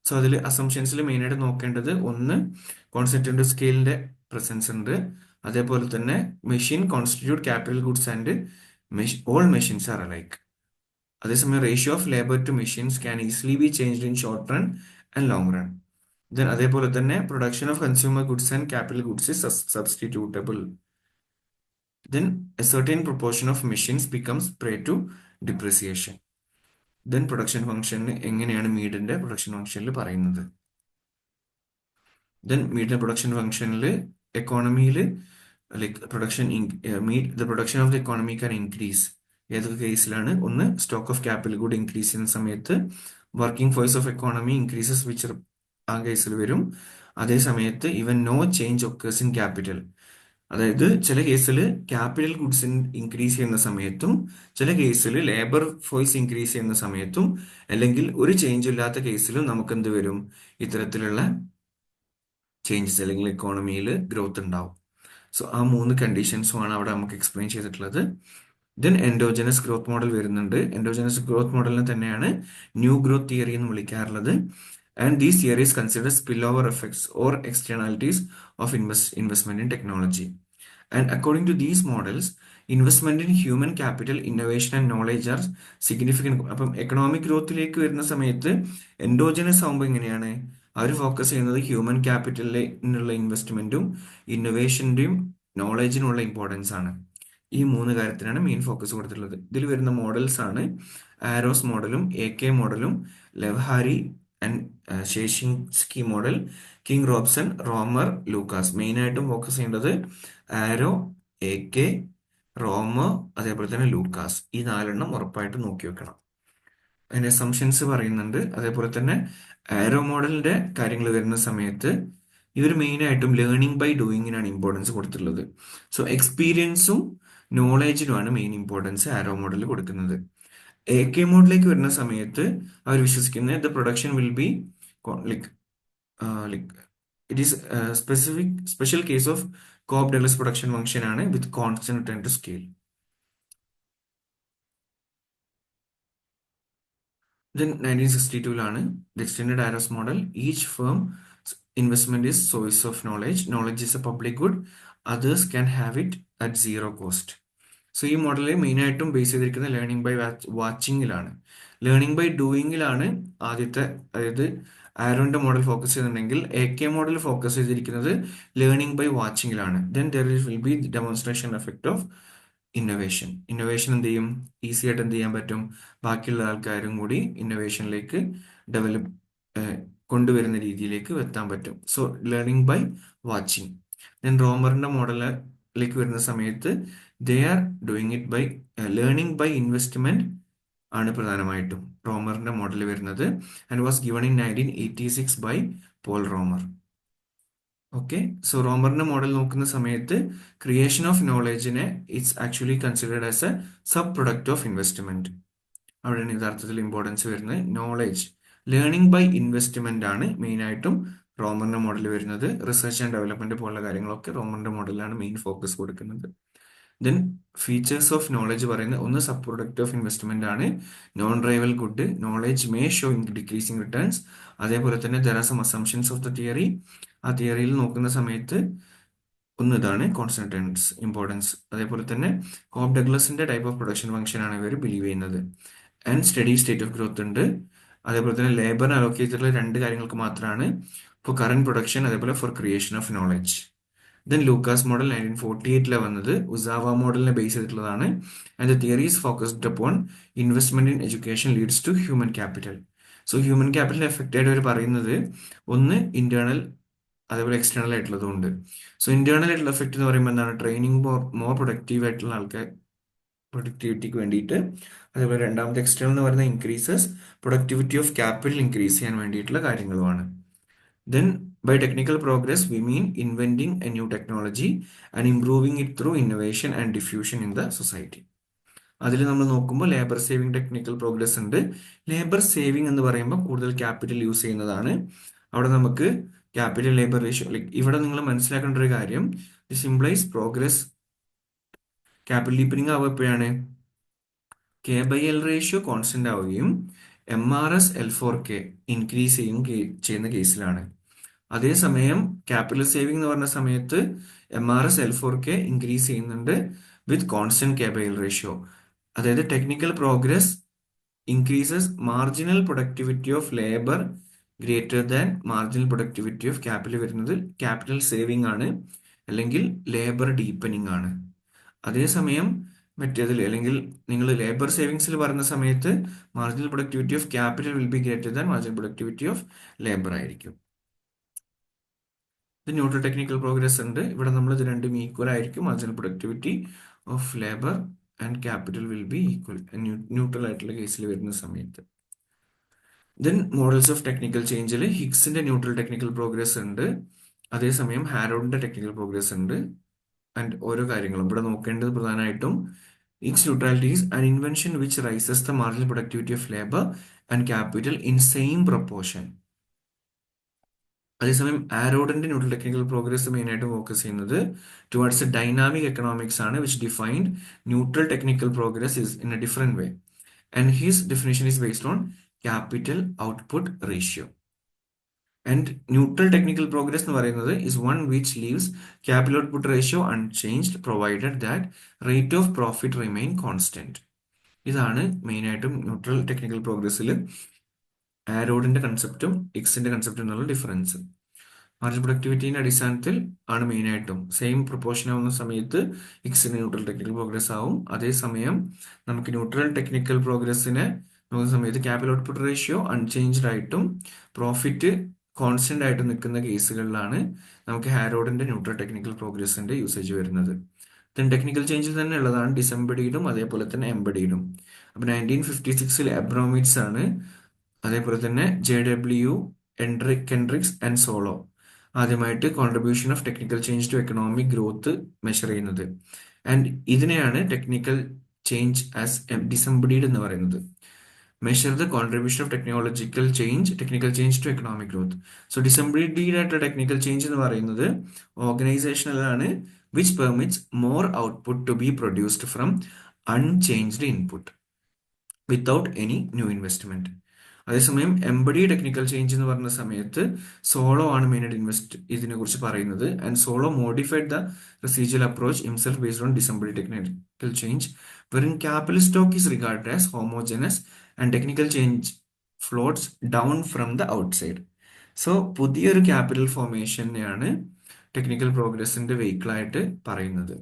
So അതിൽ അസംഷൻസിൽ മെയിനായിട്ട് നോക്കേണ്ടത് ഒന്ന് concentrated സ്കെയിലിന്റെ presence ഉണ്ട്, അതേപോലെ തന്നെ machine constitute capital goods and all machines are alike. അതേസമയം ratio of labour to machines can easily be changed in short run and long run. Then അതേപോലെ തന്നെ production of consumer goods and capital goods is substitutable. Then a certain proportion of machines becomes prey to depreciation. Then production function എങ്ങനെയാണ് മീഡിന്റെ production ഫംഗ്ഷനിൽ പറയുന്നത്? Then മീഡിന്റെ production ഫംഗ്ഷനിൽ എക്കോണമിയിൽ like production the production of the economy can increase. ഏതൊക്കെ കേസിലാണ്? ഒന്ന് stock of capital good increase ചെയ്യുന്ന സമയത്ത് working force of economy increases which ആ കേസിൽ വരും. അതേ സമയത്ത് even no change occurs in capital. അതായത് ചില കേസിൽ ക്യാപിറ്റൽ ഗുഡ്സ് ഇൻക്രീസ് ചെയ്യുന്ന സമയത്തും ചില കേസിൽ ലേബർ ഫോഴ്സ് ഇൻക്രീസ് ചെയ്യുന്ന സമയത്തും അല്ലെങ്കിൽ ഒരു ചേഞ്ച് ഇല്ലാത്ത കേസിലും നമുക്ക് എന്ത് വരും, ഇത്തരത്തിലുള്ള ചേഞ്ചസ് അല്ലെങ്കിൽ ഇക്കോണമിയിൽ ഗ്രോത്ത് ഉണ്ടാവും. സോ ആ മൂന്ന് കണ്ടീഷൻസുമാണ് അവിടെ നമുക്ക് എക്സ്പ്ലെയിൻ ചെയ്തിട്ടുള്ളത്. ദെൻ എൻഡോജനസ് ഗ്രോത്ത് മോഡൽ വരുന്നുണ്ട്. എൻഡോജനസ് ഗ്രോത്ത് മോഡലിനെ തന്നെയാണ് ന്യൂ ഗ്രോത്ത് തിയറി എന്ന് വിളിക്കാറുള്ളത്. And these theories consider spill over effects or externalities of investment in technology. And according to these models, investment in human capital, innovation and knowledge are significant. അപ്പം economic ഗ്രോത്തിലേക്ക് വരുന്ന സമയത്ത് endogenous ആകുമ്പോൾ എങ്ങനെയാണ് അവർ focus ചെയ്യുന്നത് human ക്യാപിറ്റലിനുള്ള ഇൻവെസ്റ്റ്മെന്റും ഇന്നോവേഷൻ്റെയും നോളജിനുള്ള importance ആണ്. ഈ മൂന്ന് കാര്യത്തിനാണ് മെയിൻ ഫോക്കസ് കൊടുത്തിട്ടുള്ളത്. ഇതിൽ വരുന്ന മോഡൽസ് ആണ് ആരോസ് മോഡലും എ കെ മോഡലും ലെവ്ഹാരി ആൻഡ് ഷേഷിൻസ്കി മോഡൽ, കിങ് റോബ്സൺ, റോമർ, ലൂക്കാസ്. മെയിനായിട്ടും ഫോക്കസ് ചെയ്യേണ്ടത് ആരോ, എ കെ, റോമർ, അതേപോലെ തന്നെ ലൂക്കാസ്. ഈ നാലെണ്ണം ഉറപ്പായിട്ട് നോക്കി വെക്കണം. അതിന്റെ അസംഷൻസ് പറയുന്നുണ്ട്. അതേപോലെ തന്നെ ആരോ മോഡലിന്റെ കാര്യങ്ങൾ വരുന്ന സമയത്ത് ഇവർ മെയിനായിട്ടും ലേണിംഗ് ബൈ ഡൂയിങ്ങിനാണ് ഇമ്പോർട്ടൻസ് കൊടുത്തിട്ടുള്ളത്. സോ എക്സ്പീരിയൻസും നോളേജിനുമാണ് മെയിൻ ഇമ്പോർട്ടൻസ് ആരോ മോഡലിൽ കൊടുക്കുന്നത്. എ കെ മോഡലിലേക്ക് വരുന്ന സമയത്ത് അവർ വിശ്വസിക്കുന്നത് the production will be like like it is special case of Cobb Douglas production function ആണ് with constant return to scale. Then 1962ലാണ് the extended AROS model. Each firm investment is source of knowledge. Knowledge is a public good. Others can have it at zero cost. So ഈ മോഡലിൽ മെയിനായിട്ടും base ചെയ്തിരിക്കുന്ന learning by വാച്ചിങ്ങിലാണ്. Learning by ഡൂയിങ്ങിലാണ് ആദ്യത്തെ, അതായത് ആരോന്റെ മോഡൽ ഫോക്കസ് ചെയ്യുന്നുണ്ടെങ്കിൽ എ കെ മോഡൽ ഫോക്കസ് ചെയ്തിരിക്കുന്നത് ലേണിംഗ് ബൈ വാച്ചിങ്ങിലാണ്. Then there will be demonstration effect of innovation. Innovation എന്ത് ചെയ്യും, ഈസി ആയിട്ട് എന്ത് ചെയ്യാൻ പറ്റും, ബാക്കിയുള്ള ആൾക്കാരും കൂടി ഇന്നോവേഷനിലേക്ക് ഡെവലപ്പ് കൊണ്ടുവരുന്ന രീതിയിലേക്ക് എത്താൻ പറ്റും. So learning by watching. Then റോമറിന്റെ മോഡലിലേക്ക് വരുന്ന സമയത്ത് they are doing it by learning by investment ആണ് പ്രധാനമായിട്ടും റോമറിന്റെ മോഡൽ വരുന്നത്. And was given in 1986 by Paul Romer. Okay, so റോമറിന്റെ മോഡൽ നോക്കുന്ന സമയത്ത് ക്രിയേഷൻ ഓഫ് നോളജിനെ it's actually considered as a sub product of investment. അവിടെയാണ് യഥാർത്ഥത്തിൽ ഇമ്പോർട്ടൻസ് വരുന്നത്. നോളജ് ലേണിംഗ് ബൈ ഇൻവെസ്റ്റ്മെന്റ് ആണ് മെയിൻ ആയിട്ടും റോമറിന്റെ മോഡൽ വരുന്നത്. റിസർച്ച് ആൻഡ് ഡെവലപ്മെന്റ് പോലുള്ള കാര്യങ്ങളൊക്കെ റോമറിന്റെ മോഡലിലാണ് മെയിൻ ഫോക്കസ് കൊടുക്കുന്നത്. ദെൻ ഫീച്ചേഴ്സ് ഓഫ് നോളജ് പറയുന്നത് ഒന്ന് സബ് പ്രൊഡക്റ്റ് ഓഫ് ഇൻവെസ്റ്റ്മെന്റ് ആണ്, non rival good, knowledge may show decreasing returns. അതേപോലെ തന്നെ there are some assumptions of the theory. ആ തിയറിയിൽ നോക്കുന്ന സമയത്ത് ഒന്ന് ഇതാണ് കോൺസ്റ്റന്റ് റിട്ടേൺസ് ഇമ്പോർട്ടൻസ്. അതേപോലെ തന്നെ കോപ്പ് ഡഗ്ലസിന്റെ ടൈപ്പ് ഓഫ് പ്രൊഡക്ഷൻ ഫംഗ്ഷൻ ആണ് ഇവർ ബിലീവ് ചെയ്യുന്നത്. And steady state of growth ഉണ്ട്. അതേപോലെ തന്നെ ലേബറിന് അലോക്കേറ്റ് ചെയ്തിട്ടുള്ള രണ്ട് കാര്യങ്ങൾക്ക് മാത്രമാണ്, ഫോർ കറന്റ് പ്രൊഡക്ഷൻ, അതേപോലെ for creation of knowledge. Then Lucas model 1948 വന്നത് ഉസാവ മോഡലിനെ ബേസ് ചെയ്തിട്ടുള്ളതാണ്. And the theory is focused upon investment in education leads to human capital. So human capital effect ആയിട്ട് അവർ പറയുന്നത് ഒന്ന് ഇന്റേണൽ അതേപോലെ എക്സ്റ്റേണൽ ആയിട്ടുള്ളതും ഉണ്ട്. സോ ഇന്റേണൽ ആയിട്ടുള്ള എഫക്റ്റ് എന്ന് പറയുമ്പോൾ എന്താണ്, ട്രെയിനിങ് മോർ പ്രൊഡക്റ്റീവ് ആയിട്ടുള്ള ആൾക്കാർ പ്രൊഡക്ടിവിറ്റിക്ക് വേണ്ടിയിട്ട്. അതേപോലെ രണ്ടാമത്തെ എക്സ്റ്റേണൽ എന്ന് പറയുന്ന increases productivity of capital increase ചെയ്യാൻ വേണ്ടിയിട്ടുള്ള കാര്യങ്ങളുമാണ്. Then, by technical progress, we mean inventing a new technology and improving it through innovation and diffusion in the society. അതിൽ നമ്മൾ നോക്കുമ്പോൾ ലേബർ സേവിങ് ടെക്നിക്കൽ പ്രോഗ്രസ് ഉണ്ട്. ലേബർ സേവിങ് എന്ന് പറയുമ്പോൾ കൂടുതൽ ക്യാപിറ്റൽ യൂസ് ചെയ്യുന്നതാണ്. അവിടെ നമുക്ക് ക്യാപിറ്റൽ ലേബർ റേഷ്യോ, ലൈക്ക് ഇവിടെ നിങ്ങൾ മനസ്സിലാക്കേണ്ട ഒരു കാര്യം, this implies progress capital deepening ആവുക എപ്പോഴാണ്, K by L ratio constant ആവുകയും MRS L4K ഇൻക്രീസ് ചെയ്യുന്ന കേസിലാണ്. അതേസമയം ക്യാപിറ്റൽ സേവിംഗ് എന്ന് പറഞ്ഞ സമയത്ത് MRS L4K ഇൻക്രീസ് ചെയ്യുന്നുണ്ട് with constant K by L ratio. അതായത് technical progress increases marginal productivity of labour greater than marginal productivity of capital വരുന്നത് ക്യാപിറ്റൽ സേവിംഗ് ആണ്, അല്ലെങ്കിൽ ലേബർ ഡീപ്പനിങ് ആണ്. അതേസമയം മറ്റേതിൽ അല്ലെങ്കിൽ നിങ്ങൾ ലേബർ സേവിങ്സിൽ പറയുന്ന സമയത്ത് marginal productivity of capital will be greater than marginal productivity of labour ആയിരിക്കും. ഇത് ന്യൂട്രൽ ടെക്നിക്കൽ പ്രോഗ്രസ് ഉണ്ട്. ഇവിടെ നമ്മൾ ഇത് രണ്ടും ഈക്വൽ ആയിരിക്കും. Marginal productivity of labour and capital will be equal neutral ആയിട്ടുള്ള കേസിൽ വരുന്ന സമയത്ത്. ദെൻ മോഡൽസ് ഓഫ് ടെക്നിക്കൽ ചേഞ്ചിൽ ഹിഗ്സിന്റെ ന്യൂട്രൽ ടെക്നിക്കൽ പ്രോഗ്രസ് ഉണ്ട്, അതേസമയം ഹാരോഡിന്റെ ടെക്നിക്കൽ പ്രോഗ്രസ് ഉണ്ട്. ആൻഡ് ഓരോ കാര്യങ്ങളും ഇവിടെ നോക്കേണ്ടത് പ്രധാനമായിട്ടും Hicks neutrality is an invention which raises the marginal productivity of labour and capital in same proportion. അതേസമയം ആരോഡിന്റെ ന്യൂട്രൽ ടെക്നിക്കൽ പ്രോഗ്രസ് മെയിൻ ആയിട്ട് ഫോക്കസ് ചെയ്യുന്നത് ടുവാർഡ്സ് ഡൈനാമിക് എക്കണോമിക്സ് ആണ്, which defined neutral technical progress is in A different way. And his definition is based on capital output ratio. And neutral technical progress എന്ന് പറയുന്നത് is one which leaves capital output ratio unchanged provided that rate of profit remain constant. ഇതാണ് main ആയിട്ടും neutral technical പ്രോഗ്രസ്സിൽ ആരോഡിന്റെ കൺസെപ്റ്റും എക്സിന്റെ കൺസെപ്റ്റും എന്നുള്ള difference. Margin പ്രൊഡക്ടിവിറ്റിന്റെ അടിസ്ഥാനത്തിൽ ആണ് main ആയിട്ടും same proportion ആവുന്ന സമയത്ത് എക്സിന് ന്യൂട്രൽ ടെക്നിക്കൽ പ്രോഗ്രസ് ആവും. അതേസമയം നമുക്ക് ന്യൂട്രൽ ടെക്നിക്കൽ പ്രോഗ്രസ്സിനെ നോക്കുന്ന സമയത്ത് ക്യാപിറ്റൽ ഔട്ട്പുട്ട് റേഷ്യോ അൺചേഞ്ച്ഡ് ആയിട്ടും പ്രോഫിറ്റ് കോൺസ്റ്റന്റ് ആയിട്ട് നിൽക്കുന്ന കേസുകളിലാണ് നമുക്ക് ഹാരോഡിന്റെ ന്യൂട്രൽ ടെക്നിക്കൽ പ്രോഗ്രസിന്റെ യൂസേജ് വരുന്നത്. ദെൻ ടെക്നിക്കൽ ചേഞ്ചിൽ തന്നെ ഉള്ളതാണ് ഡിസംബഡീഡും അതേപോലെ തന്നെ എംബഡീഡും. അപ്പൊ 1956 എബ്രോമിറ്റ്സ് ആണ്, അതേപോലെ തന്നെ JW കെൻഡ്രിക്സ് ആൻഡ് സോളോ ആദ്യമായിട്ട് contribution of technical change to economic growth measure ചെയ്യുന്നത്. ആൻഡ് ഇതിനെയാണ് ടെക്നിക്കൽ ചേഞ്ച് ആസ് ഡിസംബഡീഡ് എന്ന് പറയുന്നത്. Measure the contribution of technical change to economic growth. So disembodied ആയിട്ടുള്ള ടെക്നിക്കൽ ചേഞ്ച് എന്ന് പറയുന്നത് ഓർഗനൈസേഷനിലാണ്, which permits more output to be produced from unchanged input without any new investment. അതേസമയം embodied technical change എന്ന് പറഞ്ഞ സമയത്ത് സോളോ ആണ് മെയിനായിട്ട് ഇതിനെ കുറിച്ച് പറയുന്നത്. And Solow modified the residual approach himself based on disembodied technical change wherein capital stock is regarded as homogeneous and technical change floats down from the outside. So പുതിയൊരു capital ഫോർമേഷനെയാണ് ടെക്നിക്കൽ പ്രോഗ്രസിന്റെ വെഹിക്കിളായിട്ട് പറയുന്നത്.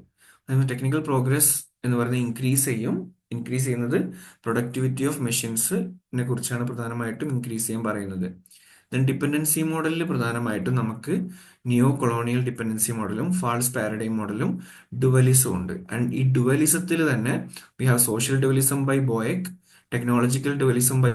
ടെക്നിക്കൽ പ്രോഗ്രസ് എന്ന് പറയുന്നത് increase ചെയ്യുന്നത് productivity of മെഷീൻസിനെ കുറിച്ചാണ് പ്രധാനമായിട്ടും ഇൻക്രീസ് ചെയ്യാൻ പറയുന്നത്. ദെൻ ഡിപ്പെൻഡൻസി മോഡലിൽ പ്രധാനമായിട്ടും നമുക്ക് നിയോ കൊളോണിയൽ ഡിപ്പെൻഡൻസി മോഡലും ഫാൾസ് പാരഡൈം മോഡലും ഡുവലിസം ഉണ്ട്. ആൻഡ് ഈ ഡുവലിസത്തിൽ തന്നെ we have social dualism by Boeke, technological dualism by